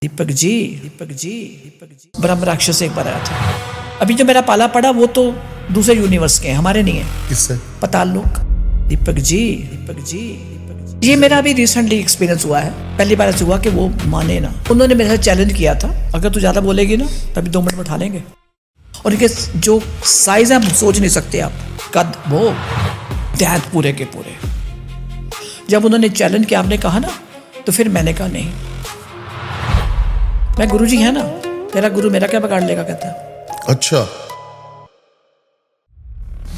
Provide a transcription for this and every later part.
दीपक जी, दीपक जी, दीपक जी, ब्रह्म राक्षस एक बार आया था। अभी जो मेरा पाला पड़ा वो तो दूसरे यूनिवर्स के हैं, हमारे नहीं है। किससे? पताल लोक। दीपक जी, दीपक जी, दीपक जी, ये मेरा अभी रिसेंटली एक्सपीरियंस हुआ है। पहली बार ऐसा हुआ कि वो माने ना। उन्होंने मेरे साथ चैलेंज किया था, अगर तू ज्यादा बोलेगी ना तभी 2 मिनट में उठा लेंगे। और इनके जो साइज है आप सोच नहीं सकते आप, कद वो दैत पूरे के पूरे। जब उन्होंने चैलेंज किया, आपने कहा ना, तो फिर मैंने कहा नहीं, मैं गुरु जी है ना, तेरा गुरु मेरा क्या बिगाड़ लेगा, कहता है। अच्छा,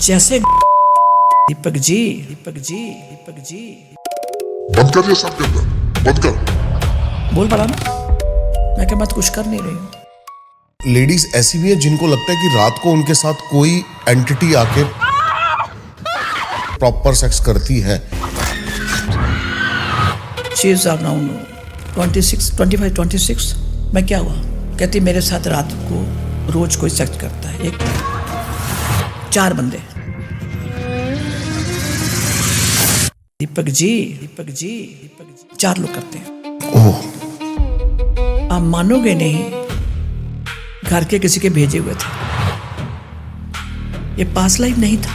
जैसे दीपक जी, दीपक जी, दीपक जी, बंद कर दिया सब के अंदर, बंद कर। बोल पड़ा ना, मैं क्या बात कुछ कर नहीं रही हूँ। लेडीज ऐसी भी है जिनको लगता है कि रात को उनके साथ कोई एंटिटी आके प्रॉपर सेक्स करती है। She is around 25, 26। मैं क्या हुआ, कहती मेरे साथ रात को रोज कोई सेक्स करता है, 4 बंदे। दीपक जी, दीपक जी, दीपक जी, 4 लोग करते हैं। ओह, आप मानोगे नहीं, घर के किसी के भेजे हुए थे। ये पास लाइफ नहीं था।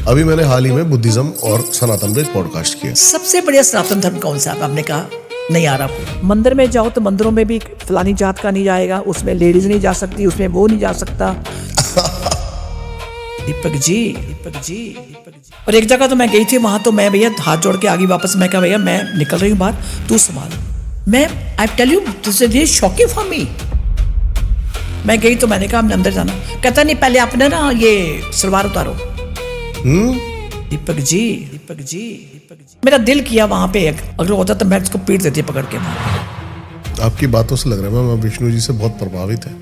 अभी मैंने हाल ही में बुद्धिज्म और सनातन पे पॉडकास्ट किया। सबसे बढ़िया सनातन धर्म कौन सा है? आपने कहा नहीं आ रहा। मंदिर में जाओ तो मंदिरों में भी फलानी जात का नहीं जाएगा, उसमें लेडीज नहीं जा सकती, उसमें वो नहीं जा सकता। दीपक जी, दीपक जी, दीपक जी। और एक जगह तो मैं गई थी, वहां तो मैं भैया हाथ जोड़ के आगे वापस, मैं कहा भैया मैं निकल रही हूँ बाहर, तू संभाल। मैं I tell you this is shocking for me. मैं गई तो मैंने कहा हमने अंदर जाना, कहता नहीं पहले आपने ना ये सलवार उतारो। दीपक जी, दीपक जी, दीपक जी, मेरा दिल किया वहां पे, अगर होता तो मैं इसको पीट देती पकड़ के। आपकी बातों से लग रहा है मैं विष्णु जी से बहुत प्रभावित है।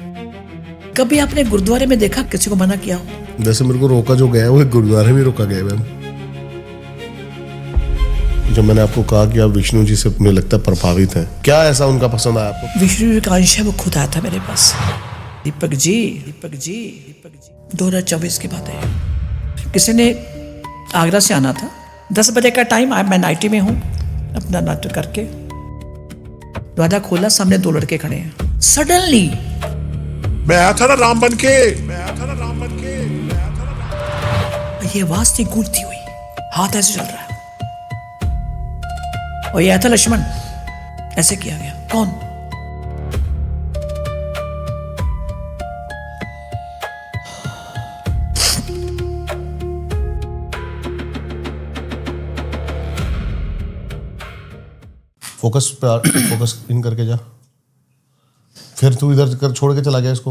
कभी आपने गुरुद्वारे में देखा किसी को मना किया हो? वैसे मेरे को रोका जो गया है वो एक गुरुद्वारे में रोका गया है मैम। जब मैंने आपको कहा कि आप विष्णु जी से मुझे लगता है प्रभावित हैं, क्या ऐसा उनका पसंद आया आपको? विष्णु जी का अंश है, वो खुद आया था मेरे पास। दीपक जी, दीपक जी, दीपक जी, 2024 की बात है। किसी ने आगरा से आना था, 10 बजे का टाइम आया, मैं नाइटी में हूँ, अपना नाटक करके दरवाजा खोला, सामने 2 लड़के खड़े हैं। सडनली मैं आया था ना राम बन के, मैं आया था ना राम बन के, मैं आया था ना। ये आवाज थी गूंजती हुई, हाथ ऐसे चल रहा है, और ये आया था लक्ष्मण। ऐसे किया गया, कौन? फोकस इन करके जा, फिर तू इधर कर छोड़ के चला गया इसको।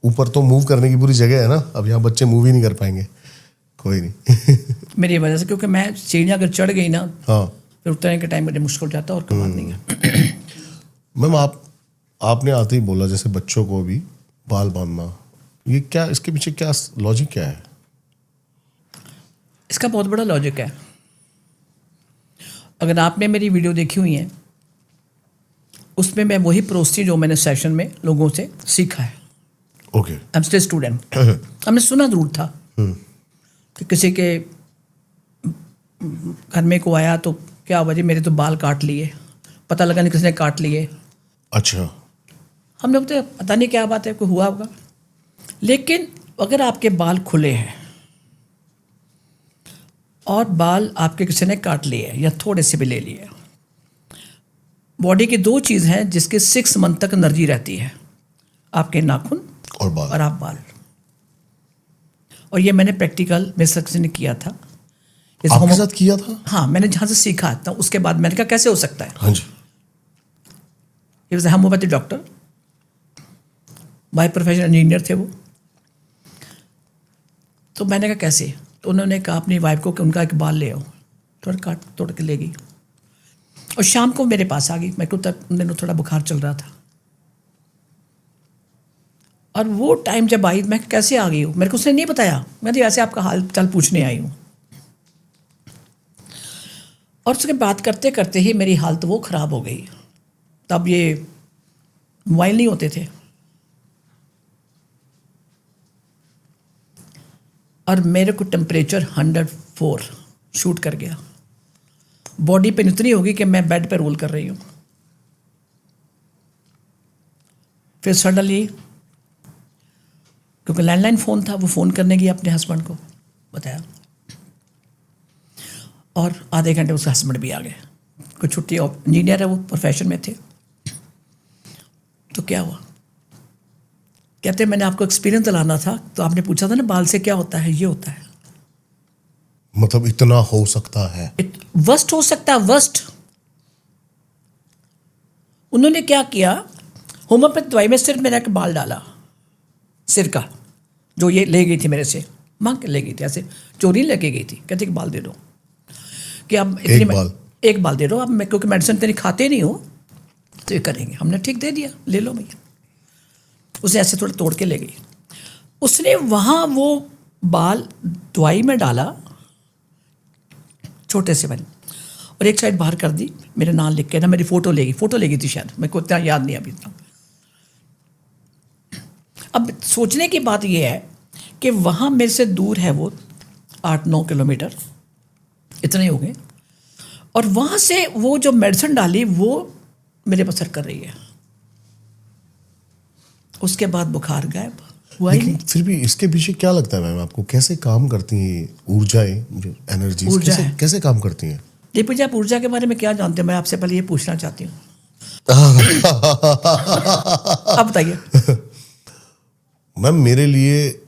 ऊपर तो मूव करने की पूरी जगह है ना, अब यहाँ बच्चे मूव ही नहीं कर पाएंगे। कोई नहीं। मेरी वजह से, क्योंकि मैं सीढ़ियाँ अगर चढ़ गई ना, हाँ फिर उतरने के टाइम मुझे मुश्किल हो जाता, और कोई बात नहीं है। मैम, आपने आते ही बोला जैसे बच्चों को भी बाल बांधना, ये क्या, इसके पीछे क्या लॉजिक क्या है? इसका बहुत बड़ा लॉजिक है। अगर आपने मेरी वीडियो देखी हुई है, उसमें मैं वही परोसती जो मैंने सेशन में लोगों से सीखा है। Okay, I am still student. हमने सुना जरूर था कि किसी के घर में को आया तो क्या हुआ जी, मेरे तो बाल काट लिए, पता लगा नहीं किसने काट लिए। अच्छा, हमने बोलते पता नहीं क्या बात है, कोई हुआ होगा। लेकिन अगर आपके बाल खुले हैं और बाल आपके किसी ने काट लिए या थोड़े से भी ले लिए, बॉडी की 2 चीज़ हैं जिसके 6 मंथ तक एनर्जी रहती है, आपके नाखून और आप बाल। और ये मैंने प्रैक्टिकल मेरे साथ किसी ने किया था। आपके साथ किया था? हाँ, मैंने जहाँ से सीखा था, उसके बाद मैंने कहा कैसे हो सकता है। हाँ जी। He was a homeopathy doctor, by profession engineer थे वो। तो मैंने कहा कैसे, तो उन्होंने कहा अपनी वाइफ को कि उनका एक बाल ले आओ, थोड़ा काट तोड़ के ले गई, और शाम को मेरे पास आ गई। मेरे को तब उन दिनों थोड़ा बुखार चल रहा था, और वो टाइम जब आई, मैं कैसे आ गई हूँ, मेरे को उसने नहीं बताया। मैं तो ऐसे आपका हाल चाल पूछने आई हूँ। और उसके बात करते करते ही मेरी हालत वो ख़राब हो गई। तब ये मोबाइल नहीं होते थे, और मेरे को टेम्परेचर 104 शूट कर गया। बॉडी पेन इतनी होगी कि मैं बेड पे रोल कर रही हूँ। फिर सडनली, क्योंकि लैंडलाइन फ़ोन था, वो फ़ोन करने गई अपने हस्बैंड को, बताया, और आधे घंटे उसके हस्बैंड भी आ गए। कोई छुट्टी, इंजीनियर है वो, प्रोफेशन में थे। तो क्या हुआ, कहते मैंने आपको एक्सपीरियंस दिलाना था, तो आपने पूछा था ना बाल से क्या होता है, ये होता है। मतलब इतना हो सकता है? वर्स्ट हो सकता है, वर्स्ट। उन्होंने क्या किया, होम्योपैथ दवाई में सिर्फ मेरा एक बाल डाला, सिर का, जो ये ले गई थी मेरे से, मांग के ले गई थी, ऐसे चोरी लेके गई थी। कहती कि बाल दे दो, कि अब इतनी एक बाल दे दो, अब मैं क्योंकि मेडिसिन तेरी खाते नहीं हो तो ये करेंगे। हमने ठीक दे दिया, ले लो भैया। उसे ऐसे थोड़ा तोड़ के ले गई। उसने वहाँ वो बाल दवाई में डाला, छोटे से बने, और एक साइड बाहर कर दी, मेरे नाम लिख के ना, मेरी फ़ोटो लेगी थी शायद, मेरे को इतना याद नहीं अभी इतना। अब सोचने की बात यह है कि वहाँ मेरे से दूर है वो 8-9 किलोमीटर, इतने हो गए, और वहाँ से वो जो मेडिसिन डाली वो मेरे पर असर कर रही है। उसके बाद बुखार गायब हुआ ही लेकिन नहीं। फिर भी इसके पीछे क्या लगता है मैम आपको, कैसे काम करती हैं ऊर्जाएं, जो एनर्जी ऊर्जा कैसे है। कैसे काम करती हैं? दीपक जी, आप ऊर्जा के बारे में क्या जानते हैं? मैं आपसे पहले ये पूछना चाहती हूँ। आप बताइए। मैम, मेरे लिए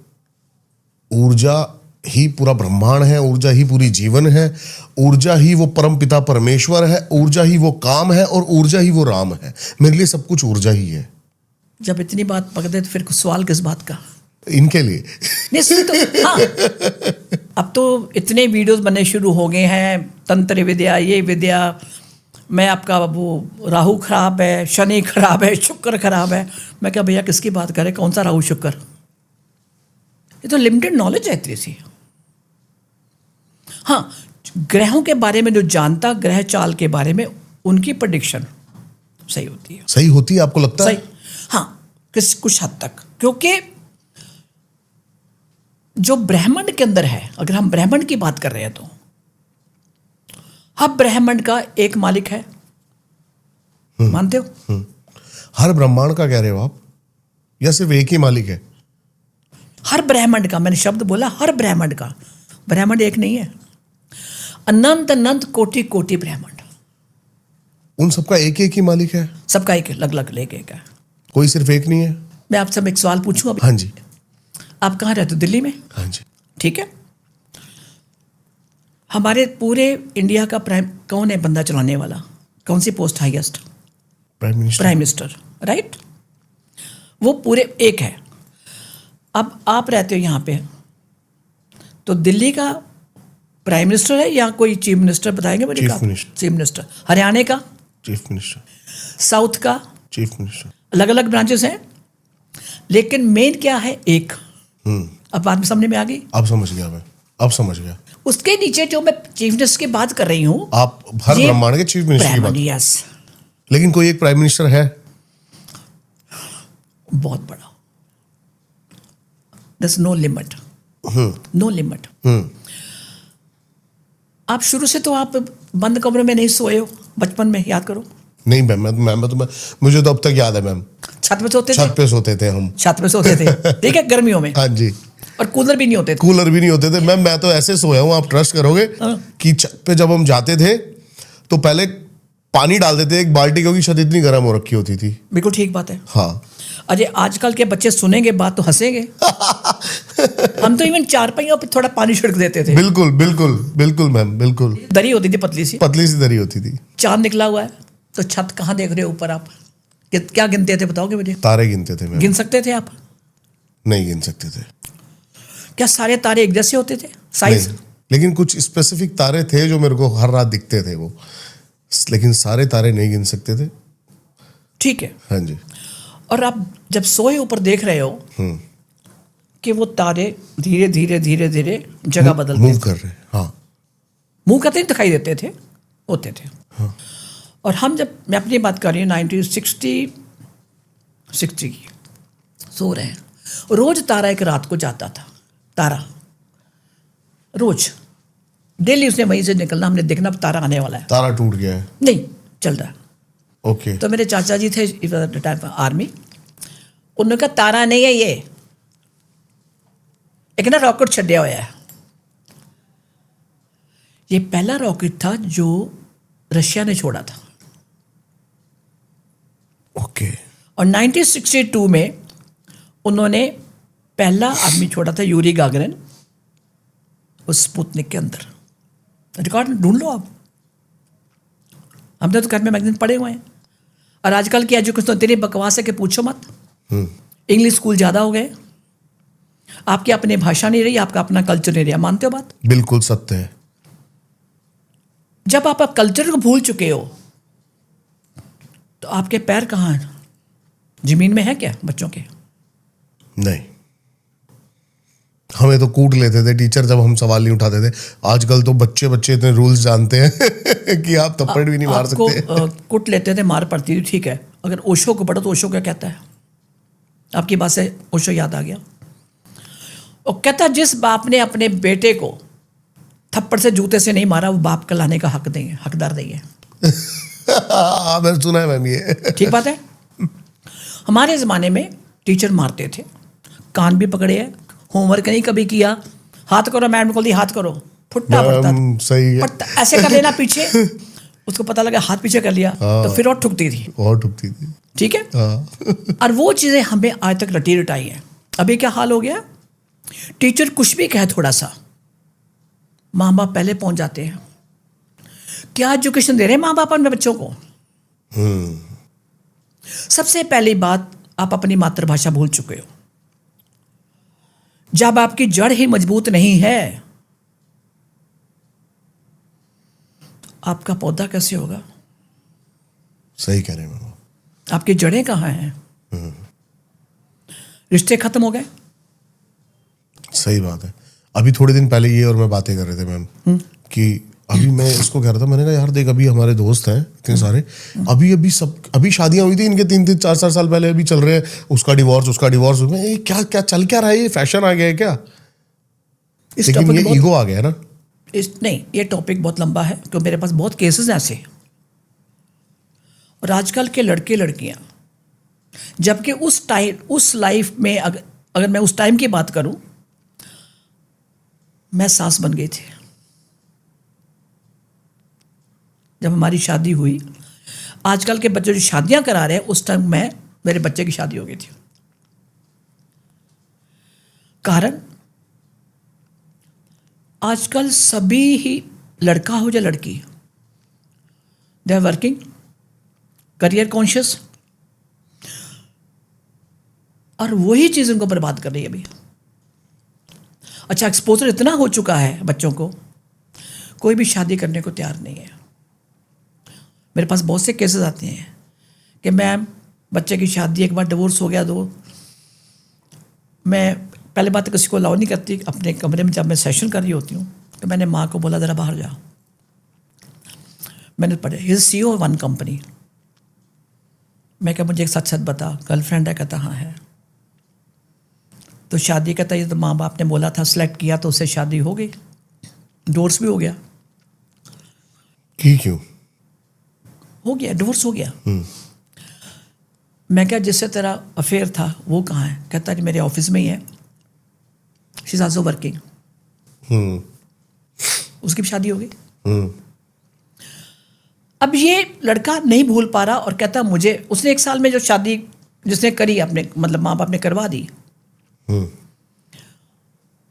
ऊर्जा ही पूरा ब्रह्मांड है, ऊर्जा ही पूरी जीवन है, ऊर्जा ही वो परम पिता परमेश्वर है, ऊर्जा ही वो काम है, और ऊर्जा ही वो राम है। मेरे लिए सब कुछ ऊर्जा ही है। जब इतनी बात पकड़े तो फिर सवाल किस बात का? इनके लिए नहीं तो हाँ, अब तो इतने वीडियोस बनने शुरू हो गए हैं, तंत्र विद्या, ये विद्या, मैं आपका वो राहु खराब है, शनि खराब है, शुक्र खराब है। मैं क्या भैया किसकी बात करें, कौन सा राहु शुक्र? ये तो लिमिटेड नॉलेज है इतनी सी। हाँ, ग्रहों के बारे में जो जानता, ग्रह चाल के बारे में, उनकी प्रेडिक्शन सही होती है। सही होती है, आपको लगता है? सही, हाँ, कुछ हद तक, क्योंकि जो ब्रह्मांड के अंदर है, अगर हम ब्रह्मांड की बात कर रहे हैं तो हर ब्रह्मांड का एक मालिक है, मानते हो? हर ब्रह्मांड का कह रहे हो आप, या सिर्फ एक ही मालिक है? हर ब्रह्मांड का, मैंने शब्द बोला हर ब्रह्मांड का। ब्रह्मांड एक नहीं है, अनंत अनंत कोटि कोटि ब्रह्मांड, उन सबका एक एक ही मालिक है? सबका एक अलग अलग लेके एक है, कोई सिर्फ एक नहीं है? मैं आपसे एक सवाल पूछूं अभी? हाँ जी। आप कहाँ रहते हो? दिल्ली में? हाँ जी। ठीक है। हमारे पूरे इंडिया का प्राइम कौन है बंदा चलाने वाला? कौन सी post highest? Prime minister. Prime minister, right? वो पूरे एक है। अब आप रहते हो यहाँ पे, तो दिल्ली का प्राइम मिनिस्टर है या कोई चीफ मिनिस्टर? बताएंगे मुझे। Chief minister. Chief minister. Haryana का? Chief minister. साउथ का? Chief minister. अलग अलग ब्रांचेस हैं, लेकिन मेन क्या है? एक। अब बात में समझ में आ गई? अब समझ गया मैं, अब समझ गया। उसके नीचे जो मैं चीफ मिनिस्टर की बात कर रही हूँ, आप हर ये ब्रह्मांड के चीफ मिनिस्टर की बात। यस, लेकिन कोई एक प्राइम मिनिस्टर है? बहुत बड़ा। There's no limit, no limit। आप शुरू से तो आप बंद कमरे में नहीं सोए हो? बचपन में याद करो। नहीं मैम, मुझे तो अब तक याद है मैम। छत पे सोते थे? छत पे सोते थे हम। छत पे सोते थे, ठीक है, गर्मियों में। हाँ जी। और कूलर भी नहीं होते थे। कूलर भी नहीं होते थे मैम। मैं तो ऐसे सोया हूँ, आप ट्रस्ट करोगे, कि छत पे जब हम जाते थे तो पहले पानी डाल देते एक बाल्टी, क्योंकि छत इतनी गर्म हो रखी होती थी। बिल्कुल ठीक बात है। हाँ। अजय, आजकल के बच्चे सुनेंगे बात तो हंसेंगे। हम तो इवन चारपाइयों पे थोड़ा पानी छिड़क देते थे। बिल्कुल बिल्कुल बिल्कुल मैम, बिल्कुल। दरी होती थी पतली सी दरी होती थी। चांद निकला हुआ है तो छत कहाँ देख रहे हो ऊपर? आप क्या गिनते थे, बताओगे मुझे? तारे गिनते थे मैम। गिन सकते थे आप? नहीं गिन सकते थे। क्या सारे तारे एक जैसे होते थे साइज? नहीं, लेकिन कुछ स्पेसिफिक तारे थे जो मेरे को हर रात दिखते थे वो, लेकिन सारे तारे नहीं गिन सकते थे। ठीक है। हाँ जी। और आप जब सोए ऊपर देख रहे हो कि वो तारे धीरे धीरे धीरे धीरे जगह बदलते मूव कर रहे हैं। हाँ, मूव करते ही दिखाई देते थे, होते थे। हाँ। और हम जब, मैं अपनी बात कर रही हूँ 1960 की, सो रहे हैं, रोज तारा एक रात को जाता था, तारा रोज डेली उसने वहीं से निकलना, हमने देखना तारा आने वाला है। तारा टूट गया है। नहीं चल रहा है। ओके। तो मेरे चाचा जी थे टाइम आर्मी, उन्होंने कहा तारा नहीं है ये, एक ना रॉकेट छड्या हुआ है। ये पहला रॉकेट था जो रशिया ने छोड़ा था। ओके। और 1962 में उन्होंने पहला आदमी छोड़ा था, यूरी गागरिन, उस स्पुतनिक के अंदर। रिकॉर्ड ढूंढ लो आप, हमने तो घर में मैगजीन पढ़े हुए हैं। और आजकल की एजुकेशन तो तेरी बकवास है कि पूछो मत। इंग्लिश स्कूल ज़्यादा हो गए, आपकी अपनी भाषा नहीं रही, आपका अपना कल्चर नहीं रहा। मानते हो बात? बिल्कुल सत्य है। जब आप कल्चर को भूल चुके हो तो आपके पैर कहाँ हैं? जमीन में है क्या बच्चों के? नहीं, हमें तो कूट लेते थे टीचर जब हम सवाल नहीं उठाते थे। आजकल तो बच्चे इतने रूल्स जानते हैं कि आप थप्पड़ भी नहीं मार सकते। कुट लेते थे, मार पड़ती थी, ठीक है। अगर ओशो को पढ़ो तो ओशो क्या कहता है? आपकी बात से ओशो याद आ गया। और कहता जिस बाप ने अपने बेटे को थप्पड़ से जूते से नहीं मारा, वो बाप का लाने का हकदार नहीं है। मैंने सुना है मैम ये। ठीक बात है। हमारे ज़माने में टीचर मारते थे, कान भी पकड़े है, होमवर्क नहीं कभी किया, हाथ करो, मैडम को दी हाथ करो, फुट्टा पड़ता था। सही है। ऐसे कर लेना पीछे, उसको पता लगा हाथ पीछे कर लिया तो फिर और ठुकती थी। ठीक है। और वो चीज़ें हमें आज तक रटी रटाई हैं। अभी क्या हाल हो गया, टीचर कुछ भी कहे थोड़ा सा, माँ बाप पहले पहुंच जाते हैं। क्या एजुकेशन दे रहे हैं माँ बाप अपने बच्चों को? सबसे पहली बात, आप अपनी मातृभाषा भूल चुके हो। जब आपकी जड़ ही मजबूत नहीं है तो आपका पौधा कैसे होगा? सही कह रहे हैं। आपकी जड़ें कहाँ हैं? रिश्ते खत्म हो गए। सही बात है। अभी थोड़े दिन पहले ये और मैं बातें कर रहे थे मैम कि अभी मैं इसको कह रहा था, मैंने कहा यार देख, अभी हमारे दोस्त हैं इतने सारे, अभी शादियां हुई थी इनके 3-3 4-4 साल पहले, अभी चल रहे हैं उसका डिवोर्स क्या चल क्या रहा है? ये फैशन आ गया है क्या? लेकिन ये ईगो आ गया है ना। नहीं, ये टॉपिक बहुत लंबा है क्योंकि मेरे पास बहुत केसेस हैं ऐसे। और आजकल के लड़के लड़कियां, जबकि उस लाइफ में अगर मैं उस टाइम की बात करूं, मैं सास बन गई थी जब हमारी शादी हुई। आजकल के बच्चे जो शादियां करा रहे हैं, उस टाइम मेरे बच्चे की शादी हो गई थी। कारण आजकल सभी ही, लड़का हो या लड़की, they are working, career conscious, और वही चीज़ उनको बर्बाद कर रही है अभी। अच्छा, एक्सपोजर इतना हो चुका है बच्चों को, कोई भी शादी करने को तैयार नहीं है। मेरे पास बहुत से केसेस आते हैं कि मैम बच्चे की शादी, एक बार डिवोर्स हो गया, मैं पहले बात तो किसी को अलाउ नहीं करती अपने कमरे में। जब मैं सेशन कर रही होती हूँ तो मैंने माँ को बोला ज़रा बाहर जाओ। मैंने पढ़े, he is CEO one company. मैं क्या, मुझे एक सच बता, गर्लफ्रेंड है? कहता हाँ है। तो शादी कहता, ये तो माँ बाप ने बोला था, सेलेक्ट किया तो उससे शादी हो गई, डिवोर्स भी हो गया। क्यों हो गया, डिवोर्स हो गया। मैं क्या, जिससे तेरा अफेयर था वो कहाँ है? कहता कि मेरे ऑफिस में ही है, शी इज आल्सो वर्किंग। उसकी भी शादी हो गई। अब ये लड़का नहीं भूल पा रहा और कहता मुझे, उसने 1 साल में जो शादी जिसने करी अपने, मतलब माँ बाप ने करवा दी।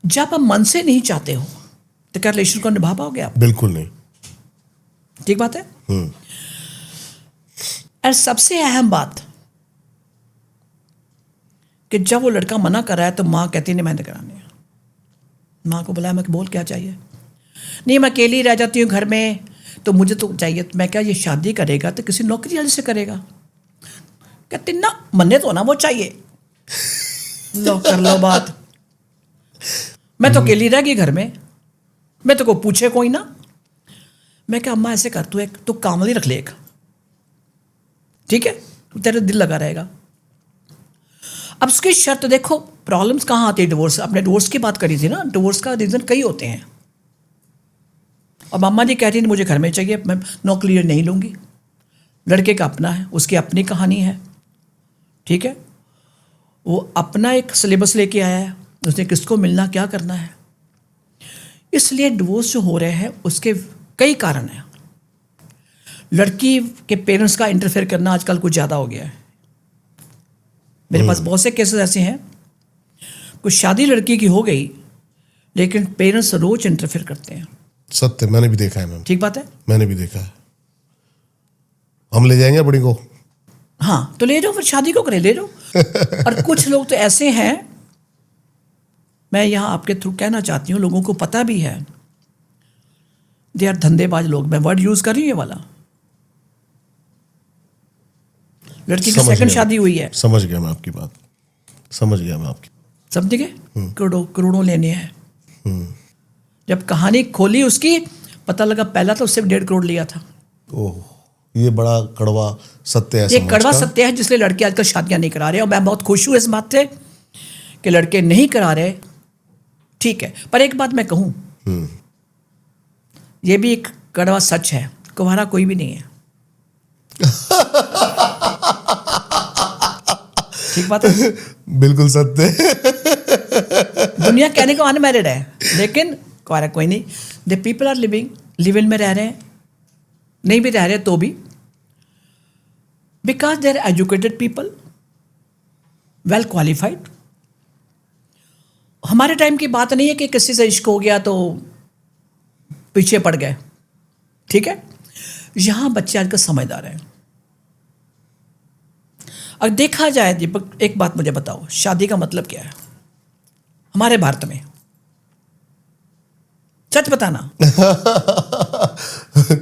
जब आप मन से नहीं चाहते हो तो क्या रिलेशन को निभा पाओगे आप? बिल्कुल नहीं। ठीक बात है। और सबसे अहम बात कि जब वो लड़का मना कर रहा है तो माँ कहती नहीं मैंने करानी है। माँ को बुलाया, मैं बोल क्या चाहिए? नहीं, मैं अकेली रह जाती हूँ घर में, तो मुझे तो चाहिए। मैं क्या, ये शादी करेगा तो किसी नौकरी वाले से करेगा? कहते ना, मन्ने तो ना वो चाहिए। लो कर लो बात। मैं तो अकेली रह गई घर में, मैं तो को पूछे कोई ना। मैं क्या, अम्मा ऐसे कर, तू एक तो कामली रख ले एक, ठीक है, तेरा दिल लगा रहेगा। अब उसकी शर्त देखो, प्रॉब्लम्स कहाँ आती है डिवोर्स। आपने डिवोर्स की बात करी थी ना, डिवोर्स का रीज़न कई होते हैं। और मम्मा जी कह रही थी मुझे घर में चाहिए, मैं नौकरी नहीं लूँगी। लड़के का अपना है, उसकी अपनी कहानी है, ठीक है। वो अपना एक सिलेबस लेके आया है, उसने किसको मिलना, क्या करना है। इसलिए डिवोर्स जो हो रहे हैं उसके कई कारण हैं। लड़की के पेरेंट्स का इंटरफेयर करना आजकल कुछ ज़्यादा हो गया है। मेरे पास बहुत से केसेस ऐसे हैं, कुछ शादी लड़की की हो गई लेकिन पेरेंट्स रोज इंटरफेयर करते हैं। सत्य, मैंने भी देखा है मैम, ठीक बात है, मैंने भी देखा है। हम ले जाएंगे बड़ी को। हाँ तो ले जाओ, फिर शादी को करें, ले जाओ। और कुछ लोग तो ऐसे हैं, मैं यहाँ आपके थ्रू कहना चाहती हूँ, लोगों को पता भी है, दे आर धंधेबाज लोग। मैं वर्ड यूज कर रही हूँ ये वाला। लड़की की समझ सेकंड गया। शादी हुई है, समझ गया मैं आपकी बात, समझ गया मैं आपकी। समझ गए, करोड़ों लेने हैं। जब कहानी खोली उसकी, पता लगा पहला तो उससे 1.5 करोड़ लिया था। ओह, ये बड़ा कड़वा सत्य है ये समाज कड़वा का। सत्य है, जिसलिए लड़के आजकल शादियां नहीं करा रहे। और मैं बहुत खुश हूं इस बात से कि लड़के नहीं करा रहे, ठीक है। पर एक बात मैं कहूं, ये भी एक कड़वा सच है, कुंवारा कोई भी नहीं है। ठीक बात है, बिल्कुल सत्य। दुनिया कहने को अनमैरिड है लेकिन कुंवारा कोई नहीं। The people are living, live in में रह रहे हैं, नहीं भी रह रहे तो भी, because they are educated people, well qualified. हमारे टाइम की बात नहीं है कि किसी से इश्क हो गया तो पीछे पड़ गए, ठीक है। यहां बच्चे आजकल समझदार हैं। और देखा जाए दीपक, एक बात मुझे बताओ, शादी का मतलब क्या है हमारे भारत में? सच बताना।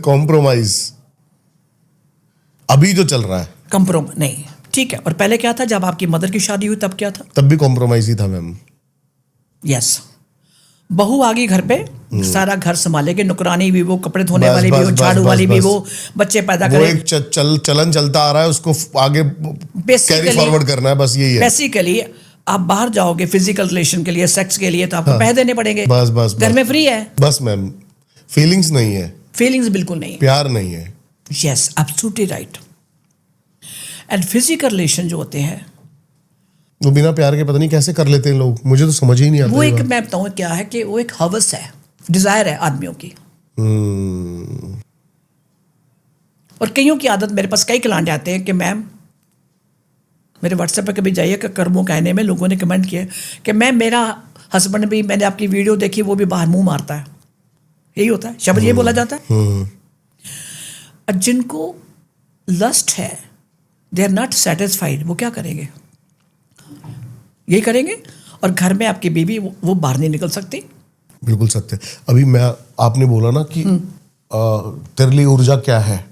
कॉम्प्रोमाइज अभी जो चल रहा है। कंप्रोमाइज नहीं, ठीक है। और पहले क्या था, जब आपकी मदर की शादी हुई तब क्या था? तब भी कॉम्प्रोमाइज ही था मैम। यस, बहू आ गई घर पे, सारा घर संभालेगी, नुकरानी भी वो, कपड़े धोने बस, वाली भी बस, वो, बस, झाड़ू बस, वाली भी बस। वो, बच्चे पैदा वो करे। एक चलन चलता आ रहा है, उसको आगे कैरी फॉरवर्ड करना है, बस यही है। बेसिकली आप बाहर जाओगे फिजिकल रिलेशन के लिए, सेक्स के लिए, तो आपको पैसे देने पड़ेंगे। बस बस घर में फ्री है। बस मैम, फीलिंग्स नहीं है, फीलिंग्स बिल्कुल नहीं। प्यार नहीं है। Yes, absolutely right. And physical relation जो होते हैं वो बिना प्यार के पता नहीं कैसे कर लेते हैं लोग, मुझे तो समझ ही नहीं आता वो ये एक, बात। मैं बताऊँ क्या है कि वो एक हवस है, डिजायर है आदमियों की। और कईयों की आदत, मेरे पास कई क्लाइंट आते हैं कि मैम, मेरे व्हाट्सएप पे कभी जाइए कि कर्मों कहने में लोगों ने कमेंट किया कि मैम मेरा हस्बैंड भी, मैंने आपकी वीडियो देखी, वो भी बाहर मुंह मारता है। यही होता है, शब्द ये बोला जाता है। और जिनको लस्ट है, दे आर नॉट सेटिस्फाइड, वो क्या करेंगे? यही करेंगे। और घर में आपकी बीवी वो बाहर नहीं निकल सकती। बिल्कुल सत्य। अभी आपने बोला ना कि तेरे लिए ऊर्जा क्या है।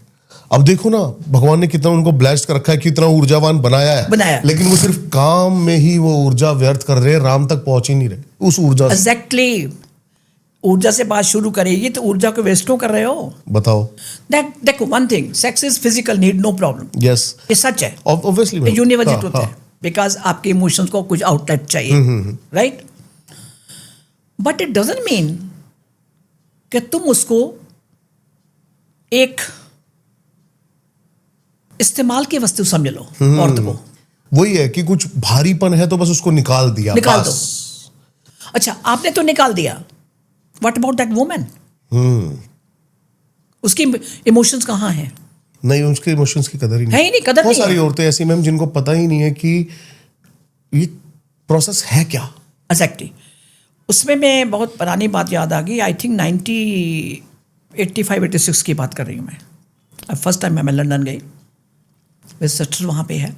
अब देखो ना, भगवान ने कितना उनको ब्लेस्ड कर रखा है, कितना ऊर्जावान बनाया है, लेकिन वो सिर्फ काम में ही वो ऊर्जा व्यर्थ कर रहे हैं, राम तक पहुंच ही नहीं रहे उस ऊर्जा से। एग्जैक्टली, ऊर्जा से बात शुरू करेगी तो ऊर्जा को वेस्ट क्यों कर रहे हो? बताओ। देखो, one thing, sex is physical need, no problem. Yes, ये सच है, ऑब्वियसली यूनिवर्सल ट्रुथ है, बिकॉज आपके इमोशंस को कुछ आउटलेट चाहिए, right. But it doesn't mean कि तुम उसको एक इस्तेमाल की वस्तु समझ लो। औरत को वही है कि कुछ भारीपन है तो बस उसको निकाल दिया, निकाल बस। दो। अच्छा, आपने तो निकाल दिया, व्हाट अबाउट दैट वुमन? उसकी इमोशंस कहाँ हैं? नहीं, उसके इमोशंस की कदर ही नहीं है ही नहीं, कदर बहुत नहीं सारी है। औरतें ऐसी मैम जिनको पता ही नहीं है कि ये प्रोसेस है क्या। एग्जैक्टली। उसमें मैं बहुत पुरानी बात याद आ गई, आई थिंक 85-86 की बात कर रही हूँ मैं। फर्स्ट टाइम मैं लंदन गई, मेरी सिस्टर वहाँ पे है,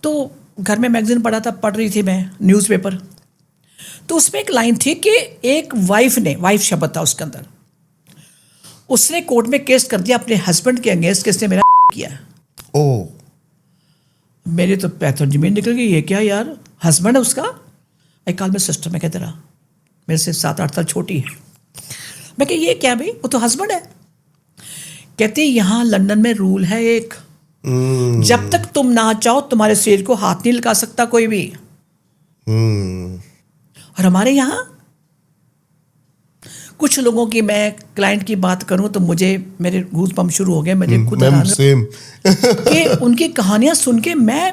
तो घर में मैगजीन पढ़ रही थी मैं, न्यूज़पेपर। तो उसमें एक लाइन थी कि एक वाइफ ने, वाइफ शब्द था उसके अंदर, उसने कोर्ट में केस कर दिया अपने हस्बैंड के अगेंस्ट, किसने मेरा किया। ओ, मेरे तो पैर तो जमीन निकल गई, ये क्या यार, हस्बैंड है उसका? आई कॉल माय सिस्टर, मैं कहते रहा, मेरे से 7-8 साल छोटी है। मैं कह ये क्या भाई, वो तो हस्बैंड है। कहते यहाँ लंदन में रूल है एक, जब तक तुम ना चाहो तुम्हारे शरीर को हाथ नहीं लगा सकता कोई भी। और हमारे यहाँ कुछ लोगों की, मैं क्लाइंट की बात करूं तो मुझे मेरे गूज बम्प शुरू हो गए, मुझे खुद मैम सेम। कि उनकी कहानियां सुन के मैं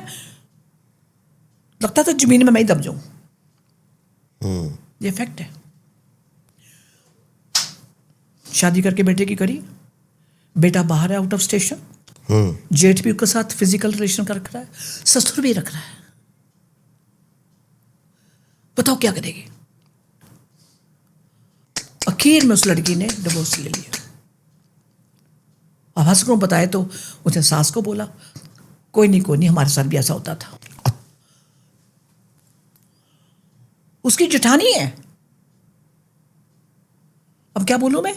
लगता था जमीन में मैं ही दब जाऊं। ये फैक्ट है। शादी करके बेटे की करी, बेटा बाहर है आउट ऑफ स्टेशन, जेठ भी उसके साथ फिजिकल रिलेशन कर रखा है, ससुर भी रख रहा है। बताओ क्या करेगी? आखिर में उस लड़की ने डिवोर्स ले लिया। अब हंस को बताए तो उसने सास को बोला, कोई नहीं हमारे साथ भी ऐसा होता था। उसकी जेठानी है। अब क्या बोलूं मैं?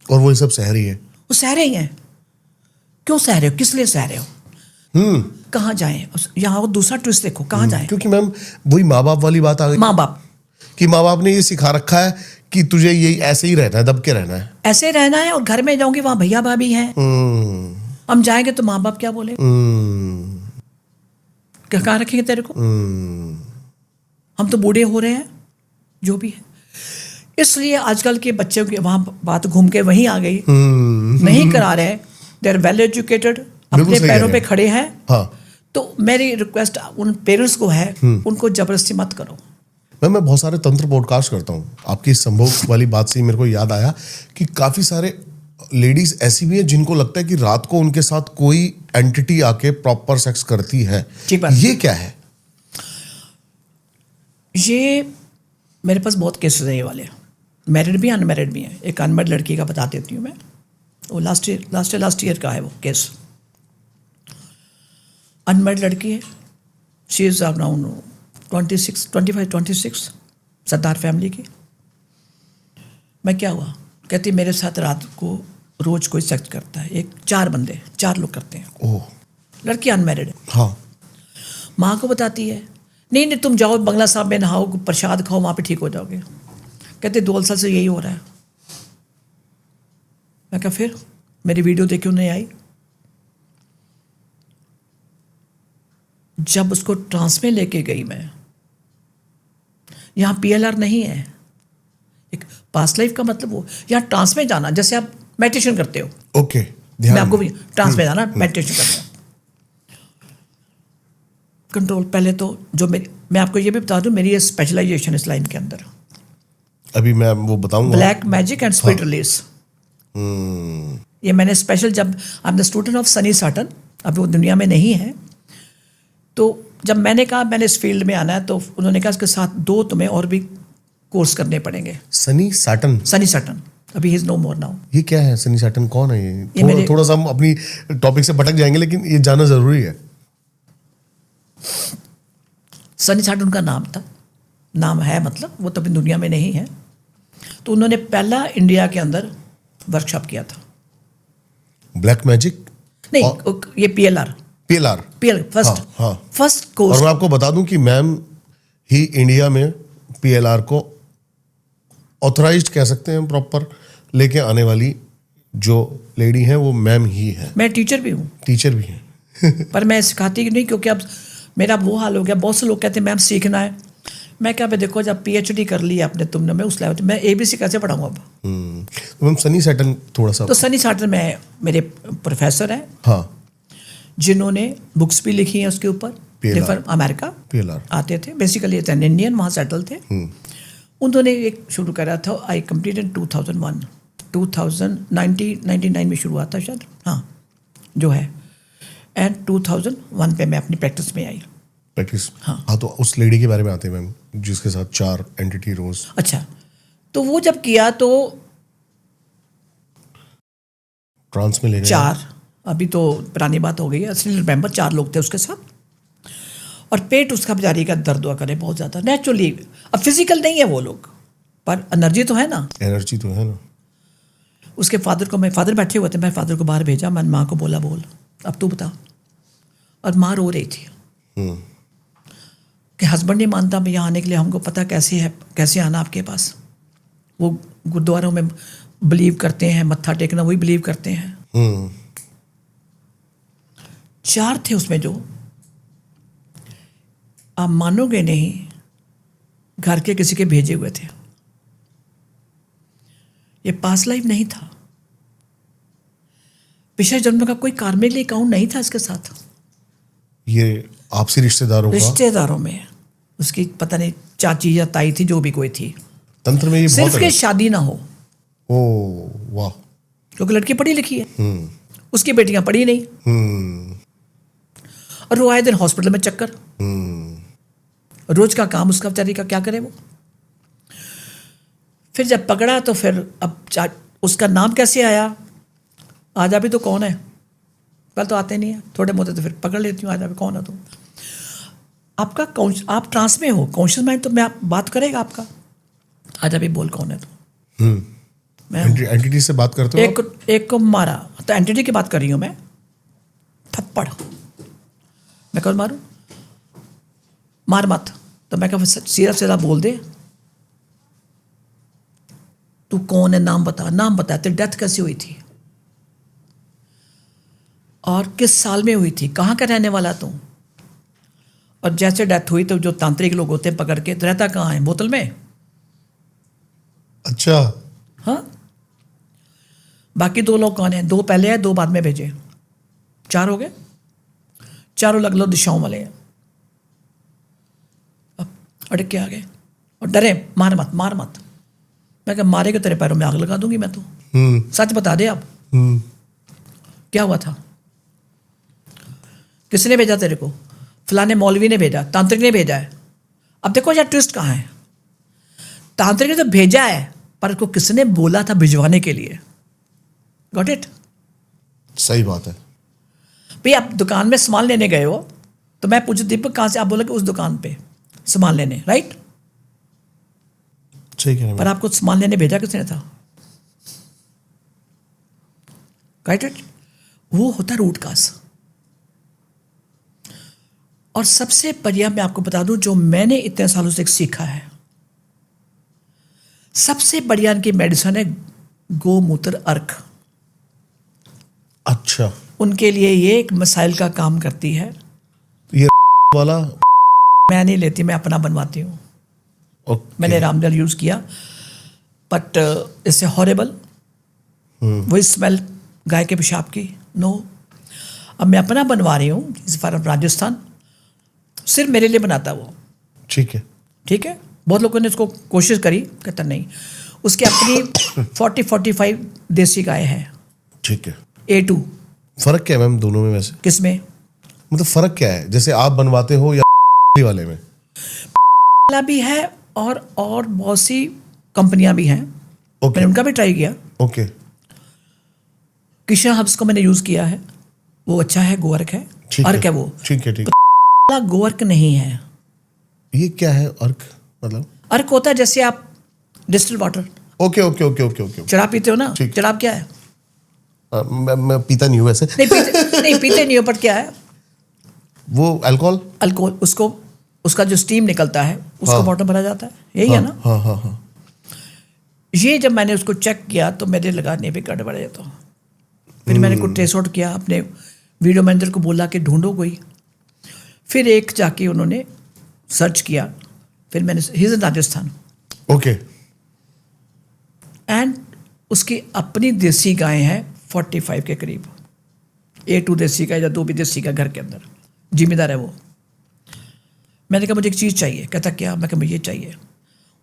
और वो ये सब सह रही है। वो सह रहे हैं। क्यों सह रहे हो? किस लिए सह रहे हो? कहाँ जाएं? यहाँ दूसरा ट्विस्ट देखो, कहाँ जाएं? क्योंकि मैम वही माँ बाप वाली बात आ गई। माँ बाप कि माँ बाप ने ये सिखा रखा है कि तुझे यही ऐसे ही रहना है, दब के रहना है, ऐसे रहना है। और घर में जाऊंगी वहां भैया भाभी हैं, हम जाएंगे तो माँ बाप क्या बोले? क्या कहाँ रखेंगे तेरे को? हम तो बूढ़े हो रहे हैं, जो भी है। इसलिए आजकल के बच्चों की वहां बात घूम के वहीं आ गई। नहीं करा रहे, दे आर वेल एजुकेटेड, अपने पैरों पे खड़े हैं। हाँ। तो मेरी रिक्वेस्ट उन पेरेंट्स को है, उनको जबरदस्ती मत करो। मैं बहुत सारे तंत्र पॉडकास्ट करता हूँ। आपकी संभोग वाली बात से मेरे को याद आया कि काफी सारे लेडीज ऐसी भी हैं जिनको लगता है कि रात को उनके साथ कोई एंटिटी आके प्रॉपर सेक्स करती है। ठीक बात। ये क्या है? ये मेरे पास बहुत केसेस हैं ये वाले, मैरिड भी अनमैरिड भी हैं। एक अनमैरिड लड़की का बता देती हूँ मैं, वो लास्ट ईयर का है वो केस। अनमैरिड लड़की है, she is around 25-26, Sardar family की। मैं क्या हुआ? कहती मेरे साथ रात को रोज कोई सेक्स करता है, 4 लोग करते हैं। ओह। लड़की अनमैरिड है। हाँ। माँ को बताती है, नहीं तुम जाओ बंगला साहब में नहाओ, प्रसाद खाओ, वहाँ पे ठीक हो जाओगे। कहते 2 साल से यही हो रहा है। मैं कहा फिर? मेरी वीडियो देख क्यों नहीं आई? जब उसको ट्रांस में लेके गई मैं, यहाँ PLR नहीं है, एक पास्ट लाइफ का मतलब वो, यहाँ ट्रांस में जाना, जैसे आप मेडिटेशन करते हो। ओके। मैं आपको भी ट्रांस में जाना, मेडिटेशन करना, कंट्रोल। पहले तो जो मैं आपको ये भी बता दूं, मेरी ये स्पेशलाइजेशन इस लाइन के अंदर, अभी मैं वो बताऊंगा। Black magic and spirit release. ये मैंने स्पेशल, जब I am the student of Sunny साटन, अभी वो दुनिया में नहीं है, तो जब मैंने कहा मैंने इस फील्ड में आना है, तो उन्होंने कहा इसके साथ 2 तुम्हें और भी कोर्स करने पड़ेंगे। सनी साटन। सनी साटन अभी ही इज नो मोर नाउ। ये क्या है? सनी साटन कौन है ये? थोड़ा सा हम अपनी टॉपिक से भटक जाएंगे, लेकिन ये जानना जरूरी है। सनी साटन उनका नाम था, नाम है, मतलब वो तो अभी दुनिया में नहीं है। तो उन्होंने पहला इंडिया के अंदर वर्कशॉप किया था। ब्लैक मैजिक नहीं, ये PLR फर्स्ट कोर्स। और मैं आपको बता दूं कि मैम ही इंडिया में PLR को ऑथराइज्ड कह सकते हैं, प्रॉपर लेके आने वाली जो लेडी हैं वो मैम ही है। मैं टीचर भी हूँ। टीचर भी हैं। पर मैं सिखाती नहीं, क्योंकि अब मेरा वो हाल हो गया। बहुत से लोग कहते हैं मैम सीखना है। मैं क्या, देखो जब PhD कर ली आपने तुमने, मैं उस लेवल मैं ABC कैसे पढ़ाऊँ अब? तो मैम सनी साटन थोड़ा सा। तो सनी साटन में मेरे प्रोफेसर हैं। हाँ। जिन्होंने बुक्स भी लिखी हैं उसके ऊपर। डिफर अमेरिका PLR आते थे, बेसिकली इंडियन, वहाँ सेटल थे। उन्होंने एक शुरू करा था, आई कंप्लीटेड 2001, 1999 में शुरू हुआ था शायद, हाँ जो है, एंड 2001 पे मैं अपनी प्रैक्टिस में आई। प्रैक्टिस। हाँ। तो उस लेडी के बारे में आते हैं मैम, जिसके साथ 4 एंटिटी रोज। अच्छा, तो वो जब किया तो ट्रांस में ले गए। 4, अभी तो पुरानी बात हो गई है, असली रिमेंबर 4 लोग थे उसके साथ। और पेट उसका बेचारी का दर्द हुआ करे बहुत ज़्यादा, नेचुरली। अब फिजिकल नहीं है वो लोग, पर एनर्जी तो है ना। एनर्जी तो है ना। उसके फादर को, मैं फादर बैठे हुए थे, मैं फादर को बाहर भेजा, मैंने माँ को बोला बोल अब तू बता। और माँ रो रही थी कि हस्बैंड नहीं मानता मैं यहाँ आने के लिए, हमको पता कैसे है, कैसे आना आपके पास। वो गुरुद्वारों में बिलीव करते हैं, मत्था टेकना वही बिलीव करते हैं। 4 थे उसमें जो, आप मानोगे नहीं, घर के किसी के भेजे हुए थे। ये पास्ट लाइफ नहीं था, पिछले जन्म का कोई कार्मिक अकाउंट नहीं था इसके साथ। ये आपसी रिश्तेदारों का रिश्तेदारों में उसकी पता नहीं चाची या ताई थी, जो भी कोई थी। तंत्र में ये सिर्फ बहुत के शादी ना हो, ओ वाह। क्योंकि लड़की पढ़ी लिखी है, उसकी बेटियां पढ़ी नहीं, और वो आए दिन हॉस्पिटल में चक्कर, रोज का काम उसका बेचारी का, क्या करे वो। फिर जब पकड़ा तो फिर अब उसका नाम कैसे आया, आजा भी तो कौन है, कल तो आते नहीं है, थोड़े मोटे तो फिर पकड़ लेती हूँ, आजा भी कौन है तुम। आपका आप ट्रांस में हो, कॉन्शियस माइंड तो मैं आप बात करेगा आपका, आजा भी बोल कौन है तू। मैं एंटिटी से बात करते हो एक को मारा तो एंटिटी की बात कर रही हूँ मैं, थप्पड़, मैं कौन मारूं, मार मत, तो मैं कहा सीधा सीधा बोल दे, तू कौन है, नाम बता, नाम बता, तेरी डेथ कैसी हुई थी और किस साल में हुई थी, कहाँ का रहने वाला तू। और जैसे डेथ हुई तो जो तांत्रिक लोग होते हैं पकड़ के, तो रहता कहाँ है, बोतल में। अच्छा हाँ, बाकी 2 लोग कौन है, 2 पहले है, 2 बाद में भेजे, 4 हो गए, चारों अलग अलग दिशाओं वाले हैं। अब अटक के आ गए और डरे, मार मत मार मत। मैं कहा मारेगा तेरे पैरों में आग लगा दूंगी मैं तो। सच बता दे अब क्या हुआ था, किसने भेजा तेरे को, फलाने मौलवी ने भेजा, तांत्रिक ने भेजा है। अब देखो यार ट्विस्ट कहाँ है, तांत्रिक ने तो भेजा है पर उसको किसने बोला था भिजवाने के लिए। Got it. सही बात है। भाई आप दुकान में सामान लेने गए हो तो मैं पूछू दीपक कहाँ से, आप बोलोगे उस दुकान पे सामान लेने, राइट। ठीक है, पर आपको सामान लेने भेजा किसने था, राइट इट। वो होता रूट काज। और सबसे बढ़िया मैं आपको बता दूं, जो मैंने इतने सालों से सीखा है, सबसे बढ़िया इनकी मेडिसिन है गोमूत्र अर्क। अच्छा, उनके लिए ये एक मिसाइल का काम करती है। ये वाला मैं नहीं लेती, मैं अपना बनवाती हूँ। मैंने रामदल यूज किया, बट इससे हॉरेबल वही स्मेल गाय के पेशाब की, नो। अब मैं अपना बनवा रही हूँ इस बार राजस्थान, सिर्फ मेरे लिए बनाता वो। ठीक है, ठीक है, बहुत लोगों ने उसको कोशिश करी, कहता नहीं। उसकी अपनी 40-45 देसी गाय है। ठीक है। A2। फर्क क्या है मैम दोनों में वैसे, किसमें, मतलब फर्क क्या है, जैसे आप बनवाते हो या वाले में। वाला भी है और बहुत सी कंपनियां भी हैं। मैंने उनका भी ट्राई किया। ओके। किशन हब्स को मैंने यूज किया है, वो अच्छा है, गोवर्क है, अर्क है वो। ठीक है, ठीक वाला गोवर्क नहीं है। ये क्या है अर्क, मतलब अर्क होता है जैसे आप distil water, okay okay okay okay okay. शराब पीते हो ना, ठीक। शराब क्या है, मैं पीता नहीं हूँ वैसे। नहीं पीते नहीं हो, बट क्या है वो अल्कोहल। अल्कोहल, उसका जो स्टीम निकलता है उसको हाँ। बॉटल भरा जाता है, यही है ना। हाँ हाँ हाँ। ये जब मैंने उसको चेक किया तो मेरे लगा नहीं भी कट बढ़े। तो फिर मैंने कुछ ट्रेस आउट किया, अपने वीडियो मैनेजर को बोला कि ढूंढो कोई। फिर एक जाके उन्होंने सर्च किया, फिर मैंने he is in Rajasthan. Okay. And उसकी अपनी देसी गाय है 45 के करीब, A2 देसी गाय या 2 भी देसी गाय घर के अंदर, जिम्मेदार है वो। मैंने कहा मुझे एक चीज़ चाहिए, कहता क्या, मैं कहा मुझे ये चाहिए।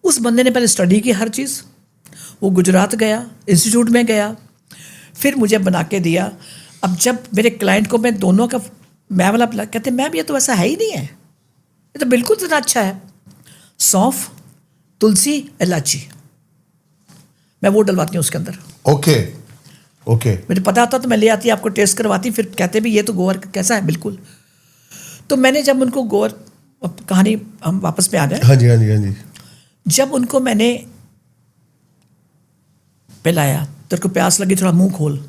उस बंदे ने पहले स्टडी की हर चीज़, वो गुजरात गया, इंस्टीट्यूट में गया, फिर मुझे बना के दिया। अब जब मेरे क्लाइंट को मैं दोनों का मैं वाला कहते मैम ये तो वैसा है ही नहीं है, ये तो बिल्कुल इतना अच्छा है। सौंफ, तुलसी, इलायची, मैं वो डलवाती हूँ उसके अंदर। Okay okay. मुझे पता होता तो मैं ले आती, आपको टेस्ट करवाती, फिर कहते भी ये तो गोवर कैसा है, बिल्कुल। तो मैंने जब उनको गोवर, कहानी हम वापस में आ जाए। हाँ जी हाँ जी हाँ जी। जब उनको मैंने पिलाया, तेरे को प्यास लगी, थोड़ा मुंह खोल,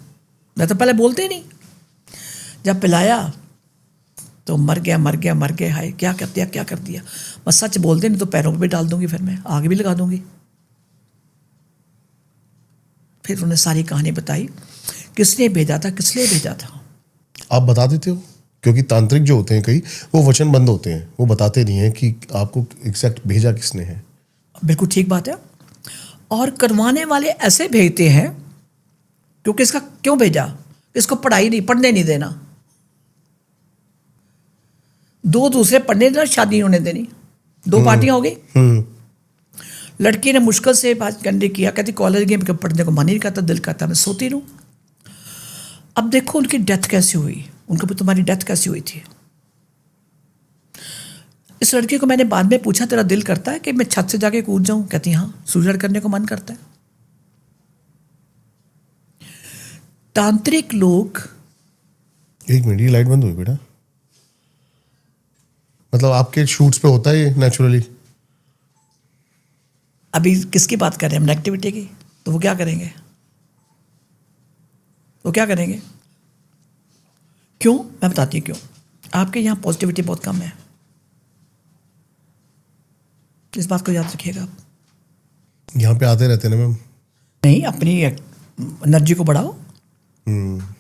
मैं तो पहले बोलते ही नहीं। जब पिलाया तो मर गया, हाय क्या कर दिया, क्या कर दिया। बस सच बोलते, नहीं तो पैरों पे भी डाल दूंगी, फिर मैं आगे भी लगा दूंगी। फिर उन्हें सारी कहानी बताई, किसने भेजा था, किस लिए भेजा था। आप बता देते हो, क्योंकि तांत्रिक जो होते हैं कई, वो वचनबद्ध होते हैं, वो बताते नहीं हैं कि आपको एग्जैक्ट भेजा किसने है। बिल्कुल ठीक बात है। और करवाने वाले ऐसे भेजते हैं क्योंकि इसका क्यों भेजा, इसको पढ़ने नहीं देना, दो दूसरे पढ़ने देना, शादी होने देनी, दो पार्टियां हो गई। लड़की ने मुश्किल से बात करने किया, कहती कॉलेज गई, पढ़ने को मन ही नहीं करता, दिल करता मैं सोती रहूं। अब देखो उनकी डेथ कैसी हुई, उनको भी तुम्हारी डेथ कैसी हुई थी। इस लड़की को मैंने बाद में पूछा तेरा दिल करता है कि मैं छत से जाके कूद जाऊं, कहती हाँ, सुसाइड करने को मन करता है। तांत्रिक लोग, एक मिनट, ये लाइट बंद हुई बेटा, मतलब आपके शूट्स पे होता है ये नेचुरली? अभी किसकी बात कर रहे हैं हम, नेगेटिविटी की? तो वो क्या करेंगे, वो क्या करेंगे? क्यों, मैं बताती हूँ क्यों। आपके यहाँ पॉजिटिविटी बहुत कम है, इस बात को याद रखिएगा आप। यहाँ पे आते रहते ना मैम? नहीं, अपनी एनर्जी को बढ़ाओ,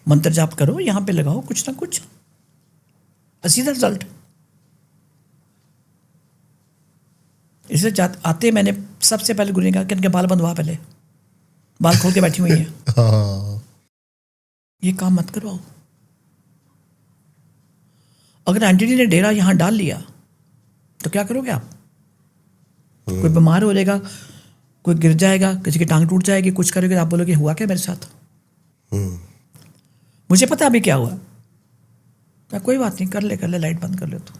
मंत्र जाप करो, यहाँ पे लगाओ कुछ ना कुछ, सीधा रिजल्ट। इसलिए आते मैंने सबसे पहले गुरु ने कहा कि इनके बाल बंधवा, पहले बाल खोल के बैठी हुई है। हाँ। ये काम मत करवाओ। अगर एंटिटी ने डेरा यहां डाल लिया तो क्या करोगे आप? कोई बीमार हो जाएगा, कोई गिर जाएगा, किसी की टांग टूट जाएगी, कुछ करोगे, आप बोलोगे हुआ क्या मेरे साथ? मुझे पता अभी क्या हुआ। मैं कोई बात नहीं, कर ले, लाइट बंद कर ले तो।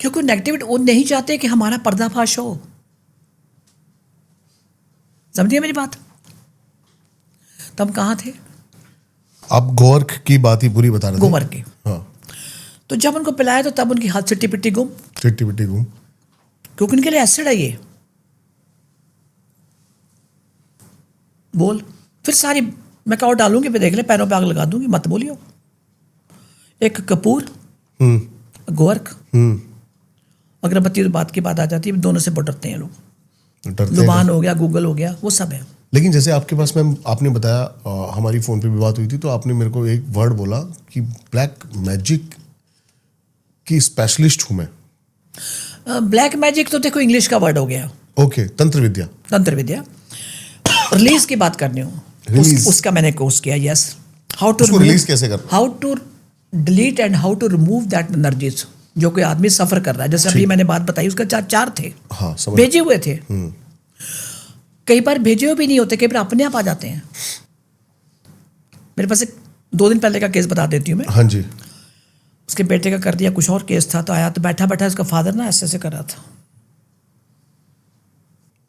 क्योंकि नेगेटिविटी वो नहीं चाहते कि हमारा पर्दाफाश हो। समझिए मेरी बात। तो हम कहाँ थे? आप गोवर्क की बात ही पूरी बता रहे थे। गोवर्क की। हाँ। तो जब उनको पिलाया तो तब उनकी हाथ चिट्टी पिट्टी गुम, क्योंकि उनके लिए एसिड है ये। बोल फिर सारी मैं कहा डालूंगी, फिर देख ले, पैरों पे आग लगा दूंगी, मत बोलियो। एक कपूर, गोवर्क, अगरबत्ती तो बात की बात आ जाती है, दोनों से बहुत डरते हैं लोग। लुबान हो गया, गूगल हो गया, वो सब है। लेकिन जैसे आपके पास मैम आपने बताया, हमारी फ़ोन पे भी बात हुई थी, तो आपने मेरे को एक वर्ड बोला कि ब्लैक मैजिक की स्पेशलिस्ट हूँ मैं। ब्लैक मैजिक तो देखो इंग्लिश का वर्ड हो गया। ओके, तंत्र विद्या। रिलीज की बात करनी हो, उसका मैंने कोर्स किया। यस, हाउ टू रिलीज कैसे करना, how to delete and how to remove that energies जो कोई आदमी सफर कर रहा है। जैसे अभी मैंने बात बताई, उसका चार थे। हाँ, भेजे हुए थे। कई बार भेजे हुए भी नहीं होते, कई बार अपने आप आ जाते हैं। मेरे पास एक 2 दिन पहले का केस बता देती हूँ मैं। हाँ जी। उसके बेटे का कर दिया, कुछ और केस था, तो आया तो बैठा उसका फादर ना ऐसे कर रहा था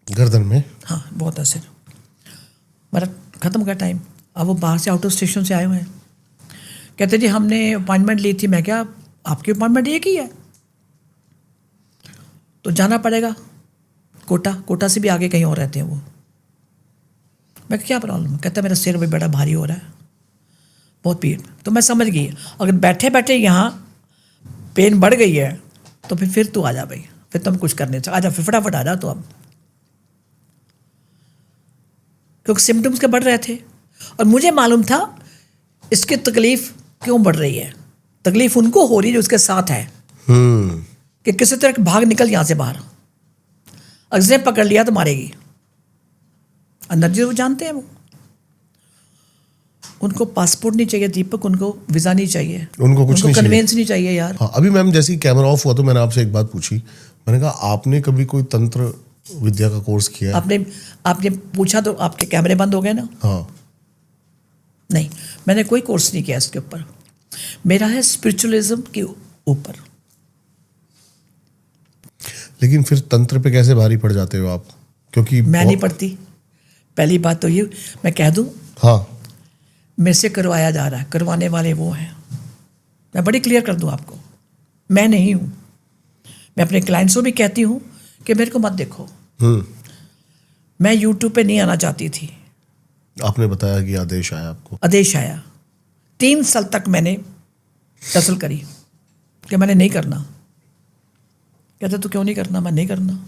गर्दन में। हाँ, बहुत ऐसे। मेरा खत्म का टाइम। अब वो बाहर से आउट ऑफ स्टेशन से आए हुए हैं, कहते जी हमने अपॉइंटमेंट ली थी। मैं क्या, आपकी अपॉइंटमेंट एक ही है तो जाना पड़ेगा। कोटा से भी आगे कहीं और रहते हैं वो। मैं क्या प्रॉब्लम? कहता मेरा सिर भी बड़ा भारी हो रहा है, बहुत पीड़। तो मैं समझ गई, अगर बैठे बैठे यहाँ पेन बढ़ गई है तो फिर तू आ जा भाई, फिर तुम कुछ करने चाहिए, आजा फिर फटाफट आ जा तो। अब क्योंकि सिम्टम्स के बढ़ रहे थे और मुझे मालूम था इसकी तकलीफ क्यों बढ़ रही है। तकलीफ उनको हो रही है जो उसके साथ है, कि किसी तरह भाग निकल यहाँ से बाहर। अगर पकड़ लिया तो मारेगी। एनर्जी वो जानते हैं। वो उनको पासपोर्ट नहीं चाहिए दीपक, उनको वीजा नहीं चाहिए, उनको कुछ नहीं कन्वेंस नहीं चाहिए यार। हाँ, अभी मैम जैसे ही कैमरा ऑफ हुआ तो मैंने आपसे एक बात पूछी। मैंने कहा आपने कभी कोई तंत्र विद्या का कोर्स किया है? आपने पूछा तो आपके कैमरे बंद हो गए ना। हाँ। नहीं, मैंने कोई कोर्स नहीं किया इसके ऊपर। मेरा है स्पिरिचुअलिज्म के ऊपर। लेकिन फिर तंत्र पे कैसे भारी पड़ जाते हो आप? क्योंकि मैं नहीं पढ़ती। पहली बात तो ये मैं कह दूं, हाँ, मेरे से करवाया जा रहा है, करवाने वाले वो हैं। मैं बड़ी क्लियर कर दूं आपको, मैं नहीं हूं। मैं अपने क्लाइंट्स को भी कहती हूं कि मेरे को मत देखो। मैं यूट्यूब पे नहीं आना चाहती थी। आपने बताया कि आदेश आया आपको। आदेश आया। 3 साल तक मैंने टसल करी कि मैंने नहीं करना। कहते तो क्यों नहीं करना? मैं नहीं करना।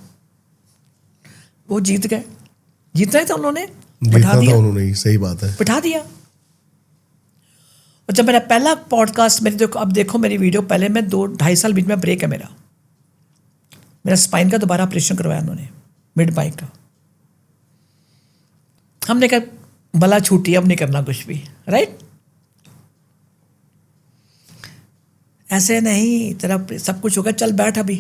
वो जीत गए। जीतना ही था उन्होंने, बिठा दिया उन्होंने ही, सही बात है, बिठा दिया। और जब मेरा पहला पॉडकास्ट, मेरे देखो अब देखो मेरी वीडियो, पहले मैं 2-2.5 साल बीच में ब्रेक है मेरा स्पाइन का दोबारा ऑपरेशन करवाया उन्होंने, मिड बाइक का। हमने कहा भला छूटी, अब नहीं करना कुछ भी, राइट? ऐसे नहीं, तेरा सब कुछ होगा, चल बैठ अभी।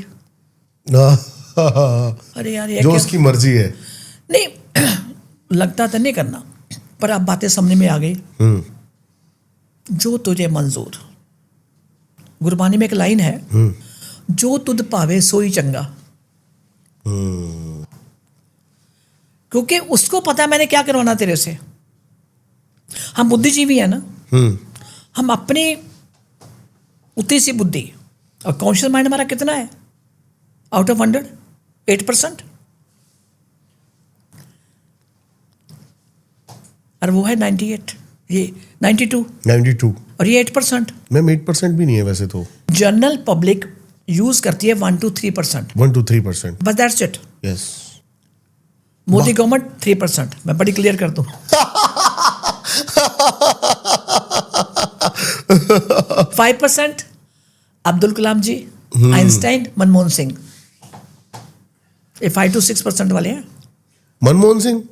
अरे यार ये जो क्या? उसकी मर्जी है। नहीं लगता था नहीं करना, पर अब बातें समझ में आ गई। जो तुझे मंजूर, गुरबानी में एक लाइन है, जो तुझ पावे सोई चंगा। क्योंकि उसको पता है मैंने क्या करवाना तेरे से। हम बुद्धिजीवी है ना, हम अपनी उतनी सी बुद्धि, और कॉन्शियस माइंड हमारा कितना है आउट ऑफ 100? 8%। और वो है 98, ये 92 और ये 8%। मैम 8% भी नहीं है वैसे तो। जनरल पब्लिक यूज करती है 1 to 3%, 1 to 3%। बस that's it. Yes. Modi government 3%। मैं बड़ी क्लियर कर दूं 5% अब्दुल कलाम जी, आइंस्टाइन, मनमोहन सिंह। ये 5 to 6% वाले हैं। मनमोहन सिंह,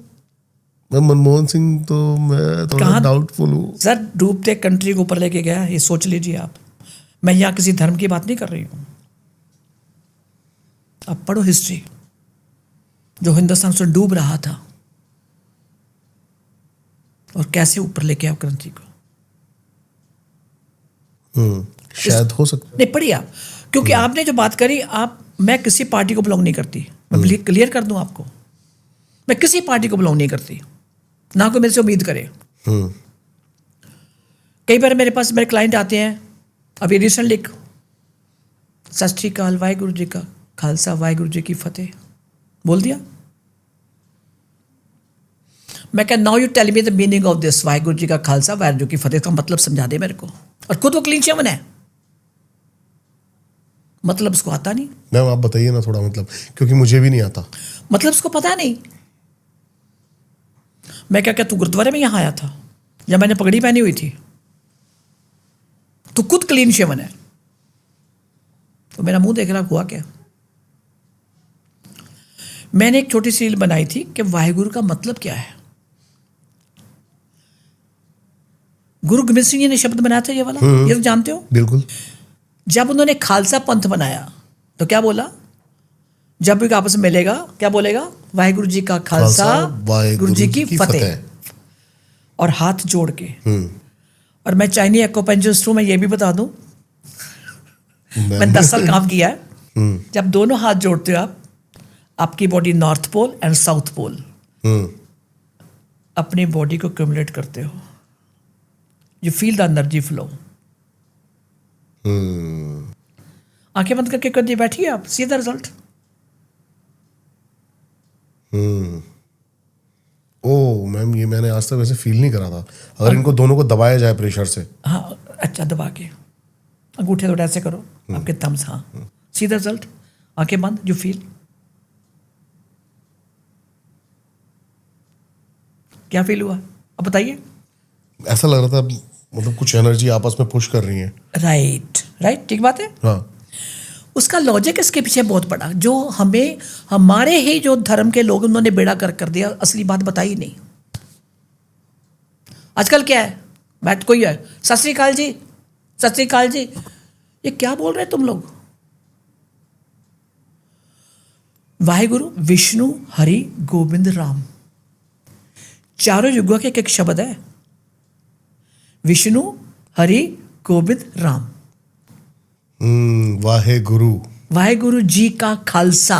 मनमोहन सिंह तो मैं थोड़ा कहाँ? डाउटफुल हूँ सर डूबते कंट्री को ऊपर लेके गया, ये सोच लीजिए आप। मैं यहाँ किसी धर्म की बात नहीं कर रही हूँ। अब पढ़ो हिस्ट्री, जो हिंदुस्तान से डूब रहा था और कैसे ऊपर लेके आया कंट्री को। शायद हो सकता है। नहीं पढ़िए आप, क्योंकि आपने जो बात करी, आप, मैं किसी पार्टी को बिलोंग नहीं करती। मैं क्लियर कर दूं आपको, मैं किसी पार्टी को बिलोंग नहीं करती, ना कोई मेरे से उम्मीद करे। कई बार मेरे पास मेरे क्लाइंट आते हैं, अभी रिसेंटली, सत श्री अकाल, वाहिगुरु जी का खालसा, वाहिगुरु जी की फतेह बोल दिया। मैं क्या, now you tell me the meaning of this, Waheguru ji का खालसा, वाहिगुरु जी की फतेह का मतलब समझा दे मेरे को। और खुद वो क्लीन शेवन है, मतलब उसको आता नहीं। मैम आप बताइए ना थोड़ा, मतलब क्योंकि मुझे भी नहीं आता। मतलब उसको पता नहीं। मैं क्या तू गुरुद्वारे में यहां आया था, या मैंने पगड़ी पहनी हुई थी? तू खुद क्लीन शेवन है, तो मेरा मुंह देख रहा, हुआ क्या? मैंने एक छोटी सी रील बनाई थी कि वाहिगुरु का मतलब क्या है। गुरु गोबिंद सिंह जी ने शब्द बनाया था ये वाला, ये तो जानते हो। बिल्कुल। जब उन्होंने खालसा पंथ बनाया तो क्या बोला? जब भी आपस में मिलेगा क्या बोलेगा? वाहिगुरु जी का खालसा, वाहिगुरु जी की फतेह। और हाथ जोड़ के। और मैं चाइनी एक्यूपंक्चरिस्ट हूं, मैं ये भी बता दूं, मैं 10 साल काम किया है। जब दोनों हाथ जोड़ते हो आप, आपकी body north pole and south pole, अपनी बॉडी को क्यूमुलेट करते हो। You feel the energy flow. आंखें बंद करके कर दिए, बैठिए आप, see the result. Oh ma'am, ये मैंने आज तक वैसे फील नहीं करा था। अगर इनको दोनों को दबाया जाए प्रेशर से। हाँ अच्छा, दबा के अंगूठे थोड़ा ऐसे करो, आपके थम्स, हाँ, सी द रिजल्ट। आंखें बंद, यू फील। क्या फील हुआ अब बताइए? ऐसा लग रहा था मतलब कुछ एनर्जी आपस में पुश कर रही है। राइट राइट, ठीक बात है। हाँ। उसका लॉजिक इसके पीछे बहुत बड़ा, जो हमें हमारे ही जो धर्म के लोग उन्होंने बेड़ा कर दिया, असली बात बताई नहीं। आजकल क्या है, बैठ कोई है, सत श्री अकाल जी, सत श्री अकाल जी, ये क्या बोल रहे तुम लोग? वाहिगुरु, विष्णु, हरि, गोविंद, राम, चारों युगों के एक शब्द है। विष्णु, हरि, गोविंद, राम। वाहेगुरु, वाहेगुरु जी का खालसा,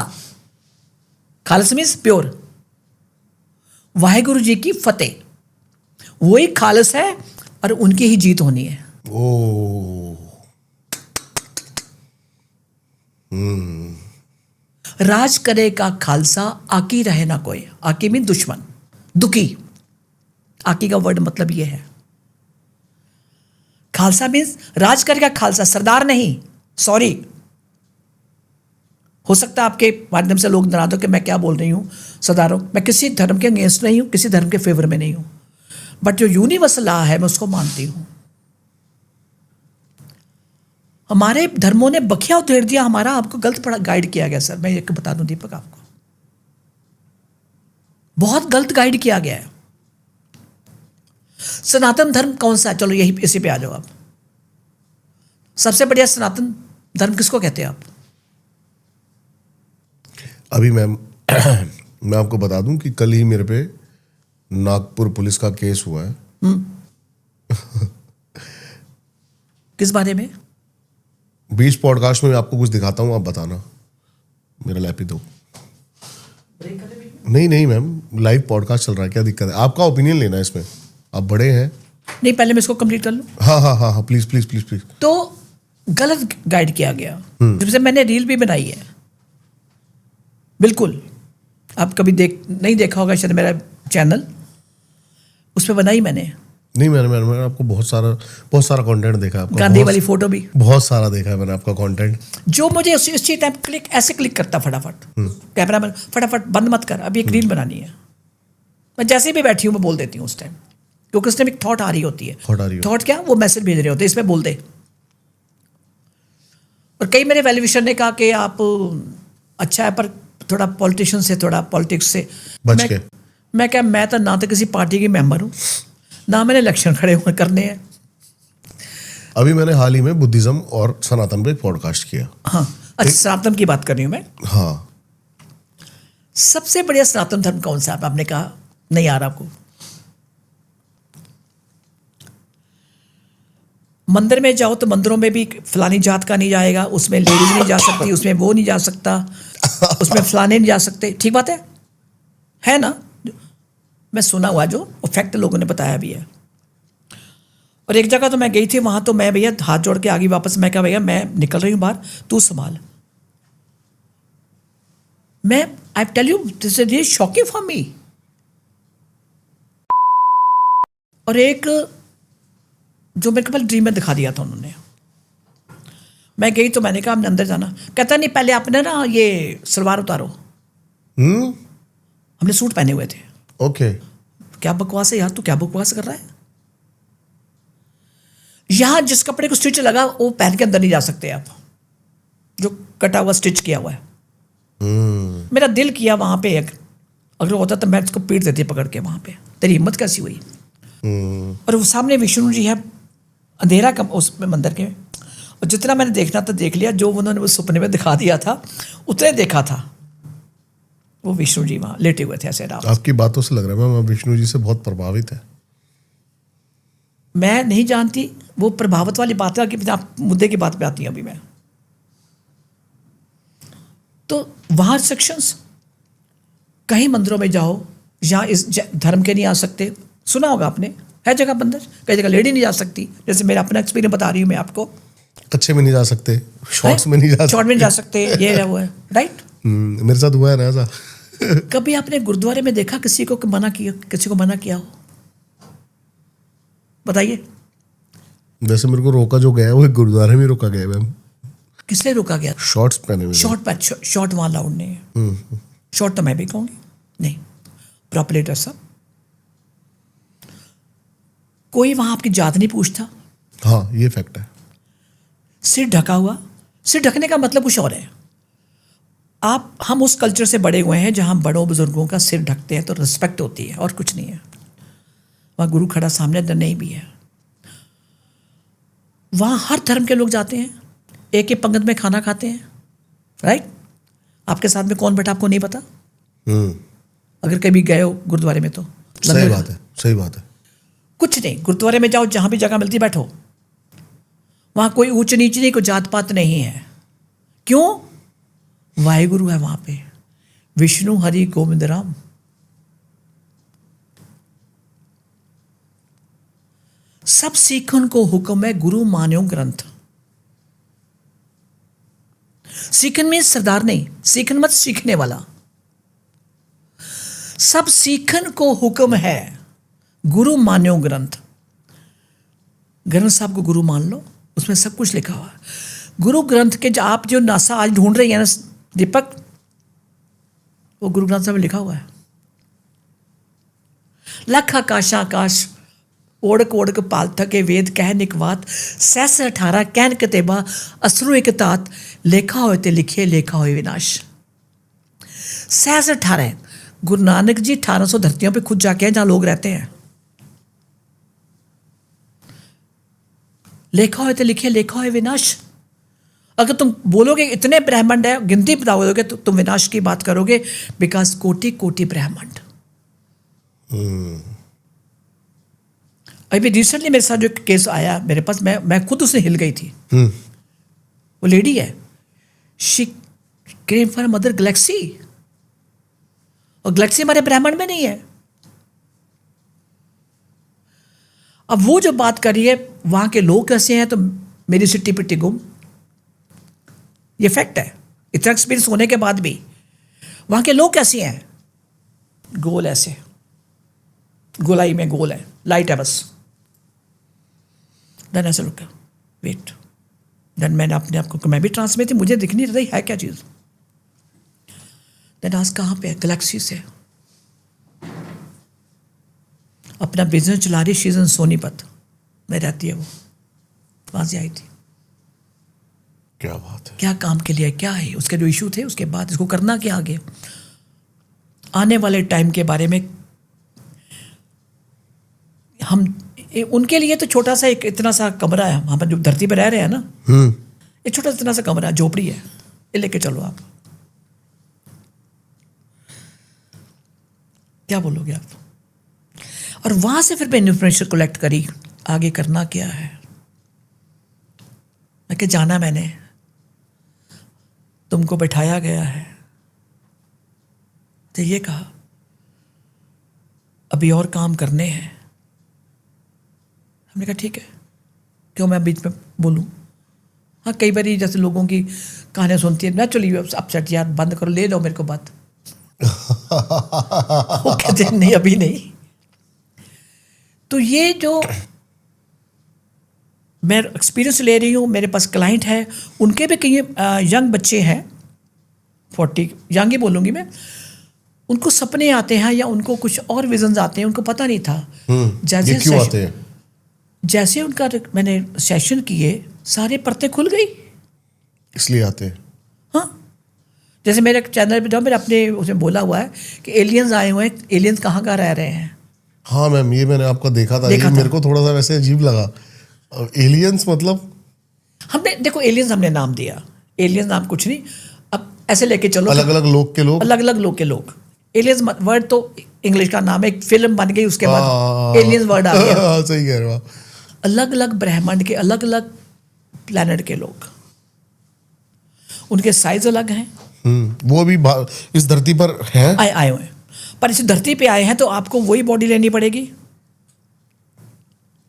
खालसा मीन्स प्योर। वाहेगुरु जी की फतेह, वही खालस है और उनकी ही जीत होनी है। ओ। राज करे का खालसा, आकी रहे ना कोई। आकी मीन दुश्मन, दुखी। आकी का वर्ड मतलब यह है। खालसा मीन्स राज करेगा खालसा, सरदार नहीं। सॉरी, हो सकता है आपके माध्यम से लोग नाराज हो कि मैं क्या बोल रही हूं सरदारों। मैं किसी धर्म के अगेंस्ट नहीं हूं, किसी धर्म के फेवर में नहीं हूं, बट जो यूनिवर्सल लॉ है मैं उसको मानती हूं। हमारे धर्मों ने बखिया उधेड़ दिया हमारा, आपको गलत पड़ा गाइड किया गया। सर मैं एक बता दूं दीपक, आपको बहुत गलत गाइड किया गया है। सनातन धर्म कौन सा है? चलो यही इसी पे आ जाओ आप। सबसे बढ़िया सनातन धर्म किसको कहते हैं आप? अभी मैम मैं आपको बता दूं कि कल ही मेरे पे नागपुर पुलिस का केस हुआ है। किस बारे में? 20 पॉडकास्ट में मैं आपको कुछ दिखाता हूं, आप बताना। मेरा लैप ही दो। नहीं मैम, लाइव पॉडकास्ट चल रहा है, क्या दिक्कत है? आपका ओपिनियन लेना है इसमें, आप बड़े हैं। नहीं, पहले मैं इसको कंप्लीट कर लूं। हाँ, प्लीज। तो गलत गाइड किया गया। जब से मैंने रील भी बनाई है, बिल्कुल आप कभी नहीं देखा होगा शायद मेरा चैनल, उस पर बनाई मैंने। नहीं मैंने आपको बहुत सारा कंटेंट देखा है आपका। गांधी वाली फोटो भी बहुत सारा देखा है मैंने आपका कंटेंट। जो मुझे उसी टाइम ऐसे क्लिक करता फटाफट, कैमरा मैन फटाफट बंद मत कर, अभी एक रील बनानी है। मैं जैसे भी बैठी हूँ मैं बोल देती हूँ उस टाइम, क्योंकि उस टाइम एक थॉट आ रही होती है। थॉट क्या, वो मैसेज भेज रहे होते हैं, इसमें बोल दे। और कई मेरे वेलविशर ने कहा कि आप अच्छा है पर थोड़ा पॉलिटिशियन से, थोड़ा पॉलिटिक्स से बच के। मैं तो ना तो किसी पार्टी की मेंबर हूँ, ना मैंने इलेक्शन खड़े हुए करने हैं। अभी मैंने हाल ही में बुद्धिज्म और सनातन पे एक पॉडकास्ट किया। हाँ, अच्छा, सनातन की बात कर रही हूँ मैं। हाँ, सबसे बढ़िया सनातन धर्म कौन सा है? आपने कहा नहीं आ रहा आपको। मंदिर में जाओ तो मंदिरों में भी फलानी जात का नहीं जाएगा, उसमें लेडीज नहीं जा सकती, उसमें वो नहीं जा सकता, उसमें फलाने नहीं जा सकते। ठीक बात है ना? मैं सुना हुआ जो फैक्ट लोगों ने बताया भी है। और एक जगह तो मैं गई थी, वहां तो मैं भैया हाथ जोड़ के आगे वापस, मैं कहा भैया मैं निकल रही हूँ बाहर, तू संभाल। मैं I tell you this is really shocking for me. और एक जो मेरे को पहले ड्रीम में दिखा दिया था उन्होंने, मैं गई तो मैंने कहा हमने अंदर जाना, कहता नहीं पहले आपने ना ये सलवार उतारो। हमने सूट पहने हुए थे। ओके। क्या बकवास है यार, तू क्या बकवास कर रहा है? यहां जिस कपड़े को स्टिच लगा वो पहन के अंदर नहीं जा सकते आप, जो कटा हुआ स्टिच किया हुआ है। मेरा दिल किया वहां पे, अगर होता तो मैं इसको पीट देती पकड़ के वहां पे। तेरी हिम्मत कैसी हुई? और वो सामने विष्णु जी है, अंधेरा कम उसमें मंदिर के, और जितना मैंने देखना था देख लिया, जो उन्होंने उस सपने में दिखा दिया था उतने देखा था। वो विष्णु जी वहां लेटे हुए थे ऐसे राम। आपकी बातों से लग रहा है मैं विष्णु जी से बहुत प्रभावित है। मैं नहीं जानती, वो प्रभावित वाली बात है कि मुद्दे की बात पे आती है अभी मैं। तो वहां रिस्ट्रिक्शंस, कहीं मंदिरों में जाओ जहाँ इस धर्म के नहीं आ सकते, सुना होगा आपने, है जगह बंदर, कई जगह लेडी नहीं जा सकती। जैसे मेरा अपना एक्सपीरियंस बता रही हूँ मैं आपको। कच्चे में नहीं जा सकते, शॉर्ट्स में नहीं जा सकते, शॉर्ट में नहीं जा सकते, ये है वो है, राइट। मेरे साथ हुआ है ना ऐसा। कभी आपने गुरुद्वारे में देखा किसी को मना किया हो? बताइए। वैसे मेरे को रोका जो गया है वो एक गुरुद्वारे में रोका गया मैम। किसने रोका गया? शॉर्ट्स पहने हुए। शॉर्ट वहां अलाउड नहीं है। शॉर्ट तो मैं भी कहूँगी नहीं, प्रॉपर्ली ड्रेस अप। कोई वहां आपकी जात नहीं पूछता। हाँ, ये फैक्ट है। सिर ढका हुआ, सिर ढकने का मतलब कुछ और है। हम उस कल्चर से बड़े हुए हैं जहां बड़ों बुजुर्गों का सिर ढकते हैं तो रिस्पेक्ट होती है, और कुछ नहीं है। वहां गुरु खड़ा सामने, अंदर नहीं भी है। वहां हर धर्म के लोग जाते हैं, एक ही पंगत में खाना खाते हैं, राइट। आपके साथ में कौन बैठा आपको नहीं पता, अगर कभी गए हो गुरुद्वारे में तो। सही बात है। कुछ नहीं, गुरुद्वारे में जाओ, जहां भी जगह मिलती बैठो। वहां कोई ऊंच नीच नहीं, कोई जात पात नहीं है। क्यों? वाहेगुरु है वहां पे, विष्णु हरि गोविंद राम। सब सीखन को हुक्म है, गुरु मान्यो ग्रंथ। सीखन में सरदार नहीं, सीखन मत सीखने वाला। सब सीखन को हुक्म है, गुरु मान्यो ग्रंथ। ग्रंथ साहब को गुरु मान लो, उसमें सब कुछ लिखा हुआ है। गुरु ग्रंथ के आप जो नासा आज ढूंढ रही है ना दीपक, वो गुरु ग्रंथ साहब में लिखा हुआ है। लख आकाश ओढ़क ओढ़क पाल थके वेद कह निकवात, सहस 18 कहन कतेबा असरु एक तात, लेखा होए ते लिखे लेखा होए विनाश। सहस 18 गुरु नानक जी 1800 धरतियों पे खुद जाके हैं जहां लोग रहते हैं। लेखा है तो लिखिए, लेखा है विनाश। अगर तुम बोलोगे इतने ब्रह्मांड है, गिनती बताओगे तो तुम विनाश की बात करोगे, बिकॉज कोटि कोटि ब्रह्मांड। अभी रिसेंटली मेरे साथ जो केस आया मेरे पास, मैं खुद उससे हिल गई थी। वो लेडी है, she came from other Galaxy, और गैलेक्सी हमारे ब्रह्मांड में नहीं है। अब वो जो बात कर रही है वहां के लोग कैसे हैं, तो मेरी सिट्टी पिट्टी गुम। ये फैक्ट है, इतना एक्सपीरियंस होने के बाद भी वहां के लोग कैसे हैं, गोल ऐसे, गोलाई में गोल है, लाइट है बस। देन ऐसे रुका, वेट, देन मैंने अपने आप को, मैं भी ट्रांस में थी, मुझे दिख नहीं रही है क्या चीज। देन आज कहाँ पे है, गैलेक्सी से अपना बिजनेस चला रही, शीजन सोनीपत में रहती है वो, वहां से आई थी। क्या बात है, क्या काम के लिए, क्या है उसके जो इशू थे, उसके बाद इसको करना क्या आगे, आने वाले टाइम के बारे में। हम उनके लिए तो छोटा सा एक इतना सा कमरा है, वहां पर जो धरती पर रह रहे हैं ना, एक छोटा सा इतना सा कमरा, झोपड़ी है, ये लेके चलो आप। क्या बोलोगे आप? और वहां से फिर मैंने इन्फॉर्मेशन कलेक्ट करी, आगे करना क्या है। मैं क्या जाना, मैंने तुमको बैठाया गया है, तो ये कहा अभी और काम करने हैं। हमने कहा ठीक है, क्यों मैं बीच में बोलूं। हाँ, कई बार जैसे लोगों की कहानियां सुनती है ना, चलिए अपसेट यार, बंद करो, ले लो मेरे को बात। वो कहते हैं नहीं अभी नहीं। तो ये जो मैं एक्सपीरियंस ले रही हूँ, मेरे पास क्लाइंट है, उनके भी कई यंग बच्चे हैं, 40 यंग ही बोलूँगी मैं, उनको सपने आते हैं या उनको कुछ और विजन्स आते हैं, उनको पता नहीं था। ये क्यों आते हैं? जैसे उनका मैंने सेशन किए, सारे परतें खुल गई, इसलिए आते हैं। हाँ, जैसे मेरे चैनल पे जो मेरे अपने उसमें बोला हुआ है कि एलियंस आए हुए हैं, एलियंस कहाँ कहाँ रह रहे हैं। हाँ मैम, ये मैंने आपका देखा था, ये मेरे को थोड़ा सा वैसे अजीब लगा। एलियंस मतलब हमने देखो, एलियंस हमने नाम दिया, एलियंस नाम कुछ नहीं, अब ऐसे लेके चलो, अलग अलग लोग के लोग, अलग अलग लोग के लोग। एलियंस वर्ड तो इंग्लिश का नाम है, एक फिल्म बन गई उसके बाद एलियंस वर्ड आ गया। सही कह रहे हो आप। अलग अलग ब्रह्मांड के, अलग अलग प्लैनेट के लोग, उनके साइज अलग हैं। वो भी इस धरती पर हैं, आए हुए हैं, पर इस धरती पे आए हैं तो आपको वही बॉडी लेनी पड़ेगी,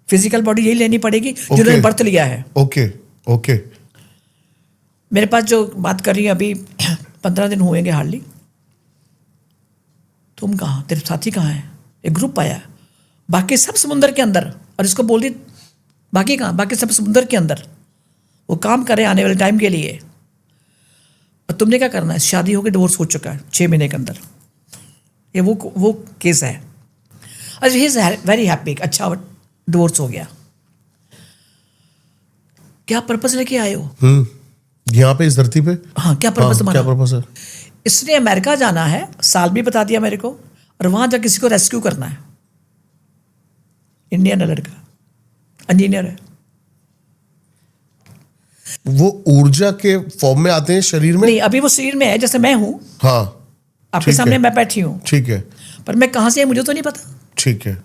फिजिकल बॉडी यही लेनी पड़ेगी जिन्होंने बर्थ लिया है। Okay okay. मेरे पास जो बात कर रही है अभी 15 दिन हुएंगे हार्डली। तुम कहाँ, तेरे साथी कहाँ हैं? एक ग्रुप आया, बाकी सब समुंदर के अंदर, और इसको बोल दी बाकी कहाँ, बाकी सब समुंदर के अंदर वो काम करे आने वाले टाइम के लिए। और तुमने क्या करना है, शादी होकर डिवोर्स हो चुका है 6 महीने के अंदर, ये वो केस है। अच्छा, ही इज वेरी हैप्पी, अच्छा डिवोर्स हो गया। क्या पर्पस लेके आए हो यहाँ पे इस धरती पे? हाँ, क्या पर्पस तुम्हारा? क्या पर्पस है? इसने अमेरिका जाना है, साल भी बता दिया मेरे को, और वहां जा किसी को रेस्क्यू करना है। इंडियन लड़का, इंजीनियर है। वो ऊर्जा के फॉर्म में आते हैं शरीर में? नहीं, अभी वो शरीर में है, जैसे मैं हूं, हाँ आपके सामने मैं बैठी हूं, ठीक है, पर मैं कहां से है मुझे तो नहीं पता। ठीक है।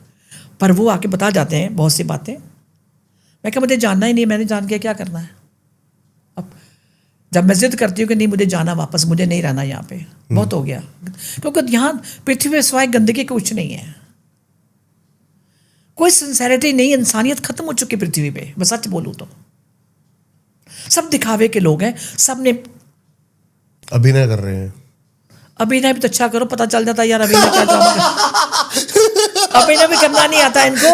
पर वो आके बता जाते हैं बहुत सी बातें। मैं क्या, मुझे जानना ही नहीं, मैंने जान के क्या करना है। अब जब मैं जिद करती हूँ कि नहीं मुझे जाना वापस, मुझे नहीं रहना यहाँ पे, बहुत हो गया, क्योंकि यहाँ पृथ्वी पे सिवाय गंदगी कुछ नहीं है, कोई सिंसेरिटी नहीं, इंसानियत खत्म हो चुकी पृथ्वी पे। मैं सच बोलूँ तो सब दिखावे के लोग हैं, सब ने अभिनय कर रहे हैं। अभिनय भी तो अच्छा करो, पता चल जाता है यार अभिनय क्या ड्रामा। अभिनय भी करना नहीं आता इनको।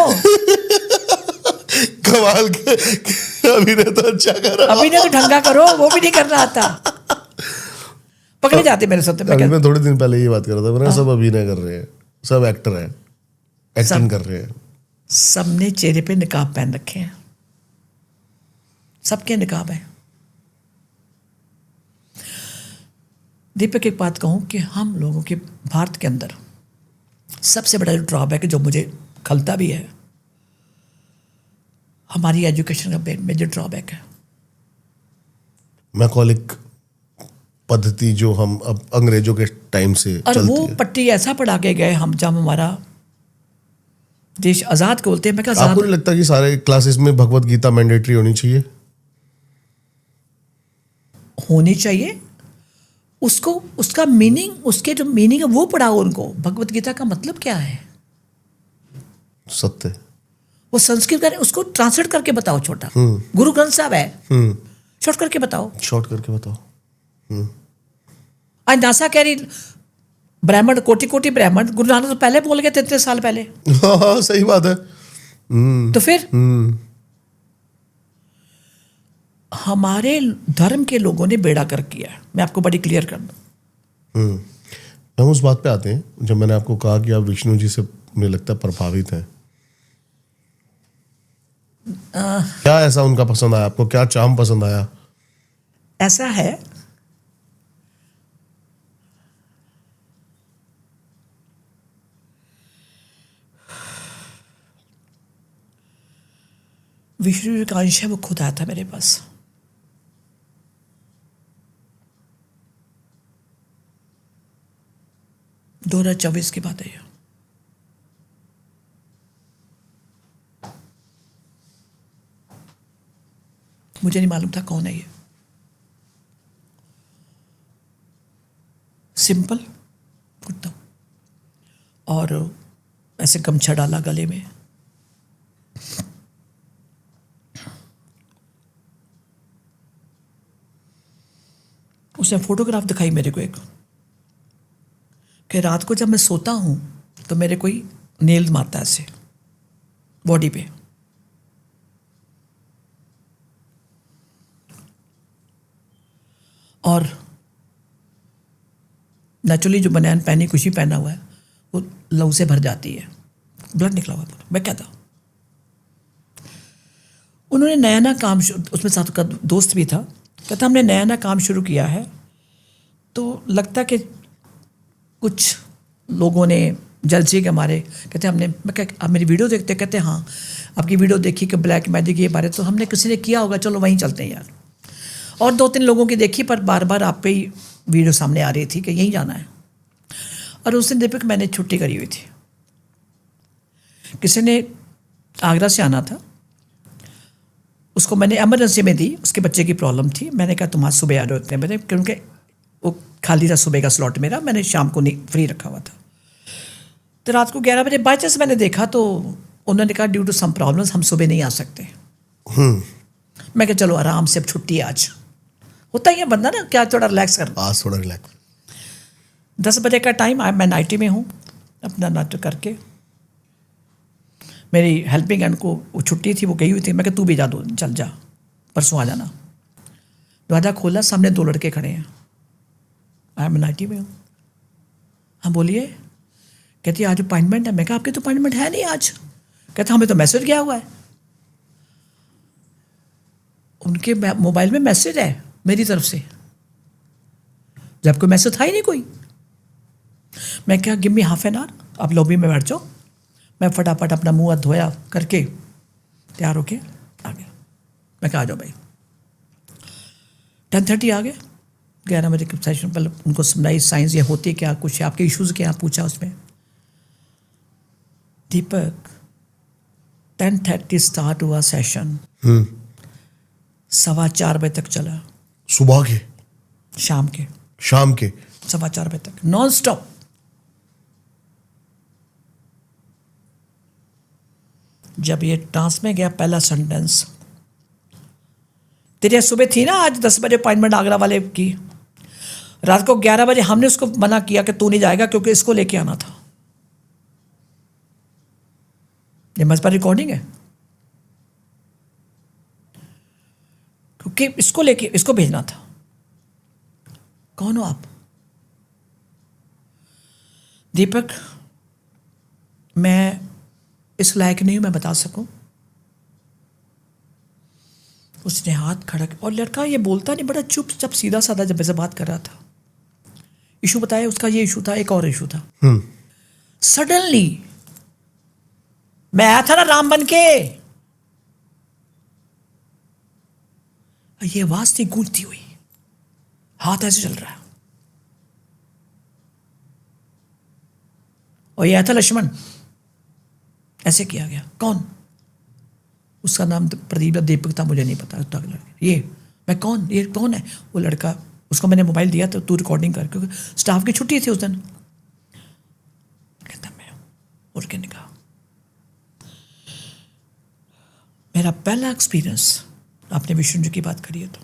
कमाल के अभिनय तो अच्छा करो, अभिनय तो ढंगा करो, वो भी नहीं करना आता, पकड़े जाते मेरे साथ। मैं थोड़े दिन पहले ये बात कर रहा था, मैंने सब अभिनय कर रहे हैं, सब एक्टर हैं, एक्टिंग कर रहे हैं। सबने चेहरे पे निकाब पहन रखे हैं, सबके निकाब है। दीपक, एक बात कहूं कि हम लोगों के भारत के अंदर सबसे बड़ा जो ड्रॉबैक है, जो मुझे खलता भी है, हमारी एजुकेशन का मेजर ड्रॉबैक है। मैकॉलिक पद्धति जो हम अब अंग्रेजों के टाइम से और चलती वो है। पट्टी ऐसा पढ़ा के गए हम, जब हमारा देश आज़ाद बोलते हैं। मैं कहा आपको नहीं लगता कि सारे क्लासेस में भगवत गीता मैंडेटरी होनी चाहिए? होनी चाहिए। उसको उसका मीनिंग, उसके जो मीनिंग है वो पढ़ाओ उनको। भगवत गीता का मतलब क्या है सत्य। वो संस्कृत करें, उसको ट्रांसलेट करके बताओ। छोटा गुरु ग्रंथ साहब है, शॉर्ट करके बताओ। शॉर्ट करके बताओ। आज नासा कह रही ब्राह्मण, कोटि कोटि ब्राह्मण। गुरु नानक तो पहले बोल गए थे, 33 साल पहले। हाँ सही बात है। तो फिर हमारे धर्म के लोगों ने बेड़ा कर किया है। मैं आपको बड़ी क्लियर कर दूं। हम उस बात पे आते हैं जब मैंने आपको कहा कि आप विष्णु जी से मुझे लगता है प्रभावित हैं। क्या ऐसा उनका पसंद आया आपको? क्या चार्म पसंद आया? ऐसा है, विष्णु जी का अंश है, वो खुद आया था मेरे पास। दो 2024 की बात है ये। मुझे नहीं मालूम था कौन है ये। सिंपल कुर्ता और ऐसे गमछा डाला गले में। उसने फोटोग्राफ दिखाई मेरे को एक, कि रात को जब मैं सोता हूं तो मेरे कोई नेल मारता है ऐसे बॉडी पे। और नेचुरली जो बनियान पहनी, कुछ ही पहना हुआ है, वो लहू से भर जाती है, ब्लड निकला हुआ है। मैं क्या था, उन्होंने नया नया काम, उसमें साथ का दोस्त भी था, कहता हमने नया नया काम शुरू किया है, तो लगता कि कुछ लोगों ने जलसे के हमारे, कहते हमने, मैं क्या आप मेरी वीडियो देखते? कहते हाँ आपकी वीडियो देखी कि ब्लैक मैजिक ये बारे, तो हमने किसी ने किया होगा, चलो वहीं चलते हैं यार। और 2-3 लोगों की देखी, पर बार बार आप पे ही वीडियो सामने आ रही थी कि यहीं जाना है। और उस दिन दीपक मैंने छुट्टी करी हुई थी, किसी ने आगरा से आना था, उसको मैंने एमरजेंसी में दी, उसके बच्चे की प्रॉब्लम थी। मैंने कहा तुम आज सुबह आ रहे होते हैं मेरे, क्योंकि वो खाली था सुबह का स्लॉट मेरा, मैंने शाम को नहीं फ्री रखा हुआ था। तो रात को 11 बजे बाई चांस मैंने देखा, तो उन्होंने कहा ड्यू टू सम प्रॉब्लम्स हम सुबह नहीं आ सकते। मैं कहा चलो आराम से, अब छुट्टी आज होता ही है बंदा ना, क्या थोड़ा रिलैक्स कर, आज थोड़ा रिलैक्स। 10 बजे का टाइम, मैं नाइटी में हूँ, अपना नाटक करके। मेरी हेल्पिंग हैंड को वो छुट्टी थी, वो गई हुई थी। मैं कहा तू भी जा, दो चल जा, परसों आ जाना। दरवाजा खोला, सामने 2 लड़के खड़े हैं। मैं नाइटी में हूँ। हाँ बोलिए। कहती आज अपॉइंटमेंट है। मैं कहा आपकी तो अपॉइंटमेंट है नहीं आज। कहता हमें तो मैसेज गया हुआ है। उनके मोबाइल में मैसेज है मेरी तरफ से, जब कोई मैसेज था ही नहीं कोई। मैं क्या, give me half an hour, आप लॉबी में बैठ जाओ। मैं फटाफट अपना मुंह हाथ धोया करके तैयार होके आ गया। मैं कहा आ जाओ भाई। 10:30 आ गए। 11 बजे के सेशन पर उनको समझाई साइंस ये होती क्या, कुछ आपके इश्यूज़ क्या पूछा उसमें। दीपक 10:30 स्टार्ट हुआ सेशन, 4:15 बजे तक चला। सुबह के? शाम के 4:15 बजे तक नॉन स्टॉप। जब ये ट्रांस में गया पहला सेंटेंस, तेरी सुबह थी ना आज 10 बजे अपॉइंटमेंट आगरा वाले की, रात को 11 बजे हमने उसको मना किया कि तू नहीं जाएगा क्योंकि इसको लेके आना था। ये मेरे पास रिकॉर्डिंग है, क्योंकि इसको लेके, इसको भेजना था। कौन हो आप? दीपक मैं इस लायक नहीं हूं मैं बता सकूं। उसने हाथ खड़ा, और लड़का ये बोलता नहीं, बड़ा चुपचाप सीधा साधा जब ऐसे बात कर रहा था। इशू बताया उसका, ये इशू था, एक और इशू था। सडनली मैं आया था ना राम बन के, ये आवाज थी गूंजती हुई, हाथ ऐसे चल रहा है, और ये आया था लक्ष्मण, ऐसे किया गया। कौन? उसका नाम प्रदीप या दीपक था, मुझे नहीं पता। ये मैं कौन, ये कौन है? वो लड़का, उसको मैंने मोबाइल दिया तो तू रिकॉर्डिंग कर, क्योंकि स्टाफ की छुट्टी थी उस दिन। कहता मैं उठ के निकला। मेरा पहला एक्सपीरियंस, आपने विष्णु जी की बात करी है तो,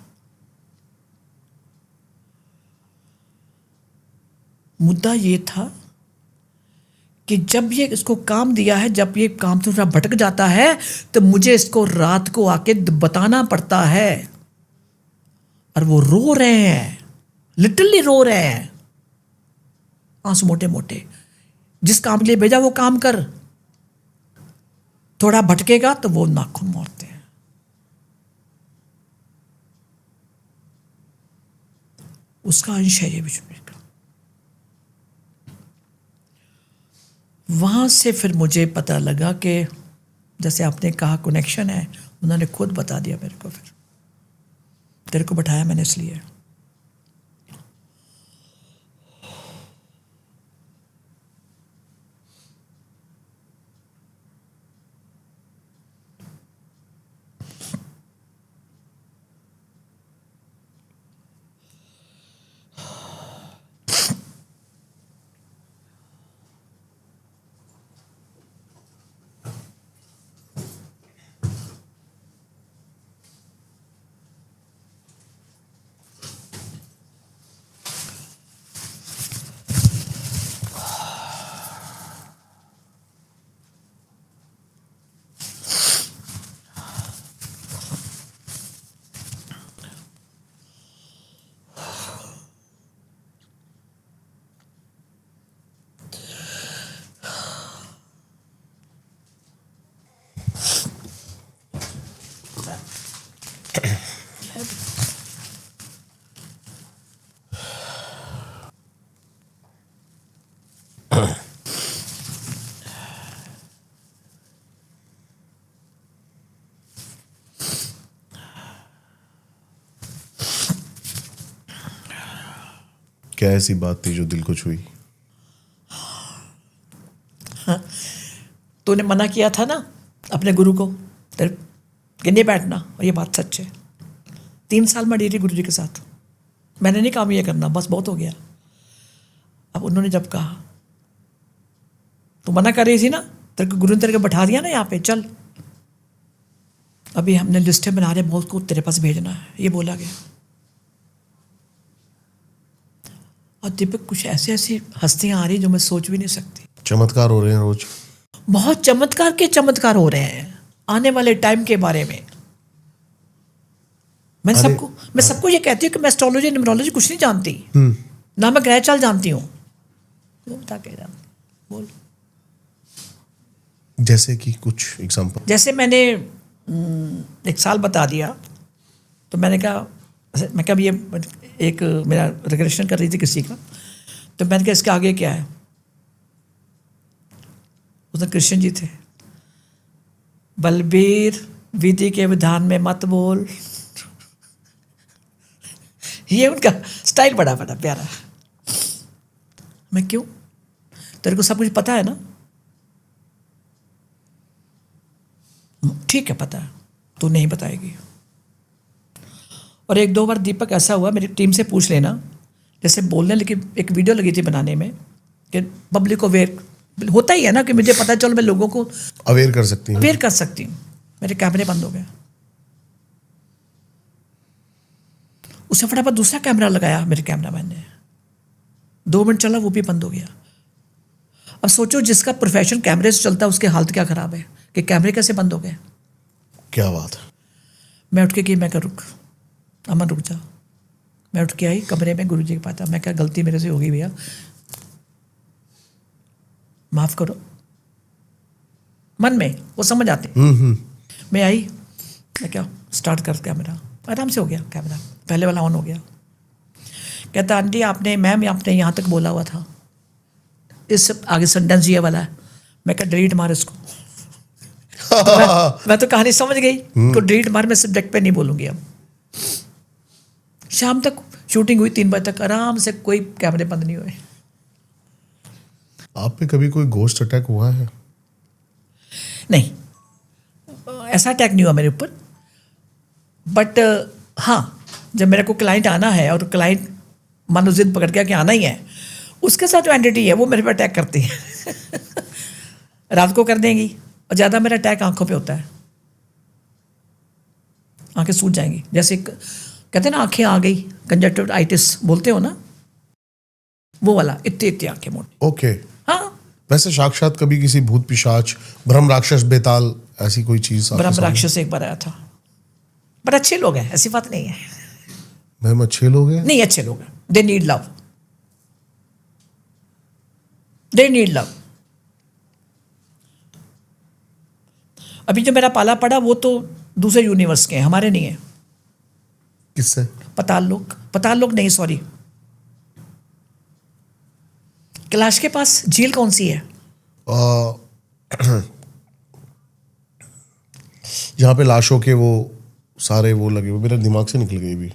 मुद्दा ये था कि जब ये इसको काम दिया है, जब ये काम थोड़ा भटक जाता है, तो मुझे इसको रात को आके बताना पड़ता है। और वो रो रहे हैं, लिटरली रो रहे हैं, आंसू मोटे मोटे। जिस काम के लिए भेजा वो काम कर, थोड़ा भटकेगा तो वो नाखून मारते हैं। उसका अंश है ये विष्णु जी का। वहां से फिर मुझे पता लगा कि जैसे आपने कहा कनेक्शन है, उन्होंने खुद बता दिया मेरे को। फिर तेरे को बैठाया मैंने इसलिए। क्या ऐसी बात थी जो दिल को छुई? तूने मना किया था ना अपने गुरु को, तेरे कि नहीं बैठना, और ये बात सच है। 3 साल मैं डेली गुरु जी के साथ, मैंने नहीं काम ये करना, बस बहुत हो गया। अब उन्होंने जब कहा, तू मना कर रही थी ना, तेरे को गुरु ने तेरे को बैठा दिया ना यहाँ पे, चल अभी हमने लिस्टें बना रहे, बहुत को तेरे पास भेजना है, ये बोला गया। और दीपक कुछ ऐसी ऐसी हस्तियां आ रही जो मैं सोच भी नहीं सकती। चमत्कार हो रहे हैं रोज, बहुत चमत्कार के चमत्कार हो रहे हैं आने वाले टाइम के बारे में। मैं सबको ये कहती हूँ कि मैं एस्ट्रोलॉजी न्यूमरोलॉजी कुछ नहीं जानती, ना मैं ग्रह चाल जानती हूँ। बता के जानती, बोल। जैसे कि कुछ एग्जांपल? जैसे मैंने 1 साल बता दिया, तो मैंने कहा, मैं कहा ये एक मेरा रिग्रेशन कर रही थी किसी का, तो मैंने कहा इसके आगे क्या है। उसने कृष्ण जी थे, बलबीर विधि के विधान में मत बोल। ये उनका स्टाइल बड़ा बड़ा प्यारा। मैं क्यों, तेरे को सब कुछ पता है ना? ठीक है पता है, तू नहीं बताएगी। और 1-2 बार दीपक ऐसा हुआ, मेरी टीम से पूछ लेना, जैसे बोलने लेकिन एक वीडियो लगी थी बनाने में कि पब्लिक को अवेयर होता ही है ना, कि मुझे पता चलो मैं लोगों को अवेयर कर सकती हूँ, अवेयर कर सकती हूँ। मेरे कैमरे बंद हो गए, उसे फटाफट दूसरा कैमरा लगाया मेरे कैमरामैन ने, 2 मिनट चला वो भी बंद हो गया। अब सोचो जिसका प्रोफेशन कैमरे से चलता है उसकी हालत क्या खराब है कि कैमरे कैसे बंद हो गए। क्या बात है। मैं उठ के गई, मैं कहा रुक अमन रुक जा। मैं उठ के आई कमरे में, गुरुजी के पास था। मैं क्या गलती मेरे से हो गई भैया, माफ करो। मन में वो समझ आते। मैं आई, मैं क्या स्टार्ट कर कैमरा, आराम से हो गया कैमरा, पहले वाला ऑन हो गया। कहता आंटी आपने, मैम आपने यहाँ तक बोला हुआ था, इस आगे सेंटेंस ये वाला है। मैं क्या डिलीट मार इसको। मैं तो कहानी समझ गई को डिलीट मार, मैं सब्जेक्ट पे नहीं बोलूंगी अब। शाम तक शूटिंग हुई 3 बजे तक आराम से, कोई कैमरे बंद नहीं हुए। आप पे कभी कोई घोस्ट अटैक हुआ है? नहीं, ऐसा अटैक नहीं हुआ मेरे ऊपर। बट हाँ, जब मेरे को क्लाइंट आना है और क्लाइंट मानो जिद पकड़ के कि आना ही है, उसके साथ जो एंटिटी है वो मेरे पे अटैक करती है। रात को कर देंगी, और ज़्यादा मेरा अटैक आंखों पे होता है। आंखें सूज जाएंगी, जैसे कहते हैं ना आंखें आ गई, कंजक्टिवाइटिस बोलते हो ना, वो वाला, इतनी इतनी आंखें मोटी। ओके। हाँ, वैसे साक्षात कभी किसी भूत पिशाच, ब्रह्म राक्षस, बेताल, ऐसी कोई चीज आपके ब्रह्म सामने? राक्षस एक बार आया था, बट अच्छे लोग हैं, ऐसी बात नहीं है। मैम अच्छे लोग हैं? नहीं, अच्छे लोग हैं, they need love, they need love. अभी जो मेरा पाला पड़ा वो तो दूसरे यूनिवर्स के हैं, हमारे नहीं है। किससे? पताल लोग नहीं, सॉरी। कैलाश के पास झील कौन सी है? जहाँ पे लाशों के वो सारे वो लगे हुए, मेरे दिमाग से निकल गई भी।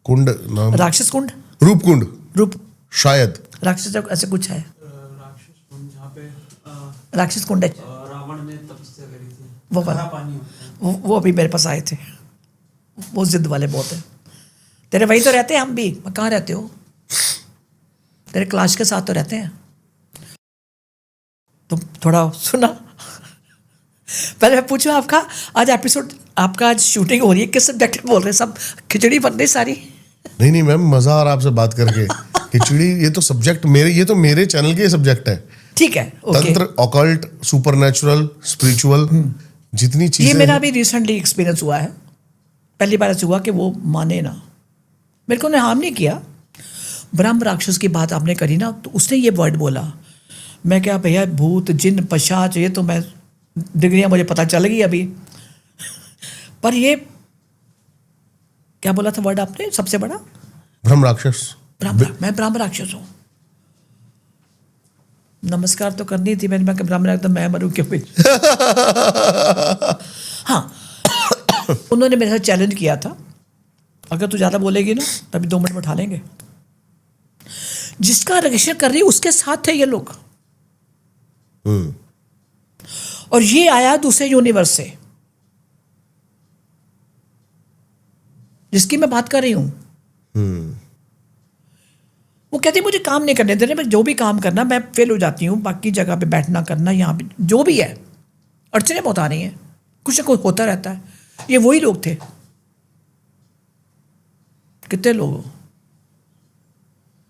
कुंड नाम? राक्षस कुंड, रूप कुंड रूप शायद। राक्षस, ऐसे कुछ है। राक्षस कुंड जहाँ पे राक्षस कुंड है, रावण ने तपस्या करी थी, वो खारा वाला। पानी होता है। वो अभी मेरे पास आए थे, वो जिद वाले बहुत हैं। तेरे वहीं तो रहते हैं हम भी, कहाँ रहते हो? तेरे क्लास के साथ तो रहते हैं। तुम थोड़ा सुना। पहले मैं पूछूं आपका, आज एपिसोड आपका, आज शूटिंग हो रही है, किस सब्जेक्ट में बोल रहे हैं? सब खिचड़ी बन रही सारी। नहीं नहीं मैम, मजा आ रहा आपसे बात करके। खिचड़ी, ये तो सब्जेक्ट मेरे, ये तो मेरे चैनल के सब्जेक्ट है। ठीक है, ओके। तंत्र, ऑकल्ट, सुपरनेचुरल, स्पिरिचुअल, जितनी चीजें ये मेरा हैं। भी रिसेंटली एक्सपीरियंस हुआ है। पहली बार ऐसा हुआ कि वो माने ना, मेरे को ने हार्म नहीं किया। ब्रह्म राक्षस की बात आपने करी ना, तो उसने ये वर्ड बोला। मैं क्या भैया, भूत जिन पिशाच, ये तो मैं डिग्रियां मुझे पता चल गई अभी। पर ये क्या बोला था वर्ड आपने, सबसे बड़ा? ब्रह्म राक्षस। मैं ब्रह्म राक्षस हूँ। नमस्कार तो करनी थी मैंने, मैं ब्रह्म राक्षस, मैं मरूं क्यों भी। हाँ, उन्होंने मेरे साथ चैलेंज किया था, अगर तू ज़्यादा बोलेगी ना तभी 2 मिनट में उठा लेंगे। जिसका रजिस्टर कर रही उसके साथ थे ये लोग। और ये आया दूसरे यूनिवर्स से, जिसकी मैं बात कर रही हूं। वो कहते मुझे काम नहीं करने दे रहे, मैं जो भी काम करना मैं फेल हो जाती हूँ, बाकी जगह पे बैठना करना, यहाँ पे जो भी है अड़चने बहुत आ रही हैं, कुछ ना कुछ होता रहता है। ये वही लोग थे। कितने लोग हो?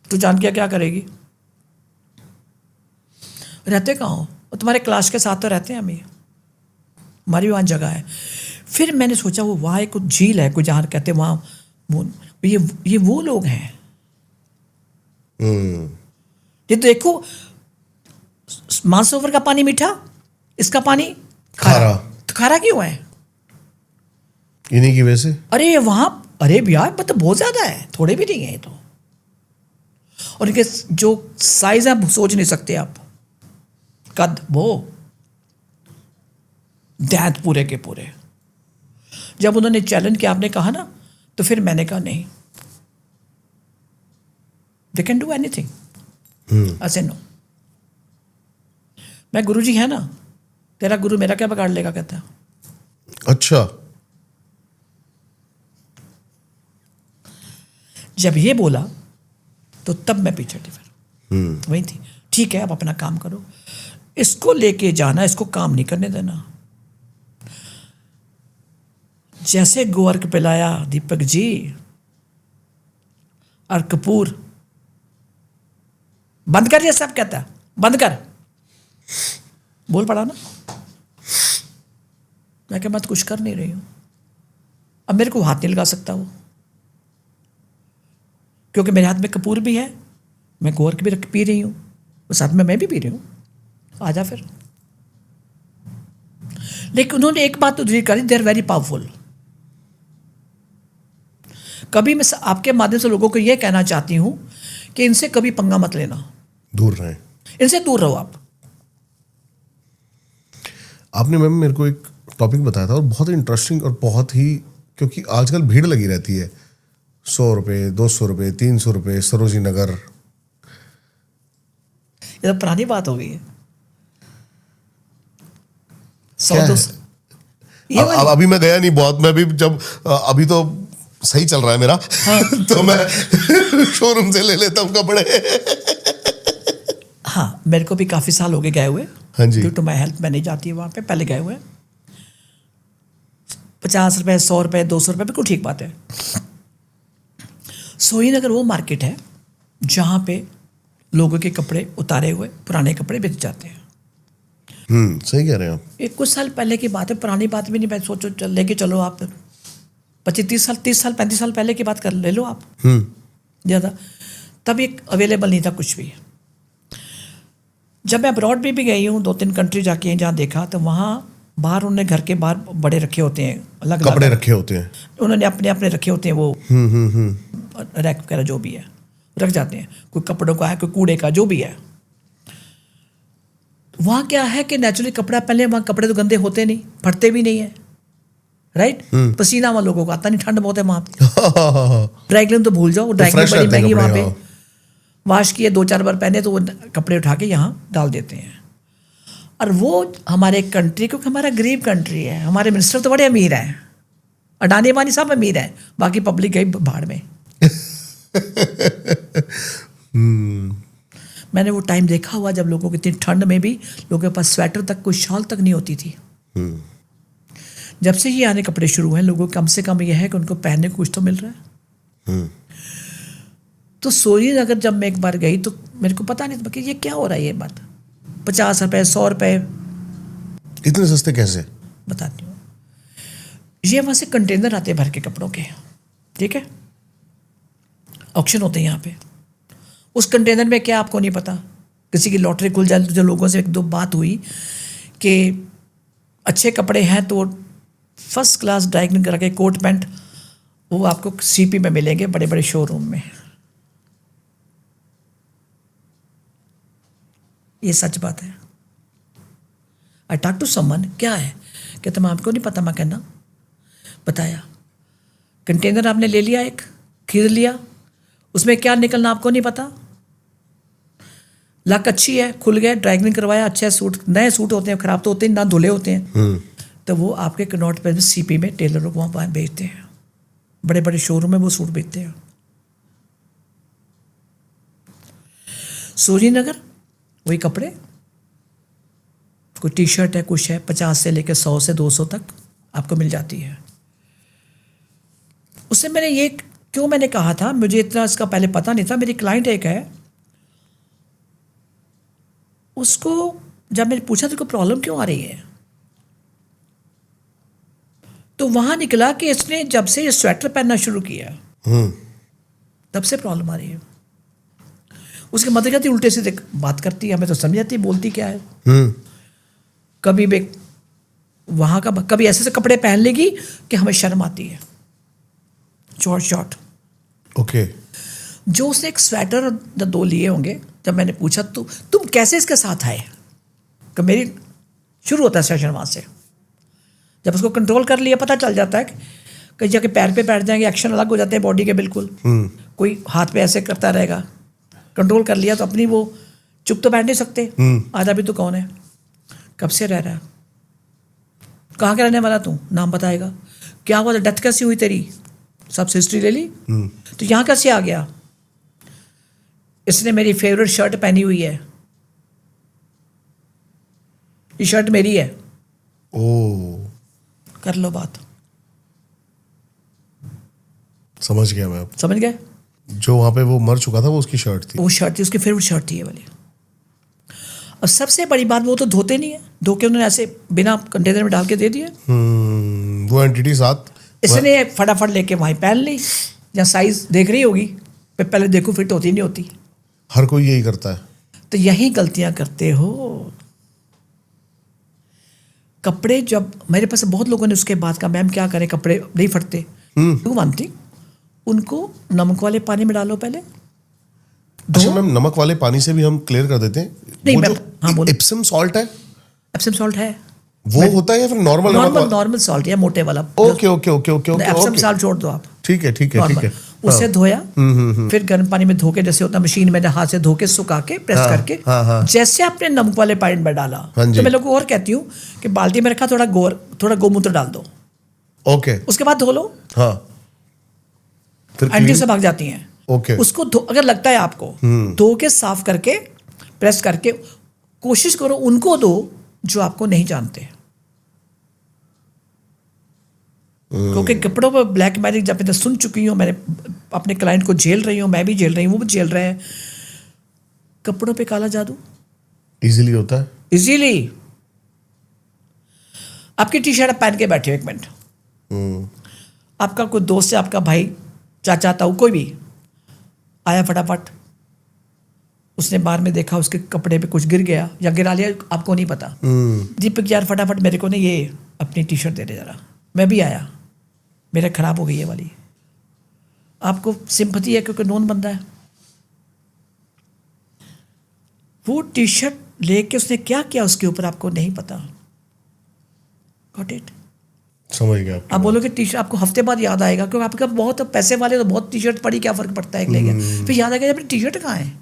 तू जान के क्या करेगी? रहते कहाँ हो? और तुम्हारे क्लास के साथ तो रहते हैं हम, ये हमारी वहाँ जगह है। फिर मैंने सोचा वो वहाँ एक झील है, कोई जहाँ कहते हैं वहाँ, वो ये वो लोग हैं। ये देखो, मानसरोवर का पानी मीठा, इसका पानी खारा। तो खारा क्यों है? इन्हीं की वजह से। अरे वहाँ, अरे भैया मतलब बहुत ज़्यादा है, थोड़े भी नहीं है ये तो। और इनके जो साइज है सोच नहीं सकते आप, कद, वो दैत पूरे के पूरे। जब उन्होंने चैलेंज किया, आपने कहा ना, तो फिर मैंने कहा नहीं, दे कैन डू एनीथिंग। ऐसे नो, मैं गुरुजी है ना, तेरा गुरु मेरा क्या बिगाड़ लेगा, कहता है। अच्छा। जब ये बोला तो तब मैं पीछे थी, फिर वही थी। ठीक है, अब अपना काम करो, इसको लेके जाना, इसको काम नहीं करने देना। जैसे गोवर्क पिलाया दीपक जी और कपूर, बंद कर, ये सब कहता है बंद कर, बोल पड़ा ना। मैं क्या, मैं तो कुछ कर नहीं रही हूं, अब मेरे को हाथ नहीं लगा सकता वो, क्योंकि मेरे हाथ में कपूर भी है, मैं गोवर्क भी पी रही हूँ, उस साथ में मैं भी पी रही हूँ। आजा फिर। लेकिन उन्होंने एक बात तो जरूर करी, दे आर वेरी पावरफुल। कभी मैं आपके माध्यम से लोगों को यह कहना चाहती हूं कि इनसे कभी पंगा मत लेना, दूर रहें, इनसे दूर रहो आप। आपने मैम मेरे को एक टॉपिक बताया था और बहुत इंटरेस्टिंग और बहुत ही, क्योंकि आजकल भीड़ लगी रहती है, 100 रुपये, 200 रुपये, 300 रुपये, सरोजी नगर। ये तो पुरानी बात हो गई है। क्या है? 100-200 ये अब वाली? अभी मैं गया नहीं बहुत, मैं भी जब अभी तो सही चल रहा है मेरा तो मैं शोरूम से ले लेता हूँ कपड़े। हाँ, मेरे को भी काफ़ी साल हो गए गए हुए। हाँ जी। ड्यू टू माई हेल्थ मैं नहीं जाती वहाँ पे, पहले गए हुए। 50 रुपये, 100 रुपये, 200 रुपये, बिल्कुल ठीक बात है। सोहीनगर वो मार्केट है जहाँ पे लोगों के कपड़े उतारे हुए पुराने कपड़े बिक जाते हैं। सही कह रहे हैं आप। ये कुछ साल पहले की बात है, पुरानी बात भी नहीं। मैं सोचो लेके चलो आप 25-30 साल, 30 साल, 35 साल पहले की बात कर ले लो आप। ज़्यादा तब एक अवेलेबल नहीं था कुछ भी। जब मैं अब्रॉड में भी गई हूँ, 2-3 कंट्री जाके जहाँ देखा, तो वहाँ बाहर उन्होंने घर के बाहर बड़े रखे होते हैं, अलग कपड़े रखे होते हैं, उन्होंने अपने अपने रखे होते हैं, वो रैक वगैरह जो भी है रख जाते हैं। कोई कपड़ों का है, कोई कूड़े का, जो भी है। वहाँ क्या है कि नेचुरली कपड़ा पहले, वहाँ कपड़े तो गंदे होते नहीं, फटते भी नहीं है, राइट। पसीना वहाँ लोगों को आता नहीं, ठंड बहुत है वहाँ पे। ड्राई क्लीन तो भूल जाओ, ड्राई क्लीन fresh बड़ी रहते हैं महंगी वहाँ कपड़े, पे। हाँ। वॉश किए 2-4 बार पहने तो वो कपड़े उठा के यहाँ डाल देते हैं। और वो हमारे कंट्री, क्योंकि हमारा गरीब कंट्री है, हमारे मिनिस्टर तो बड़े अमीर हैं, अडानी अम्बानी सब अमीर हैं, बाकी पब्लिक गई भाड़ में। मैंने वो टाइम देखा हुआ जब लोगों को इतनी ठंड में भी लोगों के पास स्वेटर तक, कोई शॉल तक नहीं होती थी। जब से ये आने कपड़े शुरू हुए, लोगों को कम से कम ये है कि उनको पहनने को कुछ तो मिल रहा है। तो सोहीनगर जब मैं एक बार गई तो मेरे को पता नहीं था कि ये क्या हो रहा है। ये बात 50 रुपये, 100 रुपये, इतने सस्ते कैसे? बताती हूँ। ये वहाँ से कंटेनर आते हैं भर के कपड़ों के, ठीक है, ऑक्शन होते हैं यहाँ पे। उस कंटेनर में क्या आपको नहीं पता, किसी की लॉटरी खुल जाए। जो लोगों से 1-2 बात हुई कि अच्छे कपड़े हैं तो फर्स्ट क्लास ड्राई क्लीन करा के कोट पैंट वो आपको सीपी में मिलेंगे, बड़े बड़े शोरूम में। ये सच बात है। आई टॉक टू समवन, क्या है, कहते मैं आपको नहीं पता। मैं कहना बताया, कंटेनर आपने ले लिया, एक खरीद लिया, उसमें क्या निकलना आपको नहीं पता। लक अच्छी है, खुल गया, ड्राई क्लीन करवाया, अच्छा सूट, नए सूट होते हैं, खराब तो होते हैं ना, धुले होते हैं, तो वो आपके कनॉट पर सीपी में टेलरों को वहाँ बेचते हैं, बड़े बड़े शोरूम में वो सूट बेचते हैं। सोहीनगर वही कपड़े, कोई टी शर्ट है, कुछ है, 50 से लेकर 100 से 200 तक आपको मिल जाती है। उससे मैंने ये क्यों मैंने कहा था, मुझे इतना इसका पहले पता नहीं था। मेरी क्लाइंट एक है, उसको जब मैंने पूछा तो प्रॉब्लम क्यों आ रही है, तो वहां निकला कि इसने जब से ये स्वेटर पहनना शुरू किया तब से प्रॉब्लम आ रही है। उसके मदद करती उल्टे सीधे बात करती है, हमें तो समझ आती है बोलती क्या है। कभी भी वहाँ का कभी ऐसे कपड़े पहन लेगी कि हमें शर्म आती है, शॉर्ट। ओके। जो उसने एक स्वेटर 2 लिए होंगे, जब मैंने पूछा तो तुम कैसे इसके साथ आए, कि मेरी शुरू होता है सेशन वहाँ से। जब उसको कंट्रोल कर लिया, पता चल जाता है कि कहीं जाके पैर पे बैठ जाएंगे, एक्शन अलग हो जाते हैं बॉडी के बिल्कुल। कोई हाथ पे ऐसे करता रहेगा, कंट्रोल कर लिया तो अपनी वो चुप तो बैठ नहीं सकते। आधा भी तो कौन है, कब से रह रहा है, कहाँ का रहने वाला तू, नाम बताएगा, क्या हुआ, डेथ कैसी हुई तेरी, सब हिस्ट्री ले ली। तो यहाँ कैसे आ गया, इसने मेरी फेवरेट शर्ट पहनी हुई है, ये शर्ट मेरी है। ओ, कर लो बात, समझ गया मैं। समझ गए। जो वहां पे वो मर चुका था वो उसकी शर्ट थी, वो शर्ट थी, उसकी फेवरेट शर्ट थी ये वाली। और सबसे बड़ी बात, वो तो धोते नहीं है, धो के उन्होंने ऐसे बिना कंटेनर में डाल के दे दिया। वो एंटिटी साथ इसने फटाफट लेके वहीं पहन ली, या साइज देख रही होगी, पहले देखो फिट होती नहीं होती। हर कोई यही करता है। तो यही गलतियां करते हो। कपड़े जब मेरे पास बहुत लोगों ने उसके बाद कहा मैम क्या करें, कपड़े नहीं फटते। टू वन थिंग, उनको नमक वाले पानी में डालो पहले। अच्छा मैम, नमक वाले पानी से भी हम क्लियर कर देते हैं। नहीं वो मैम, जो हाँ बोलो। इप्सम सॉल्ट है, एप्सम सॉल्ट है, वो होता है या फिर नॉर्मल नॉर्मल नॉर्मल सॉल्ट या मोटे वाला। Okay okay okay okay okay Epsom okay salt छोड़ दो आप, ठीक है ठीक है ठीक नॉर्मल। है। उसे धोया, फिर गर्म पानी में धो के, जैसे होता मशीन में हाथ से धो के सुखा के प्रेस हाँ, करके, हाँ, हाँ। जैसे आपने नमक वाले पानी में डाला, हाँ जी। तो मैं लोगों को और कहती हूँ कि बाल्टी में रखा, थोड़ा गोमूत्र डाल दो, ओके उसके बाद धो लो, हाँ फिर एंटी clean? से भाग जाती हैं। ओके उसको अगर लगता है आपको, धो के साफ करके प्रेस करके, कोशिश करो उनको दो जो आपको नहीं जानते, क्योंकि कपड़ों पर ब्लैक मैजिक जब मैं सुन चुकी हूँ, मैंने अपने क्लाइंट को झेल रही हूँ, मैं भी झेल रही हूँ, वो भी झेल रहे हैं। कपड़ों पे काला जादू इजीली होता है। इजीली। आपकी टी शर्ट आप पहन के बैठे हो, 1 मिनट, आपका कोई दोस्त है, आपका भाई, चाचा, ताऊ, कोई भी आया, फटाफट उसने बाहर में देखा, उसके कपड़े पे कुछ गिर गया या गिरा लिया, आपको नहीं पता, दीपक यार फटाफट मेरे को ना ये अपनी टी शर्ट दे दे जरा, मैं भी आया, मेरा खराब हो गई ये वाली। आपको सिंपैथी है क्योंकि नॉन बंदा है। वो टी शर्ट लेके उसने क्या किया उसके ऊपर आपको नहीं पता। Got it? समझ गया। आप बोलोगे टी शर्ट आपको हफ्ते बाद याद आएगा, क्योंकि आपका बहुत पैसे वाले तो बहुत टी शर्ट पड़ी, क्या फर्क पड़ता है, एक ले गया, फिर याद आएगा अपनी टी शर्ट कहाँ है।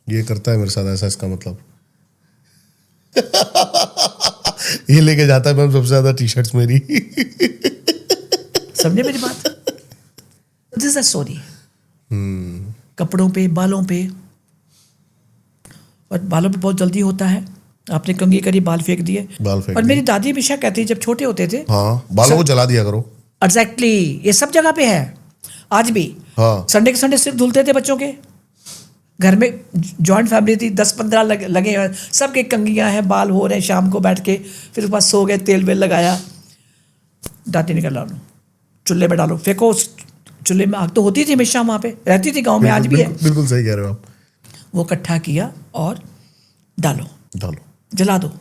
ये करता है मेरे साथ ऐसा, इसका मतलब ये लेके जाता है मैम सबसे ज्यादा टी शर्ट्स मेरी। समझे मेरी बात? This is sorry. कपड़ों पे, बालों पे, और बालों पे बहुत जल्दी होता है, आपने कंघी करी, बाल फेंक दिए। बाल फेंक और दिए। मेरी दादी हमेशा कहती जब छोटे होते थे, हाँ बालों को जला दिया करो। एग्जैक्टली, ये सब जगह पे है आज भी। हाँ संडे के संडे सिर धुलते थे बच्चों के घर में, जॉइंट फैमिली थी, 10-15 लगे हुए, सबके कंघियाँ हैं, बाल हो रहे हैं, शाम को बैठ के, फिर उसके बाद सो गए, तेल वेल लगाया, दादी निकल डालो, चूल्हे में डालो, फेंको। चूल्हे में आग तो होती थी हमेशा, वहाँ पे रहती थी, गाँव में आज भी है। बिल्कुल सही कह रहे हो आप। वो इकट्ठा किया और डालो, डालो। जला दो।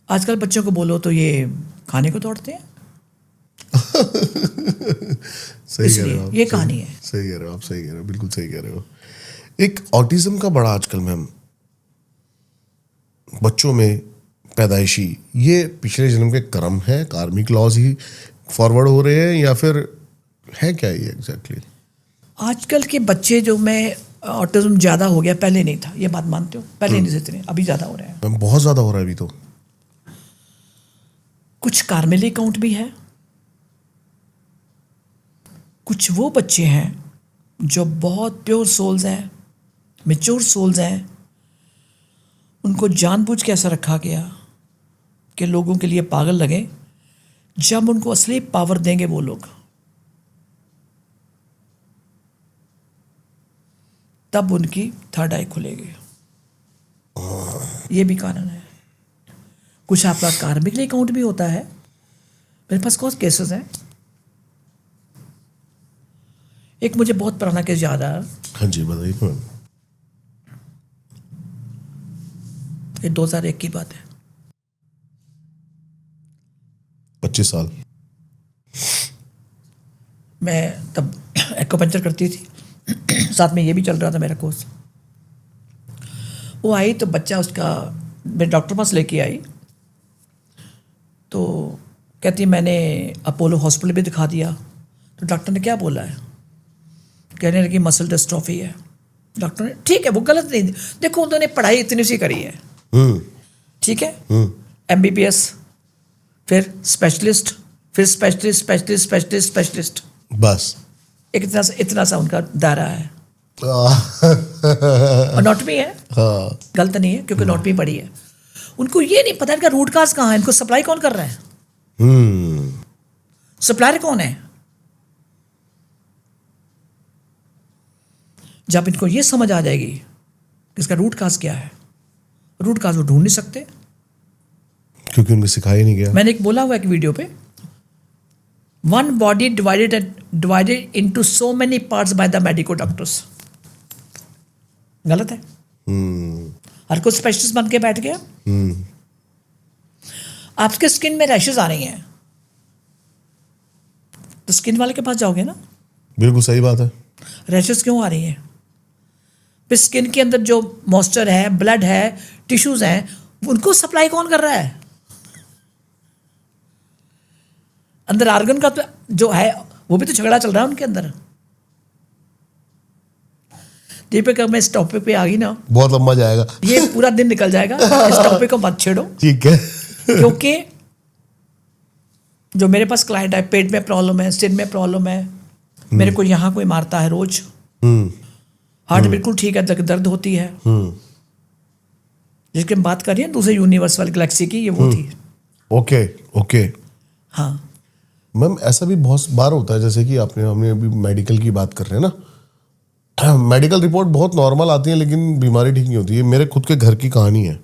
आजकल बच्चों को बोलो तो ये खाने को दौड़ते हैं। सही कह रहे हो आप। ये कहानी है। सही कह रहे हो आप, सही कह रहे हो, बिल्कुल सही कह रहे हो। एक ऑटिज्म का बड़ा आजकल मैम बच्चों में पैदाइशी, ये पिछले जन्म के कर्म है, कार्मिक लॉज ही फॉरवर्ड हो रहे हैं, या फिर है क्या ये एग्जैक्टली? आजकल के बच्चे जो, मैं ऑटिज्म ज़्यादा हो गया, पहले नहीं था, ये बात मानते हो? पहले नहीं थे इतने, अभी ज़्यादा हो रहे हैं। मैम बहुत ज्यादा हो रहा है अभी तो। कुछ कार्मेली काउंट भी है, कुछ वो बच्चे हैं जो बहुत प्योर सोल्स हैं, मैच्योर सोल्स हैं, उनको जानबूझ के ऐसा रखा गया कि लोगों के लिए पागल लगे। जब उनको असली पावर देंगे वो लोग, तब उनकी थर्ड आई खुलेगी। ये भी कारण है। कुछ आपका कार्मिकली काउंट भी होता है। मेरे पास कुछ केसेस हैं। एक मुझे बहुत पुराना केस याद आया, हाँ जी बताइए मैम। ये 2001 की बात है। 25 साल। मैं तब एक्यूपंक्चर करती थी, साथ में ये भी चल रहा था मेरा कोर्स। वो आई तो बच्चा उसका मैं डॉक्टर पास लेके आई, तो कहती मैंने अपोलो हॉस्पिटल भी दिखा दिया। तो डॉक्टर ने क्या बोला है, कहने लगी मसल डिस्ट्रॉफी है। डॉक्टर ने, ठीक है वो गलत नहीं, देखो उन्होंने पढ़ाई इतनी सी करी है, ठीक है, MBBS, फिर स्पेशलिस्ट, फिर स्पेशलिस्ट स्पेशलिस्ट स्पेशलिस्ट स्पेशलिस्ट, बस इतना सा उनका दायरा है। और नॉटमी है, हाँ गलत नहीं है क्योंकि नॉटमी पड़ी है। उनको ये नहीं पता इनका रूट काज कहाँ है, इनको सप्लाई कौन कर रहा है, सप्लायर कौन है। जब इनको ये समझ आ जाएगी कि इसका रूट काज क्या है, रूट काज वो ढूंढ नहीं सकते, क्योंकि उनको सिखाया नहीं गया। मैंने एक बोला हुआ एक वीडियो पे, one body divided into so many parts by the medico doctors. गलत है। हर कोई स्पेशलिस्ट बन के बैठ गया। आपके स्किन में रैशेस आ रही हैं तो स्किन वाले के पास जाओगे ना। बिल्कुल सही बात है। रैशेस क्यों आ रही हैं? फिर स्किन के अंदर जो मॉइस्चर है, ब्लड है, टिश्यूज हैं, उनको सप्लाई कौन कर रहा है? अंदर आर्गन का तो जो है वो भी तो झगड़ा चल रहा है उनके अंदर। दीपक मैं इस टॉपिक पे आ गई ना, बहुत लंबा जाएगा। ये पूरा दिन निकल जाएगा, इस टॉपिक को मत छेड़ो। ठीक है। क्योंकि जो मेरे पास क्लाइंट है, पेट में प्रॉब्लम है, सिर में प्रॉब्लम है, मेरे को यहाँ कोई मारता है रोज, हार्ट बिल्कुल ठीक है, दर्द होती है, जिसकी हम बात कर रहे हैं दूसरे यूनिवर्स वाली गैलेक्सी की, ये वो थी। Okay okay. हाँ मैम ऐसा भी बहुत बार होता है, जैसे कि हमने अभी मेडिकल की बात कर रहे हैं ना, मेडिकल रिपोर्ट बहुत नॉर्मल आती है लेकिन बीमारी ठीक नहीं होती है। मेरे खुद के घर की कहानी है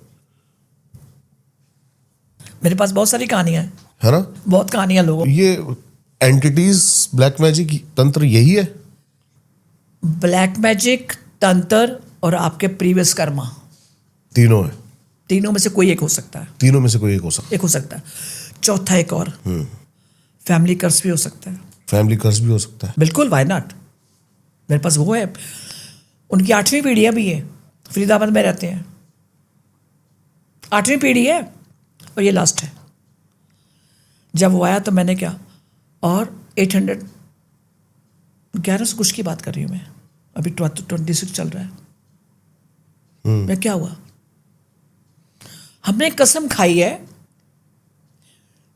मेरे पास बहुत सारी कहानियां हैं, है ना? बहुत कहानियां लोगों। ये एंटिटीज, ब्लैक मैजिक तंत्र यही है? ब्लैक मैजिक, तंत्र और आपके प्रीवियस कर्मा, तीनों है? तीनों में से कोई एक हो सकता है। तीनों में से कोई एक हो सकता एक हो सकता है। चौथा एक और, फैमिली कर्स भी हो सकता है। फैमिली कर्स भी हो सकता है। बिल्कुल, वाई नॉट। मेरे पास वो है, उनकी 8वीं पीढ़ियाँ भी है, फरीदाबाद में रहते हैं, 8वीं पीढ़ी है और ये लास्ट है। जब वो आया तो मैंने क्या, और 800 1100 कुछ की बात कर रही हूँ मैं, अभी 26 चल रहा है। मैं क्या हुआ, हमने कसम खाई है,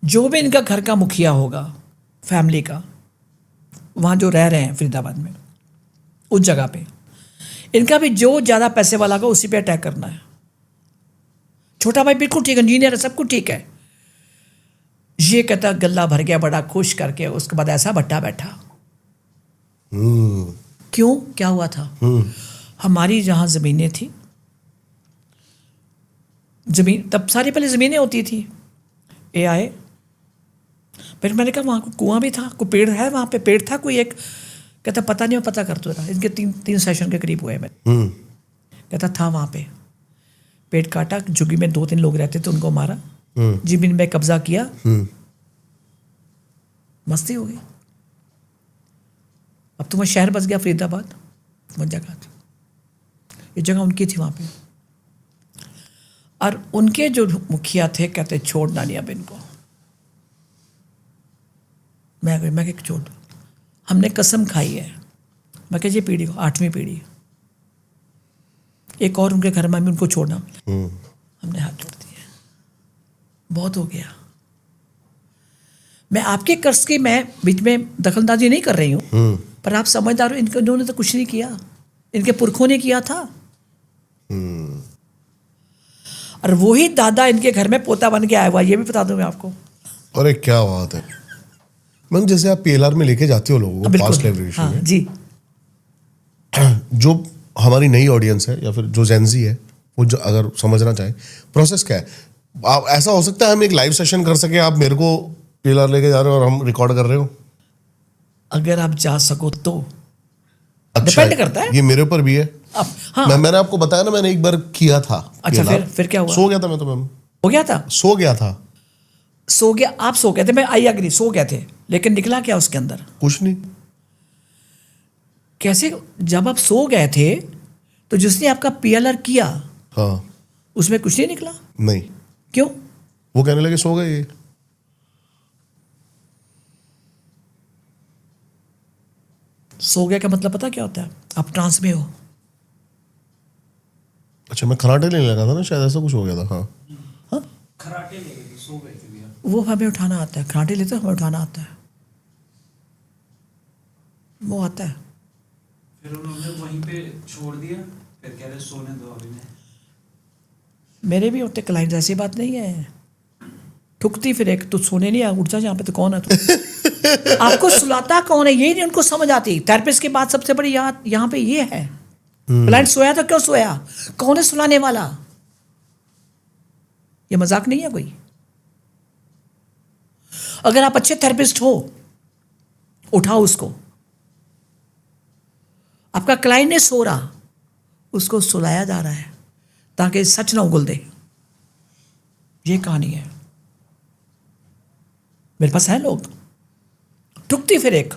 जो भी इनका घर का मुखिया होगा, फैमिली का, वहाँ जो रह रहे हैं फरीदाबाद में, उस जगह पे इनका भी जो ज़्यादा पैसे वाला होगा उसी पे अटैक करना है। छोटा भाई बिल्कुल ठीक है, इंजीनियर है, सब कुछ ठीक है। ये कहता गल्ला भर गया बड़ा खुश करके, उसके बाद ऐसा भट्टा बैठा। क्यों, क्या हुआ था? हमारी जहाँ ज़मीनें थी, ज़मीन तब सारी पहले ज़मीनें होती थी, ये आए, फिर मैंने कहा वहाँ कुआं भी था, कोई पेड़ है वहाँ पे, पेड़ था कोई एक, कहता पता नहीं, पता कर तो रहा। इनके तीन सेशन के करीब हुए मैं। कहता था वहाँ पे, पेड़ काटा, झुग्गी में 2-3 लोग रहते थे, उनको मारा, जमीन में कब्जा किया, मस्ती हो गई। अब तो मैं शहर बस गया फरीदाबाद, वो जगह थी, ये जगह उनकी थी वहाँ पे। और उनके जो मुखिया थे कहते छोड़ना नहीं अब इनको। मैं क्या छोड़, हमने कसम खाई है, मैं क्या ये पीढ़ी को 8वीं पीढ़ी, एक और उनके घर में भी उनको छोड़ना, हमने हाथ जोड़ दिए, बहुत हो गया। मैं आपके कर्ज की मैं बीच में दखलंदाजी नहीं कर रही हूँ, पर आप समझदार हो, इन्होंने तो कुछ नहीं किया, इनके पुरखों ने किया था। और वही दादा इनके घर में पोता बन के आया हुआ, ये भी बता दूं मैं आपको। अरे क्या बात है मैम, जैसे आप पीएलआर में लेके जाते हो लोगों को पास्ट लाइफ रिग्रेशन हाँ, में, जी, जो हमारी नई ऑडियंस है या फिर जो जेनजी है, वो जो अगर समझना चाहे प्रोसेस क्या है, आप ऐसा हो सकता है हम एक लाइव सेशन कर सके, आप मेरे को पीएलआर लेके जा रहे हो और हम रिकॉर्ड कर रहे हो? अगर आप जा सको तो। अच्छा, डिपेंड करता है, ये मेरे ऊपर भी है। अब हाँ, मैंने आपको बताया ना, मैंने एक बार किया था। अच्छा, PLR। फिर क्या हुआ? सो गया था मैं तो मैम, हो गया था, सो गया था। सो गया, आप सो गए थे, मैं आई एग्री, सो गए थे, लेकिन निकला क्या उसके अंदर? कुछ नहीं। कैसे, जब आप सो गए थे तो जिसने आपका पीएलआर किया, हाँ, उसमें कुछ नहीं निकला? नहीं। क्यों? वो कहने लगे सो गए ये। सो गया का मतलब पता क्या होता है? आप ट्रांस में हो। अच्छा, मैं खराटे लेने लगा था ना, शायद ऐसा कुछ हो गया था। हाँ, हाँ, खराटे ले गए थे, सो गए थे भैया। वो हमें उठाना आता है, खराटे लेते हमें उठाना आता है, वो आता है। फिर उन्होंने वहीं पे छोड़ दिया, फिर कह रहे सोने दो अभी नहीं। मेरे भी होते क्लाइंट, ऐसी बात नहीं है, ठुकती फिर एक, तो सोने नहीं आ, उठ जा यहाँ पे, तो कौन है तू? आपको सुलाता कौन है, यही नहीं उनको समझ आती। थेरेपिस्ट की बात सबसे बड़ी यहाँ पे ये है, क्लाइंट सोया तो क्यों सोया, कौन है सुलाने वाला? ये मजाक नहीं है कोई। अगर आप अच्छे थेरेपिस्ट हो, उठाओ उसको। आपका क्लाइंट नहीं सो रहा, उसको सुलाया जा रहा है ताकि सच ना उगल दे। ये कहानी है, मेरे पास है लोग, ठुकती फिर एक,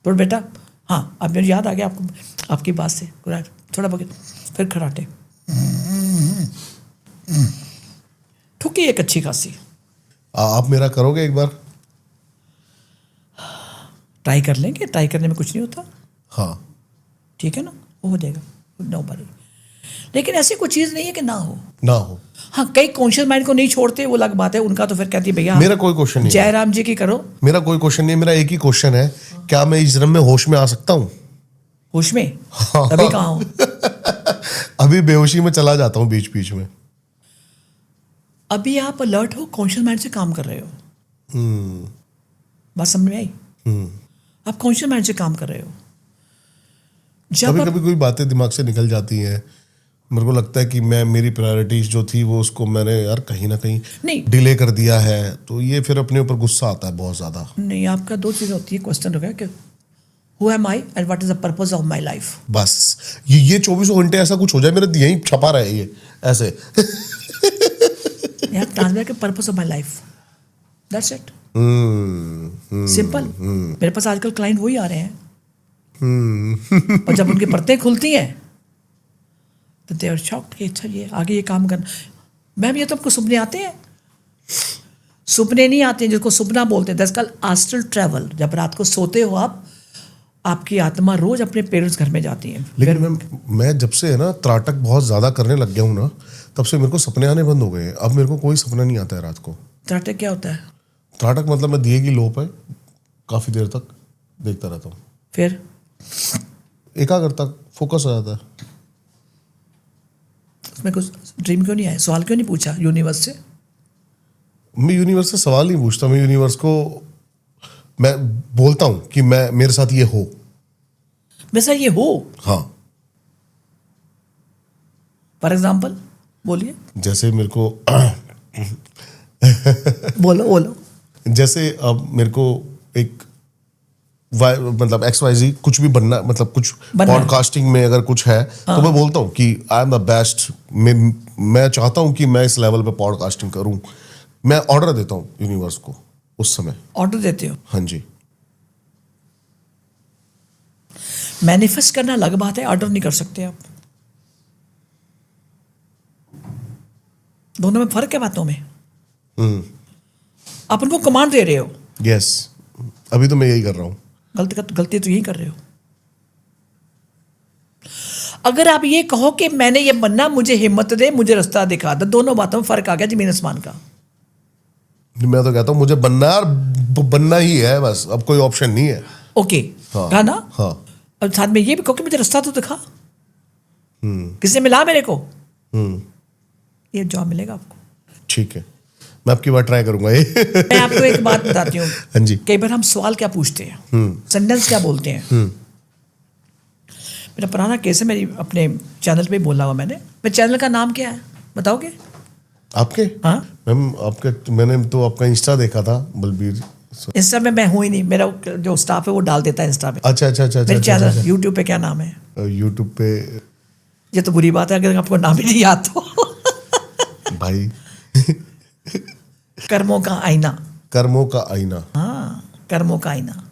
तो बेटा हाँ, अब मेरे याद आ गया आपको, आपकी बात से थोड़ा बहुत, फिर खराटे, ठुकी एक अच्छी खासी। आप मेरा करोगे एक बार? ट्राई कर लेंगे, ट्राई करने में कुछ नहीं होता, हाँ ठीक है ना, वो हो जाएगा, नो वरी। लेकिन ऐसी कोई चीज़ नहीं है कि ना हो। ना हो। हाँ, कई कॉन्शियस माइंड को नहीं छोड़ते, वो अलग बात है, उनका तो फिर कहती है भैया मेरा कोई क्वेश्चन नहीं है। जयराम जी की करो। मेरा कोई क्वेश्चन नहीं है, मेरा एक ही क्वेश्चन है, क्या मैं इस जन्म में होश में आ सकता हूँ? होश में अभी कहाँ हो? अभी बेहोशी में चला जाता हूँ बीच बीच में। अभी आप अलर्ट हो, कॉन्शियस माइंड से काम कर रहे हो। बात समझ में आई? आप कॉन्शियस माइंड से काम कर रहे हो। जब कभी आप कभी कोई बातें दिमाग से निकल जाती हैं, मेरे को लगता है कि मैं मेरी प्रायोरिटीज जो थी वो उसको मैंने यार कहीं ना कहीं नहीं डिले कर दिया है, तो ये फिर अपने ऊपर गुस्सा आता है बहुत ज्यादा। नहीं, आपका दो चीज़ें होती है, क्वेश्चन हो गया कि who am I and what is the purpose of my life. बस ये 24 घंटे ऐसा कुछ हो जाए मेरे यहीं छपा रहे ये ऐसे। यहाँ ट्रांसलेट के purpose of my life, that's it, simple. मेरे पास आजकल क्लाइंट वही आ रहे हैं, और जब उनकी परतें खुलती हैं तो दे आर शॉक्ड कि अच्छा ये आगे ये काम करना। मैम ये तो आपको सपने आते हैं? सपने नहीं आते हैं, जिसको सपना बोलते हैं, दैट्स कॉल्ड एस्ट्रल ट्रैवल। जब रात को सोते हो आप, आपकी आत्मा रोज अपने पेरेंट्स घर में जाती है। लेकिन मैं जब से है ना त्राटक बहुत ज्यादा करने लग गया हूँ ना, तब से मेरे को सपने आने बंद हो गए हैं। अब मेरे को कोई सपना नहीं आता है रात को। त्राटक क्या होता है? त्राटक मतलब मैं दिए की लो पे काफी देर तक देखता रहता हूँ, फिर एकाग्रता फोकस हो जाता है। उसमें कुछ ड्रीम क्यों नहीं आया? सवाल क्यों नहीं पूछा यूनिवर्स से? मैं यूनिवर्स से सवाल नहीं पूछता, मैं यूनिवर्स को मैं बोलता हूँ कि मैं मेरे साथ ये हो। वैसा ये हो, हाँ, फॉर एग्जाम्पल बोलिए, जैसे मेरे को बोलो बोलो। जैसे अब मेरे को एक मतलब XYZ कुछ भी बनना, मतलब कुछ बनना है। पॉडकास्टिंग में अगर कुछ है तो मैं बोलता हूँ कि आई एम द बेस्ट। मैं चाहता हूँ कि मैं इस लेवल पे पॉडकास्टिंग करूँ। मैं ऑर्डर देता हूँ यूनिवर्स को उस समय। ऑर्डर देते हो? हाँ जी। मैनिफेस्ट करना अलग बात है, ऑर्डर नहीं कर सकते आप। दोनों में फर्क है बातों में। आप उनको कमांड दे रहे हो। यस, अभी तो मैं यही कर रहा हूँ। गलती तो यही कर रहे हो। अगर आप ये कहो कि मैंने ये बनना, मुझे हिम्मत दे, मुझे रास्ता दिखा दे, दोनों बातों में फर्क आ गया जमीन आसमान का। मैं तो कहता हूँ मुझे बनना है और बनना ही है बस, अब कोई ऑप्शन नहीं है। ओके, हाँ, कहा ना? हाँ। और साथ में ये भी कहो कि मुझे रास्ता तो दिखा। किसने मिला मेरे को? ये जॉब मिलेगा आपको। ठीक है, मैं आपकी बात ट्राई करूंगा ये। मैं आपको एक बात बताती हूँ। हाँ जी। कई बार हम सवाल क्या पूछते हैं, सेंटेंस क्या बोलते हैं। मेरा पुराना केस है, मेरी अपने चैनल पे बोला हुआ मैंने। मेरे चैनल का नाम क्या है बताओगे? आपके? हाँ, मैम आपके, मैंने तो आपका इंस्टा देखा था, बलबीर। इंस्टा में मैं हूँ ही नहीं, मेरा जो स्टाफ है वो डाल देता है इंस्टा पे। अच्छा अच्छा अच्छा मेरे अच्छा। चैनल यूट्यूब पे क्या नाम है? यूट्यूब पे ये तो बुरी बात है अगर आपको नाम ही नहीं याद तो। भाई कर्मों का आईना। कर्मों का आईना। हाँ, कर्मों का आईना,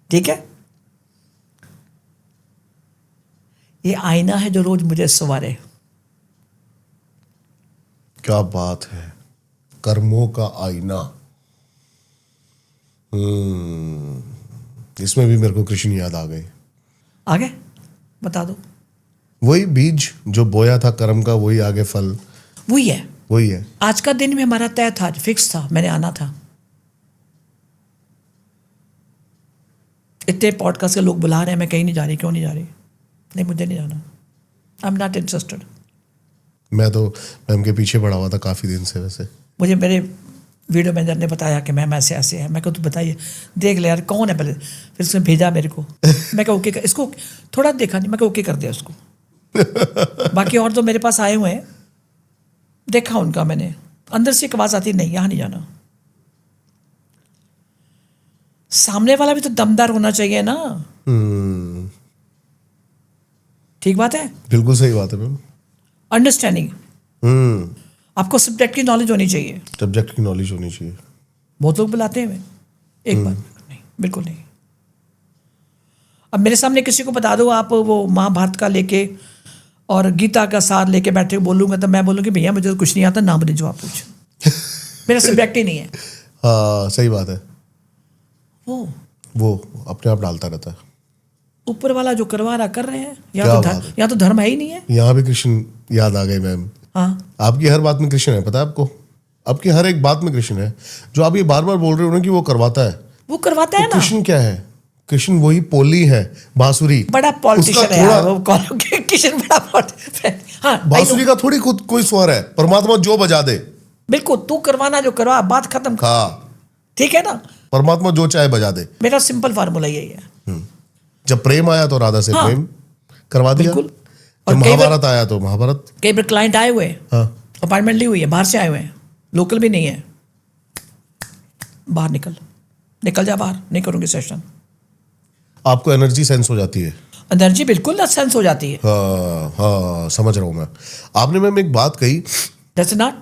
ठीक है। ये आईना है जो रोज मुझे सवारे। क्या बात है, कर्मों का आईना। इसमें भी मेरे को कृष्ण याद आ गए। आगे बता दो। वही बीज जो बोया था कर्म का, वही आगे फल। वही है, वही है। आज का दिन भी हमारा तय था, फिक्स था, मैंने आना था। इतने पॉडकास्ट के लोग बुला रहे हैं, मैं कहीं नहीं जा रही। क्यों नहीं जा रही? नहीं, मुझे नहीं जाना। I am not interested. मैं तो मैम के पीछे पड़ा हुआ था काफी दिन से। वैसे मुझे मेरे वीडियो मैनेजर ने बताया कि मैम ऐसे ऐसे है। मैं कहूँ तो बताइए, देख ले यार कौन है पहले। फिर उसने भेजा मेरे को। मैं कहा ओके, इसको थोड़ा देखा नहीं, मैं कहा ओके कर दिया उसको। बाकी और तो मेरे पास आए हुए हैं, देखा उनका मैंने। अंदर से एक आवाज आती नहीं, यहाँ नहीं जाना। सामने वाला भी तो दमदार होना चाहिए ना। ठीक बात है, बिल्कुल सही बात है मैम। अंडरस्टैंडिंग। आपको सब्जेक्ट की नॉलेज होनी चाहिए, सब्जेक्ट की नॉलेज होनी चाहिए। बहुत लोग बुलाते हैं, एक बार नहीं, बिल्कुल नहीं। अब मेरे सामने किसी को बता दो आप वो महाभारत का लेके और गीता का सार लेके बैठे बोलूंगा, तो मैं बोलूँगी भैया मुझे तो कुछ नहीं आता, ना मुझे जवाब पूछ। मेरा सब्जेक्ट ही नहीं है। हाँ सही बात है, वो अपने आप डालता रहता है। ऊपर वाला जो करवा रहा कर रहे हैं, क्या यहाँ बात है। तो धर्म है ही नहीं है। यहाँ भी कृष्ण याद आ गए मैम। हाँ आपकी हर बात में कृष्ण है, पता है आपको? आपकी हर एक बात में कृष्ण है। जो आप ये बार बार बोल रहे हो ना कि वो करवाता है, वो करवाता है तो ना। कृष्ण क्या है? कृष्ण वही पोली है, बांसुरी। बड़ा पॉलिटिशियन उसका है यार, थोड़ा- वो कृष्ण बड़ा हाँ बांसुरी का थोड़ी खुद कोई स्वर है, परमात्मा जो बजा दे। बिल्कुल, तू करवाना जो करवा, बात खत्म। हाँ, ठीक है ना, परमात्मा जो चाहे बजा दे। मेरा सिंपल फार्मूला यही है। जब प्रेम आया तो राधा से हाँ, प्रेम करवा दिया। बिल्कुल। जब और कई बार- महाभारत आया तो महाभारत। कई बार क्लाइंट आए हुए हैं, हाँ अपॉइंटमेंट ली हुई है, बाहर से आए हुए हैं, लोकल भी नहीं है, बाहर निकल जा बाहर, नहीं करूंगी सेशन। आपको एनर्जी सेंस हो जाती है। एनर्जी बिल्कुल ना सेंस हो जाती है। हाँ समझ रहा हूँ मैं। आपने मैम एक बात कही। दैट्स नॉट,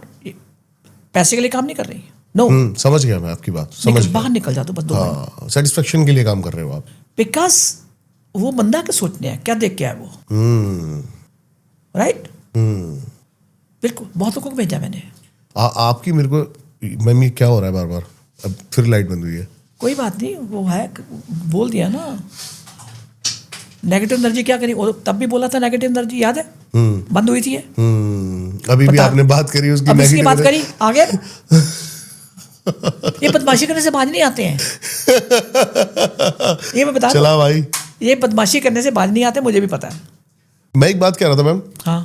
पैसे के लिए काम नहीं कर रही। नो, समझ गया मैं आपकी बात, समझ गया। बाहर निकल जा तो बस 2 मिनट। हाँ, सेटिस्फेक्शन के लिए काम कर रहे हो आप। बिकॉज वो बंदा क्या सोचने है, क्या देख के आया वो, राइट। बिल्कुल, बहुत लोगों को भेजा मैंने। आपकी मेरे को मैम ये क्या हो रहा है बार बार? अब फिर लाइट बंद हुई है। कोई बात नहीं, वो है, बोल दिया ना। नेगेटिव एनर्जी क्या करी, वो तब भी बोला था नेगेटिव एनर्जी, याद है? बंद हुई थी ये। अभी भी बता। आपने बात करी उसकी, अब इसकी negative बात है। करी आगे। ये बदमाशी करने से बाज नहीं आते हैं। ये मैं बता दूं, चला भाई। ये बदमाशी करने से बाज नहीं आते, मुझे भी पता है। मैं एक बात कह रहा था मैम, हाँ,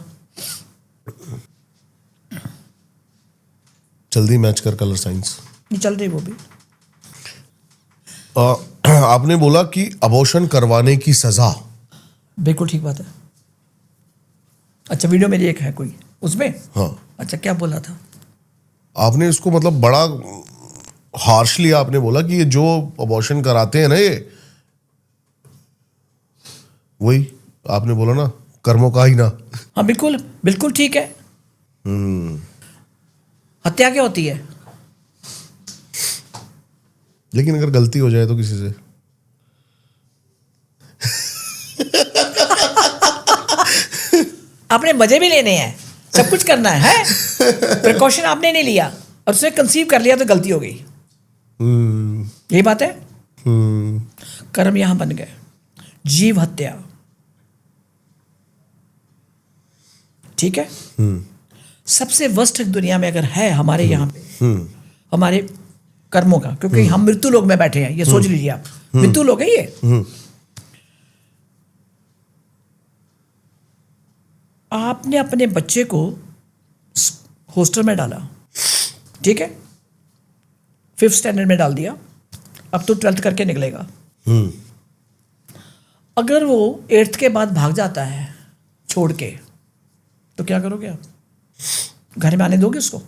जल्दी मैच कर कलर साइंस। नहीं चल रही वो भी। आपने बोला कि अबॉर्शन करवाने की सजा। बिल्कुल ठीक बात है। अच्छा, वीडियो मेरी एक है कोई उसमें। हाँ, अच्छा, क्या बोला था? आपने इसको मतलब बड़ा हार्शली आपने बोला कि ये जो अबॉर्शन कराते हैं ना, ये वही आपने बोला ना, कर्मों का ही ना। हाँ बिल्कुल, बिल्कुल ठीक है। हत्या क्या होती है? लेकिन अगर गलती हो जाए तो किसी से, आपने मजे भी लेने हैं, सब कुछ करना है। प्रिकॉशन आपने नहीं लिया और उसे कंसीव कर लिया तो गलती हो गई। यही बात है। कर्म यहां बन गए, जीव हत्या। ठीक है। सबसे वर्स्ट दुनिया में अगर है हमारे यहाँ पे, हमारे कर्मों का, क्योंकि हम मृत्यु लोक में बैठे हैं, ये सोच लीजिए आप, मृत्यु लोक है ये। आपने अपने बच्चे को हॉस्टल में डाला, ठीक है, 5th स्टैंडर्ड में डाल दिया, अब तो 12th करके निकलेगा। अगर वो 8th के बाद भाग जाता है छोड़ के, तो क्या करोगे आप? घर में आने दोगे उसको?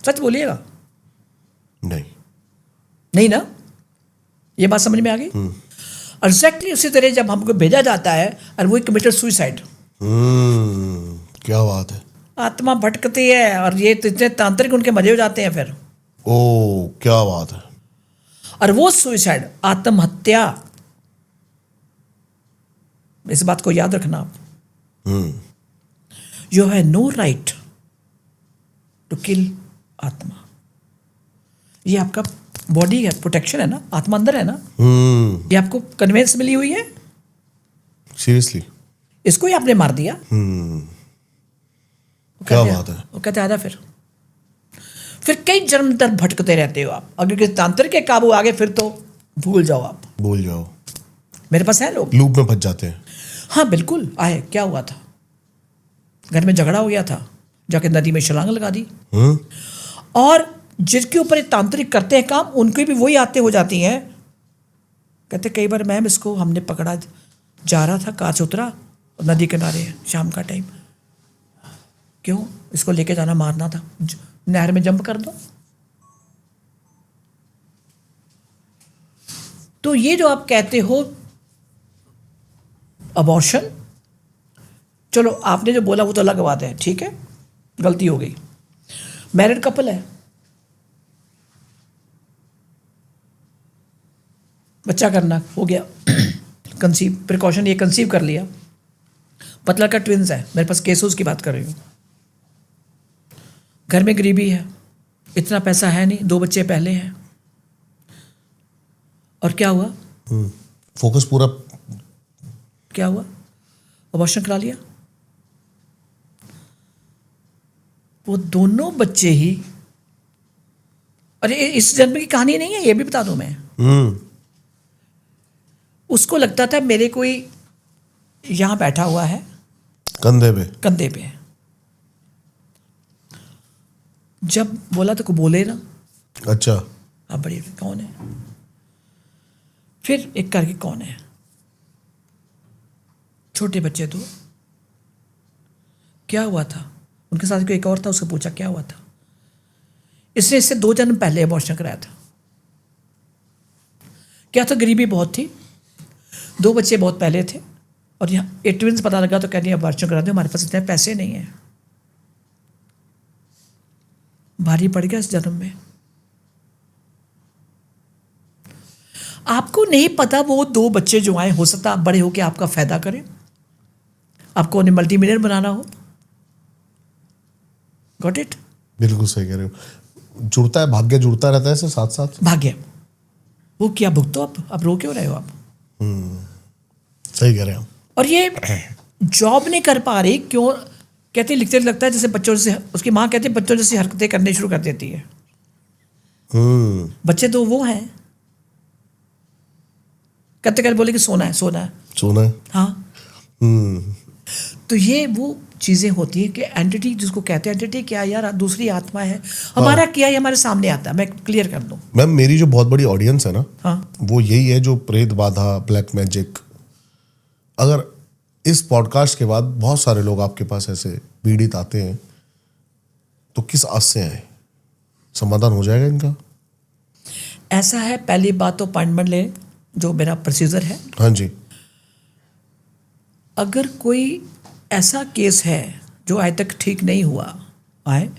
सच बोलिएगा। नहीं। नहीं ना? ये बात समझ में आ गई? एग्जैक्टली उसी तरह जब हमको भेजा जाता है और वो कमिटेड सुसाइड, क्या बात है। आत्मा भटकती है और ये तो इतने तांत्रिक उनके मजे हो जाते हैं फिर। ओ क्या बात है। और वो सुसाइड, आत्महत्या, इस बात को याद रखना आप। You have no right to kill आत्मा। ये आपका बॉडी है, प्रोटेक्शन है ना, आत्मा अंदर है ना, ये आपको कन्वेंस मिली हुई है। सीरियसली इसको ही आपने मार दिया। क्या बात है। वो कहते आजा फिर कई जन्म तक भटकते रहते हो आप। अगर किसी तांत्रिक के काबू आ गए फिर तो भूल जाओ आप। भूल जाओ। मेरे पास है लोग, लूप में फंस जाते हैं। हाँ बिल्कुल आए। क्या हुआ था? घर में झगड़ा हो गया था, जाके नदी में छलांग लगा दी। और जिसके ऊपर ये तांत्रिक करते हैं काम, उनकी भी वही आते हो जाती हैं। कहते कई बार मैम इसको हमने पकड़ा, जा रहा था, कांच उतरा, नदी किनारे शाम का टाइम, क्यों इसको लेके जाना, मारना था, नहर में जंप कर दो। तो ये जो आप कहते हो अबॉर्शन, चलो आपने जो बोला वो तो अलग बात है, ठीक है, गलती हो गई। मैरिड कपल है, बच्चा करना हो गया, कंसीव, प्रिकॉशन ये कंसीव कर लिया, पतला का ट्विंस है, मेरे पास केसेस की बात कर रही हूँ। घर में गरीबी है, इतना पैसा है नहीं, 2 बच्चे पहले हैं। और क्या हुआ? फोकस पूरा। क्या हुआ? अबॉर्शन करा लिया। वो दोनों बच्चे ही, अरे इस जन्म की कहानी नहीं है, ये भी बता दूं मैं। उसको लगता था मेरे कोई यहां बैठा हुआ है कंधे पे। जब बोला तो को बोले ना। अच्छा। अब बड़ी कौन है? फिर एक करके कौन है? छोटे बच्चे तो। क्या हुआ था? उनके साथ कोई एक और था, उससे पूछा क्या हुआ था। इसने इससे 2 जन्म पहले अबॉर्शन कराया था। क्या था? गरीबी बहुत थी, 2 बच्चे बहुत पहले थे, और यहाँ ये ट्विंस पता लगा तो कह दिया अबॉर्शन करा दो, हमारे पास इतने पैसे नहीं हैं। भारी पड़ गया इस जन्म में। आपको नहीं पता वो 2 बच्चे जो आए, हो सकता आप बड़े होकर आपका फायदा करें, आपको उन्हें मल्टीमिलियनर बनाना हो। Got it? बिल्कुल सही कह रहे हो। जुड़ता है, भाग्य जुड़ता रहता है इससे साथ साथ। भाग्य वो क्या भुगतो आप रो क्यों रहे हो आप? सही कह रहे हो। और ये जॉब नहीं कर पा रही क्यों? कहते लिखते लगता है जैसे बच्चों से, उसकी माँ कहती है बच्चों जैसी हरकतें करने शुरू कर देती है। बच्चे तो वो हैं, कहते कहते बोले कि सोना है सोना है सोना है। हाँ। तो ये वो चीजें होती है कि एंटिटी, जिसको कहते हैं एंटिटी, क्या यार दूसरी आत्मा है, हमारा क्या है हमारे सामने आता है। मैं क्लियर कर दूं मैम, मेरी जो बहुत बड़ी ऑडियंस है ना, हाँ, वो यही है जो प्रेत बाधा, ब्लैक मैजिक। अगर इस पॉडकास्ट के बाद बहुत सारे लोग आपके पास ऐसे पीड़ित आते हैं तो किस आस से आए? समाधान हो जाएगा इनका? ऐसा है, पहली बात तो अपॉइंटमेंट ले, जो मेरा प्रोसीजर है। हाँ जी। अगर कोई ऐसा केस है जो आज तक ठीक नहीं हुआ आए,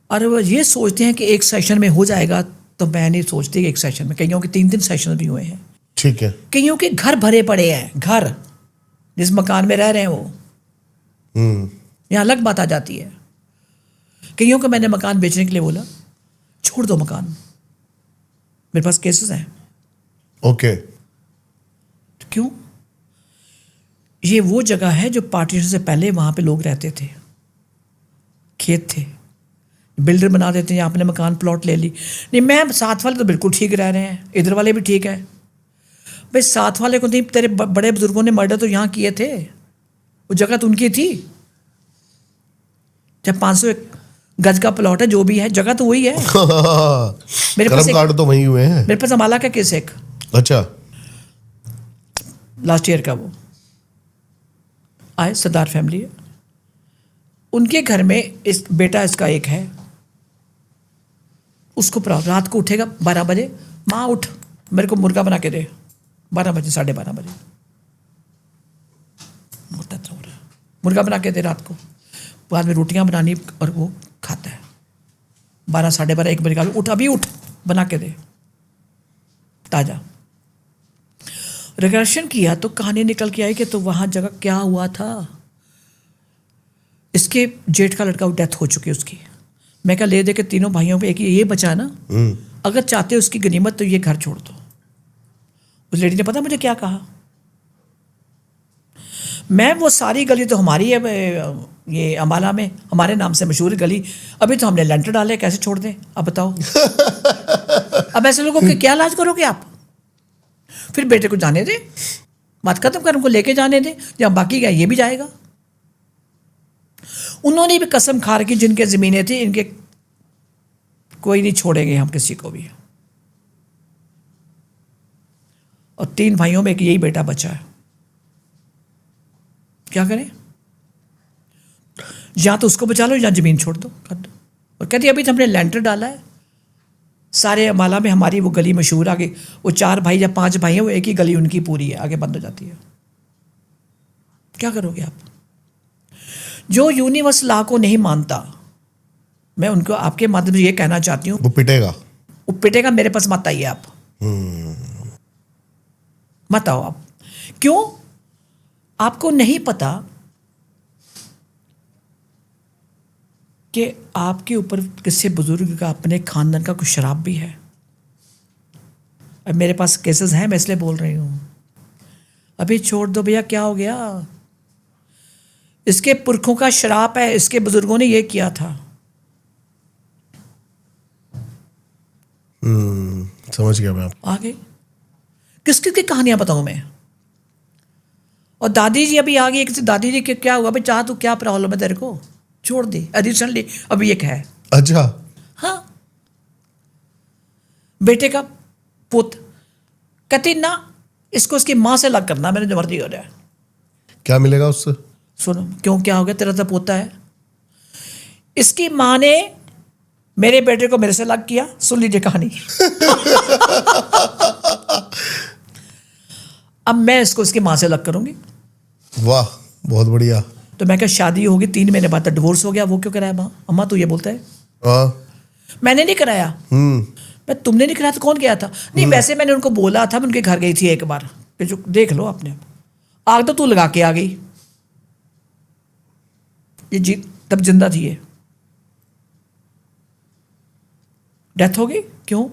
और वो ये सोचते हैं कि एक सेशन में हो जाएगा, तो मैं नहीं सोचती कि एक सेशन में। कईयों के 3-3 सेशन भी हुए हैं। ठीक है। कईयों के घर भरे पड़े हैं, घर जिस मकान में रह रहे हैं वो, यहाँ अलग बात आ जाती है। कईयों को मैंने मकान बेचने के लिए बोला, छोड़ दो मकान, मेरे पास केसेस हैं। ओके। तो क्यों? ये वो जगह है जो पार्टीशन से पहले वहां पे लोग रहते थे, खेत थे, बिल्डर बना देते हैं, आपने मकान प्लॉट ले ली। नहीं मैम, साथ वाले तो बिल्कुल ठीक रह रहे हैं, इधर वाले भी ठीक है। भाई साथ वाले को नहीं, तेरे बड़े बुजुर्गों ने मर्डर तो यहाँ किए थे, वो जगह तो उनकी थी। जब 500 गज का प्लॉट है, जो भी है, जगह तो वही है। मेरे पास कर्म कांड तो वही हुए हैं। मेरे पास अमाला का केस एक अच्छा। लास्ट ईयर का, वो आए सरदार फैमिली है, उनके घर में इस बेटा इसका एक है, उसको रात को उठेगा 12 बजे, माँ उठ मेरे को मुर्गा बना के दे, 12 बजे 12:30 बजे मुर्गा बना के दे रात को, बाद में रोटियां बनानी, और वो खाता है 12, 12:30, 1 बजे का, उठ अभी उठ बना के दे ताजा। रिग्रेशन किया तो कहानी निकल के आई कि तो वहां जगह क्या हुआ था, इसके जेठ का लड़का, डेथ हो चुकी है उसकी। मैं क्या ले दे के तीनों भाइयों पे एक ये बचा ना, अगर चाहते हो उसकी गनीमत तो ये घर छोड़ दो। उस लेडी ने पता मुझे क्या कहा, मैं वो सारी गली तो हमारी है, ये अम्बाला में हमारे नाम से मशहूर गली, अभी तो हमने लेंटर डाले, कैसे छोड़ दें अब बताओ। अब ऐसे लोगों के क्या इलाज करोगे आप? फिर बेटे को जाने दे, बात खत्म कर, उनको लेके जाने दे, जब बाकी गया ये भी जाएगा। उन्होंने भी कसम खा रखी, जिनके जमीनें थी इनके कोई नहीं छोड़ेंगे हम किसी को भी। और 3 भाइयों में एक यही बेटा बचा है, क्या करें? या तो उसको बचा लो या जमीन छोड़ दो, कर दो। और कहती अभी तो हमने लेंटर डाला है, सारे अम्बाला में हमारी वो गली मशहूर, आगे वो 4 भाई या 5 भाई हैं, वो एक ही गली उनकी पूरी है, आगे बंद हो जाती है। क्या करोगे आप? जो यूनिवर्स लॉ को नहीं मानता, मैं उनको आपके माध्यम से ये कहना चाहती हूँ, वो पिटेगा। वो पिटेगा। मेरे पास मत आइए आप, मत आओ आप। क्यों? आपको नहीं पता कि आपके ऊपर किसी बुजुर्ग का, अपने खानदान का कुछ शराब भी है। अब मेरे पास केसेस हैं, मैं इसलिए बोल रही हूँ। अभी छोड़ दो भैया, क्या हो गया? इसके पुरखों का श्राप है, इसके बुजुर्गों ने ये किया था। समझ गया मैं आप। आगे किस किस की कहानियां बताऊं मैं? और दादी जी अभी आ गई, किसी दादी जी के क्या हुआ भाई, चाह तू क्या प्रॉब्लम है तेरे को, छोड़ दे। रिसेंटली अभी एक है, अच्छा, हाँ, बेटे का पुत, कहती ना इसको इसकी माँ से अलग करना, मैंने जो मर्जी हो रहा है। क्या मिलेगा उससे? सुनो क्यों, क्या हो गया, तेरा तो पोता है। इसकी माँ ने मेरे बेटे को मेरे से अलग किया, सुन लीजिए कहानी। अब मैं इसको इसकी माँ से अलग करूंगी। वाह, बहुत बढ़िया। तो मैं क्या, शादी होगी 3 महीने बाद डिवोर्स हो गया, वो क्यों कराया माँ? अम्मा तू ये बोलता है हाँ। मैंने नहीं कराया। मैं, तुमने नहीं कराया तो कौन गया था? नहीं वैसे मैंने उनको बोला था, मैं उनके घर गई थी एक बार, कि जो देख लो आपने, आग तो तू लगा के आ गई। ये जी तब जिंदा थी, ये डेथ हो गई। क्यों?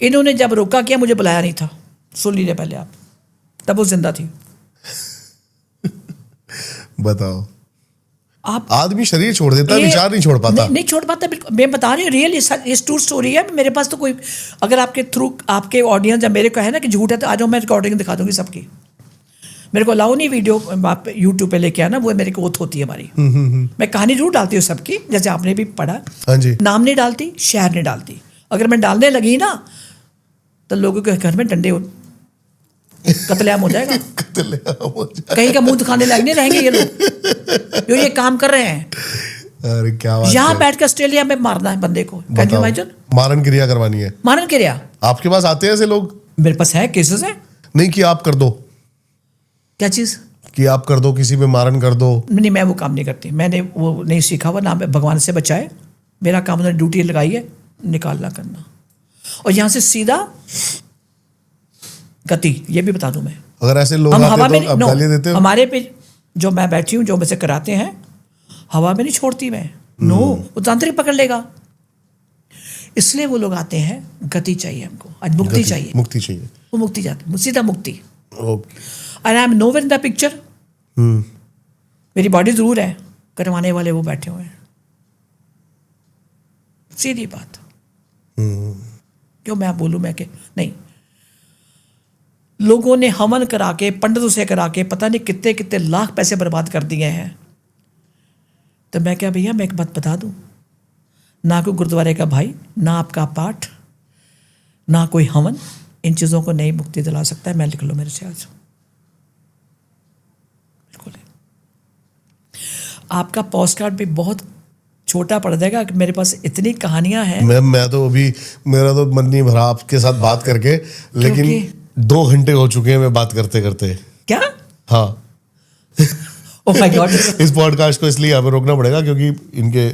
इन्होंने जब रोका किया, मुझे बुलाया नहीं था। सुन लीजिए पहले आप, तब वो जिंदा थी। बताओ, आप आदमी शरीर छोड़ देता है, ये- विचार नहीं छोड़ पाता। नहीं छोड़ पाता, बिल्कुल। मैं बता रही हूँ रियल, ये ट्रू स्टोरी है। मेरे पास तो कोई, अगर आपके थ्रू आपके ऑडियंस या मेरे को है ना कि झूठ है, तो आ जाओ, मैं रिकॉर्डिंग दिखा दूंगी सबकी। मेरे को अलाउ नहीं वीडियो आप यूट्यूब पे लेके आना, वो मेरे को ओथ होती है हमारी। मैं कहानी जरूर डालती हूँ सबकी, जैसे आपने भी पढ़ा। हाँ जी। नाम नहीं डालती, शहर नहीं डालती। अगर मैं डालने लगी ना तो लोगों के घर में डंडे कत्लेआम हो जाएगा। कहीं का मुंह दिखाने लायक नहीं रहेंगे ये लोग, जो ये काम कर रहे हैं। अरे क्या बात यहाँ है। बैठ कर ऑस्ट्रेलिया में मारना है बंदे को। बताओ, मारन क्रिया करवानी है। मारन क्रिया आपके पास आते हैं ऐसे लोग? मेरे पास है, केसेस है। नहीं कि आप कर दो, क्या चीज़? कि आप कर दो, किसी पे मारन कर दो। नहीं, मैं वो काम नहीं करती, मैंने वो नहीं सीखा हुआ ना। भगवान से बचाए, मेरा काम उन्होंने ड्यूटी लगाई है, निकालना करना। और यहाँ से सीधा गति, ये भी बता दूं मैं। अगर ऐसे लोग हम आते हवा तो में आप गाली देते हो? हमारे पे जो मैं बैठी हूँ, जो मुझसे कराते हैं, हवा में नहीं छोड़ती मैं। नो, वो तांत्रिक पकड़ लेगा। इसलिए वो लोग आते हैं, गति चाहिए हमको, आज मुक्ति चाहिए। मुक्ति चाहिए। वो मुक्ति जाती, सीधा मुक्ति। Okay. And I am nowhere in the picture. मेरी बॉडी जरूर है, करवाने वाले वो बैठे हुए हैं। सीधी बात। क्यों मैं बोलूं मैं कि नहीं, लोगों ने हवन करा के, पंडितों से करा के, पता नहीं कितने कितने लाख पैसे बर्बाद कर दिए हैं। तो मैं क्या भैया, मैं एक बात बता दूं, ना कोई गुरुद्वारे का भाई, ना आपका पाठ, ना कोई हवन, इन चीज़ों को नहीं मुक्ति दिला सकता है। मैं लिख लो मेरे से आज, बिल्कुल। आपका पोस्ट कार्ड भी बहुत छोटा पड़ जाएगा कि मेरे पास इतनी कहानियां हैं। मैं तो अभी, मेरा तो मन नहीं भरा आपके साथ बात करके, लेकिन 2 घंटे हो चुके हैं मैं बात करते करते। क्या? हाँ। Oh my God. इस पॉडकास्ट को इसलिए हमें रोकना पड़ेगा क्योंकि इनके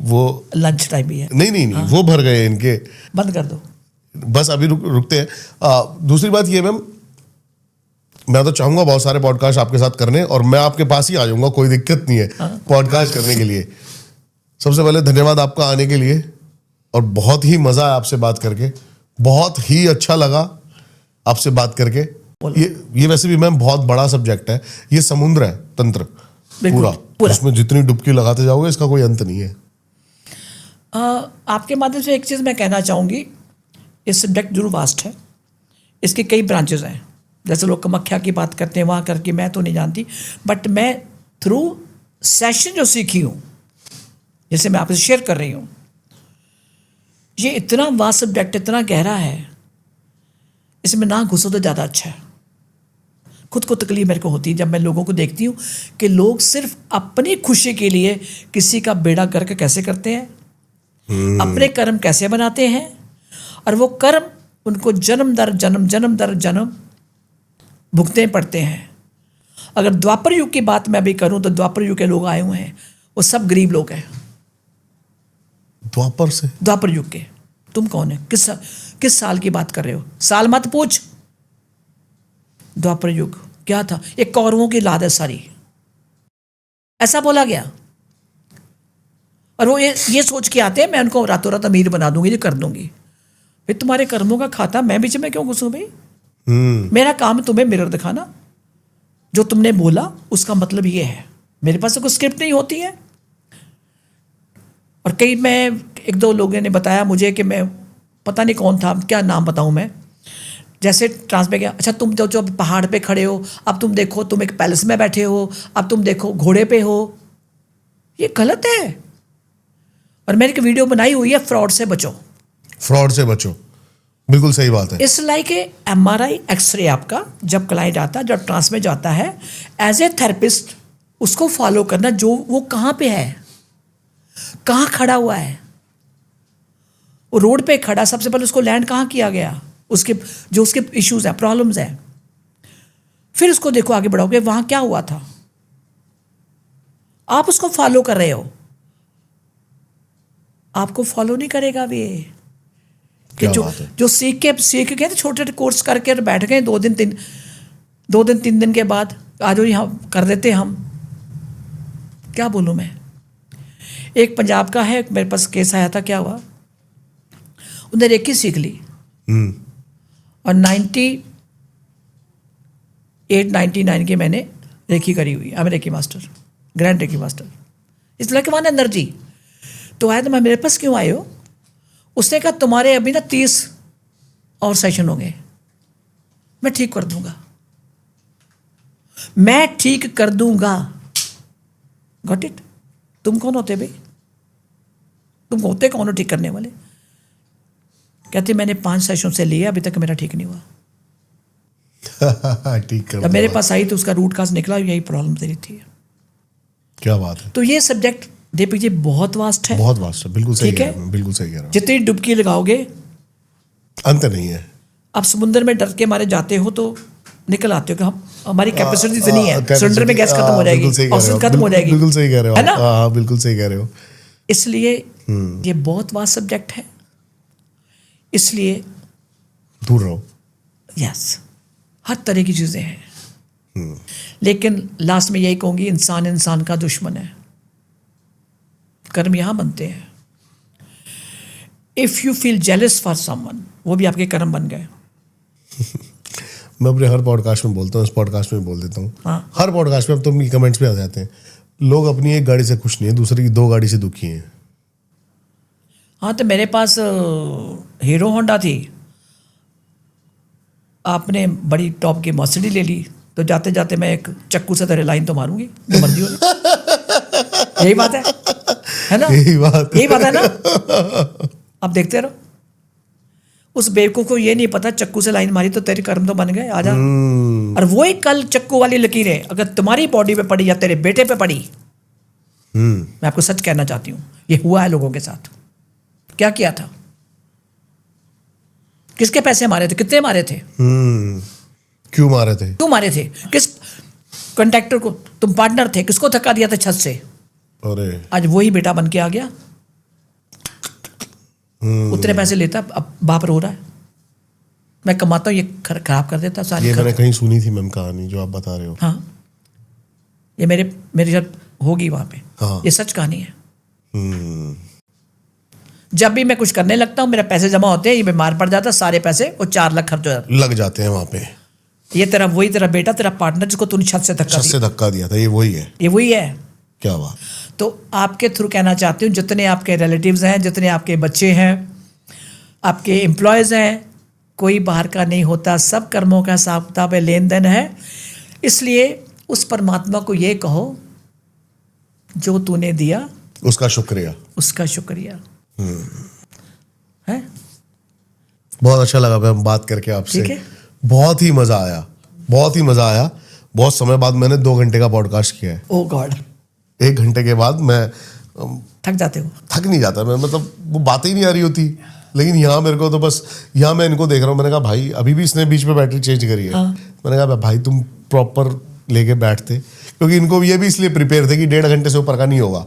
वो लंच टाइम भी है। नहीं, वो भर गए इनके। बंद कर दो। बस अभी रुकते हैं। दूसरी बात ये मैम, मैं तो चाहूंगा बहुत सारे पॉडकास्ट आपके साथ करने, और मैं आपके पास ही आ जाऊंगा, कोई दिक्कत नहीं है पॉडकास्ट करने के लिए। सबसे पहले धन्यवाद आपका आने के लिए, और बहुत ही मजा आया आपसे बात करके, बहुत ही अच्छा लगा आपसे बात करके। ये वैसे भी मैम बहुत बड़ा सब्जेक्ट है, ये समुद्र है, तंत्र पूरा। उसमें जितनी डुबकी लगाते जाओगे इसका कोई अंत नहीं है। आपके माध्यम से एक चीज़ मैं कहना चाहूँगी, ये सब्जेक्ट जरूर वास्ट है, इसके कई ब्रांचेस हैं। जैसे लोग कामाख्या की बात करते हैं, वहाँ करके मैं तो नहीं जानती, बट मैं थ्रू सेशन जो सीखी हूँ, जैसे मैं आपसे शेयर कर रही हूँ, ये इतना वास्ट सब्जेक्ट, इतना गहरा है, इसमें ना घुसो तो ज़्यादा अच्छा है। खुद को तकलीफ मेरे को होती है जब मैं लोगों को देखती हूँ कि लोग सिर्फ अपनी खुशी के लिए किसी का बेड़ा गर्क कैसे करते हैं, अपने कर्म कैसे बनाते हैं, और वो कर्म उनको जन्म दर जन्म भुगतने पड़ते हैं। अगर द्वापर युग की बात मैं भी करूं तो द्वापर युग के लोग आए हुए हैं, वो सब गरीब लोग हैं। द्वापर से? द्वापर युग के। तुम कौन है, किस साल की बात कर रहे हो? साल मत पूछ। द्वापर युग क्या था? ये कौरवों की लाद है सारी, ऐसा बोला गया। और वो ये सोच के आते हैं मैं उनको रातों रात अमीर बना दूंगी, ये कर दूंगी। फिर तुम्हारे कर्मों का खाता मैं बीच में क्यों घुसूं भाई? मेरा काम है तुम्हें मिरर दिखाना, जो तुमने बोला उसका मतलब ये है। मेरे पास तो कोई स्क्रिप्ट नहीं होती है। और कई मैं एक दो लोगों ने बताया मुझे कि मैं पता नहीं कौन था, क्या नाम बताऊं मैं, जैसे ट्रांसफर किया, अच्छा तुम तो जो पहाड़ पे खड़े हो, अब तुम देखो तुम एक पैलेस में बैठे हो, अब तुम देखो घोड़े पे हो। ये गलत है। और मैंने एक वीडियो बनाई हुई है, फ्रॉड से बचो। फ्रॉड से बचो, बिल्कुल सही बात है। It's like a MRI x ray आपका, जब क्लाइंट आता है, जब ट्रांस में जाता है, एज ए थेरेपिस्ट उसको फॉलो करना, जो वो कहाँ पे है, कहाँ खड़ा हुआ है। वो रोड पे खड़ा, सबसे पहले उसको लैंड कहाँ किया गया, उसके जो उसके इश्यूज हैं, प्रॉब्लम्स हैं, फिर उसको देखो आगे बढ़ाओगे वहाँ क्या हुआ था। आप उसको फॉलो कर रहे हो, आपको फॉलो नहीं करेगा वे। कि जो सीख के गए, छोटे छोटे कोर्स करके बैठ गए 2 दिन 3 दिन के बाद आज यहाँ कर देते हम। क्या बोलूँ मैं। एक पंजाब का है, मेरे पास केस आया था, क्या हुआ, उन्हें रेकी सीख ली और 98-99 के मैंने रेकी करी हुई। I am reiki master, grand reiki master. इस तरह के वन एनर्जी तो आया। तो मैं, मेरे पास क्यों आए हो? उसने कहा तुम्हारे अभी ना 30 और सेशन होंगे, मैं ठीक कर दूंगा, मैं ठीक कर दूंगा। Got it? तुम कौन होते भाई? तुम होते कौन हो ठीक करने वाले? कहते मैंने 5 सेशन से लिए, अभी तक मेरा ठीक नहीं हुआ। ठीक कर जब मेरे पास आई तो उसका रूट काज निकला, यही प्रॉब्लम तेरी थी। क्या बात है। तो ये सब्जेक्ट दीपक जी बहुत वास्ट है, बहुत वास्ट है, बिल्कुल सही ठीक कह है? रहे हो, बिल्कुल सही कह रहे हो। जितनी डुबकी लगाओगे अंत नहीं है। आप समुद्र में डर के मारे जाते हो तो निकल आते हो कि हम, हमारी कैपेसिटी इतनी है, सिलेंडर में गैस खत्म हो जाएगी, ऑक्सीजन खत्म हो जाएगी। बिल्कुल सही कह रहे हो, है ना? हाँ बिल्कुल सही कह रहे हो। इसलिए ये बहुत वास्ट सब्जेक्ट है, इसलिए दूर रहो। यस, हर तरह की चीजें हैं। लेकिन लास्ट में यही कहूंगी, इंसान इंसान का दुश्मन है। कर्म यहां बनते हैं। If you feel jealous for someone, वो भी आपके कर्म बन गए। मैं अपने हर पॉडकास्ट में बोलता हूँ, इस पॉडकास्ट में बोल देता हूँ। हाँ। हर पॉडकास्ट में अब तो अपनी कमेंट्स में आ जाते हैं, लोग अपनी एक गाड़ी से खुश नहीं है, दूसरे की 2 गाड़ी से दुखी हैं। हाँ, तो मेरे पास हीरो होंडा थी, आपने बड़ी टॉप की मर्सिडीज ले ली, तो जाते जाते मैं एक चक्कू से तेरे लाइन तो मारूंगी, जो मर्जी हो। यही बात है ना? यही बात है ना? अब देखते रहो। उस बेवकूफ को ये नहीं पता चक्कू से लाइन मारी तो तेरे कर्म तो बन गए, आजा। और वही कल चक्कू वाली लकीरें अगर तुम्हारी बॉडी पे पड़ी या तेरे बेटे पे पड़ी, मैं आपको सच कहना चाहती हूँ, ये हुआ है लोगों के साथ। क्या किया था? किसके पैसे मारे थे? कितने मारे थे? क्यों मारे थे? क्यों मारे थे? किस कॉन्ट्रैक्टर को? तुम पार्टनर थे, किसको धक्का दिया था छत से? अरे आज वही बेटा बन के आ गया, उतने पैसे लेता, अब बाप रो रहा है। मैं कमाता हूँ, ये खराब कर देता सारी। ये मैंने कहीं सुनी थी मैम कहानी जो आप बता रहे हो। हाँ, ये मेरे साथ होगी वहां पे। हाँ। ये सच कहानी है। जब भी मैं कुछ करने लगता हूँ, मेरे पैसे जमा होते हैं, ये बीमार पड़ जाता, सारे पैसे वो 4 लाख खर्च हो जाते लग जाते हैं वहां पे। ये तेरा बेटा, तेरा पार्टनर जिसको तूने छत से धक्का दिया था, ये वही है। ये वही है। क्या बात। तो आपके थ्रू कहना चाहती हूँ, जितने आपके रिलेटिव्स हैं, जितने आपके बच्चे हैं, आपके एम्प्लॉयज़ हैं, कोई बाहर का नहीं होता, सब कर्मों का हिसाब किताब है, लेन देन है। इसलिए उस परमात्मा को ये कहो, जो तूने दिया उसका शुक्रिया, उसका शुक्रिया है। बहुत अच्छा लगा मैम बात करके आपसे। ठीक है। बहुत ही मजा आया, बहुत ही मजा आया। बहुत समय बाद मैंने 2 घंटे का पॉडकास्ट किया है। ओ गॉड। 1 घंटे के बाद मैं थक जाते हो? थक नहीं जाता मैं, मतलब वो बातें ही नहीं आ रही होती। लेकिन यहाँ मेरे को तो बस, यहाँ मैं इनको देख रहा हूँ, मैंने कहा भाई, अभी भी इसने बीच में बैटरी चेंज करी है। मैंने कहा भाई तुम प्रॉपर लेके बैठते, क्योंकि इनको ये भी इसलिए प्रिपेयर थे कि 1.5 घंटे से ऊपर का नहीं होगा।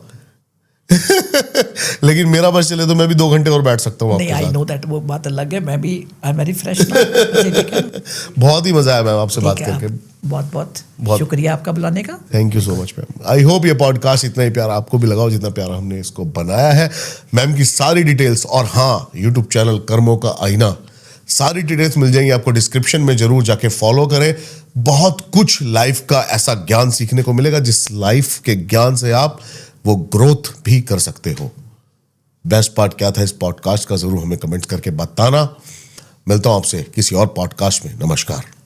लेकिन मेरा बस चले तो मैं भी 2 घंटे और बैठ सकता हूँ नहीं, आपके आई साथ। नो दैट, वो बात अलग है। मैं भी आई एम वेरी फ्रेश ना। बहुत ही मजा आया मैम आपसे बात करके। बहुत बहुत शुक्रिया आपका बुलाने का। Thank you so much ma'am. I hope ये पॉडकास्ट इतना ही प्यारा आपको भी लगा हो जितना प्यारा हमने इसको बनाया है। मैम की सारी डिटेल्स और हाँ, यूट्यूब चैनल कर्मों का आईना, सारी डिटेल्स मिल जाएंगी आपको डिस्क्रिप्शन में। जरूर जाके फॉलो करें। बहुत कुछ लाइफ का ऐसा ज्ञान सीखने को मिलेगा जिस लाइफ के ज्ञान से आप वो ग्रोथ भी कर सकते हो। बेस्ट पार्ट क्या था इस पॉडकास्ट का, जरूर हमें कमेंट करके बताना। मिलता हूं आपसे किसी और पॉडकास्ट में। नमस्कार।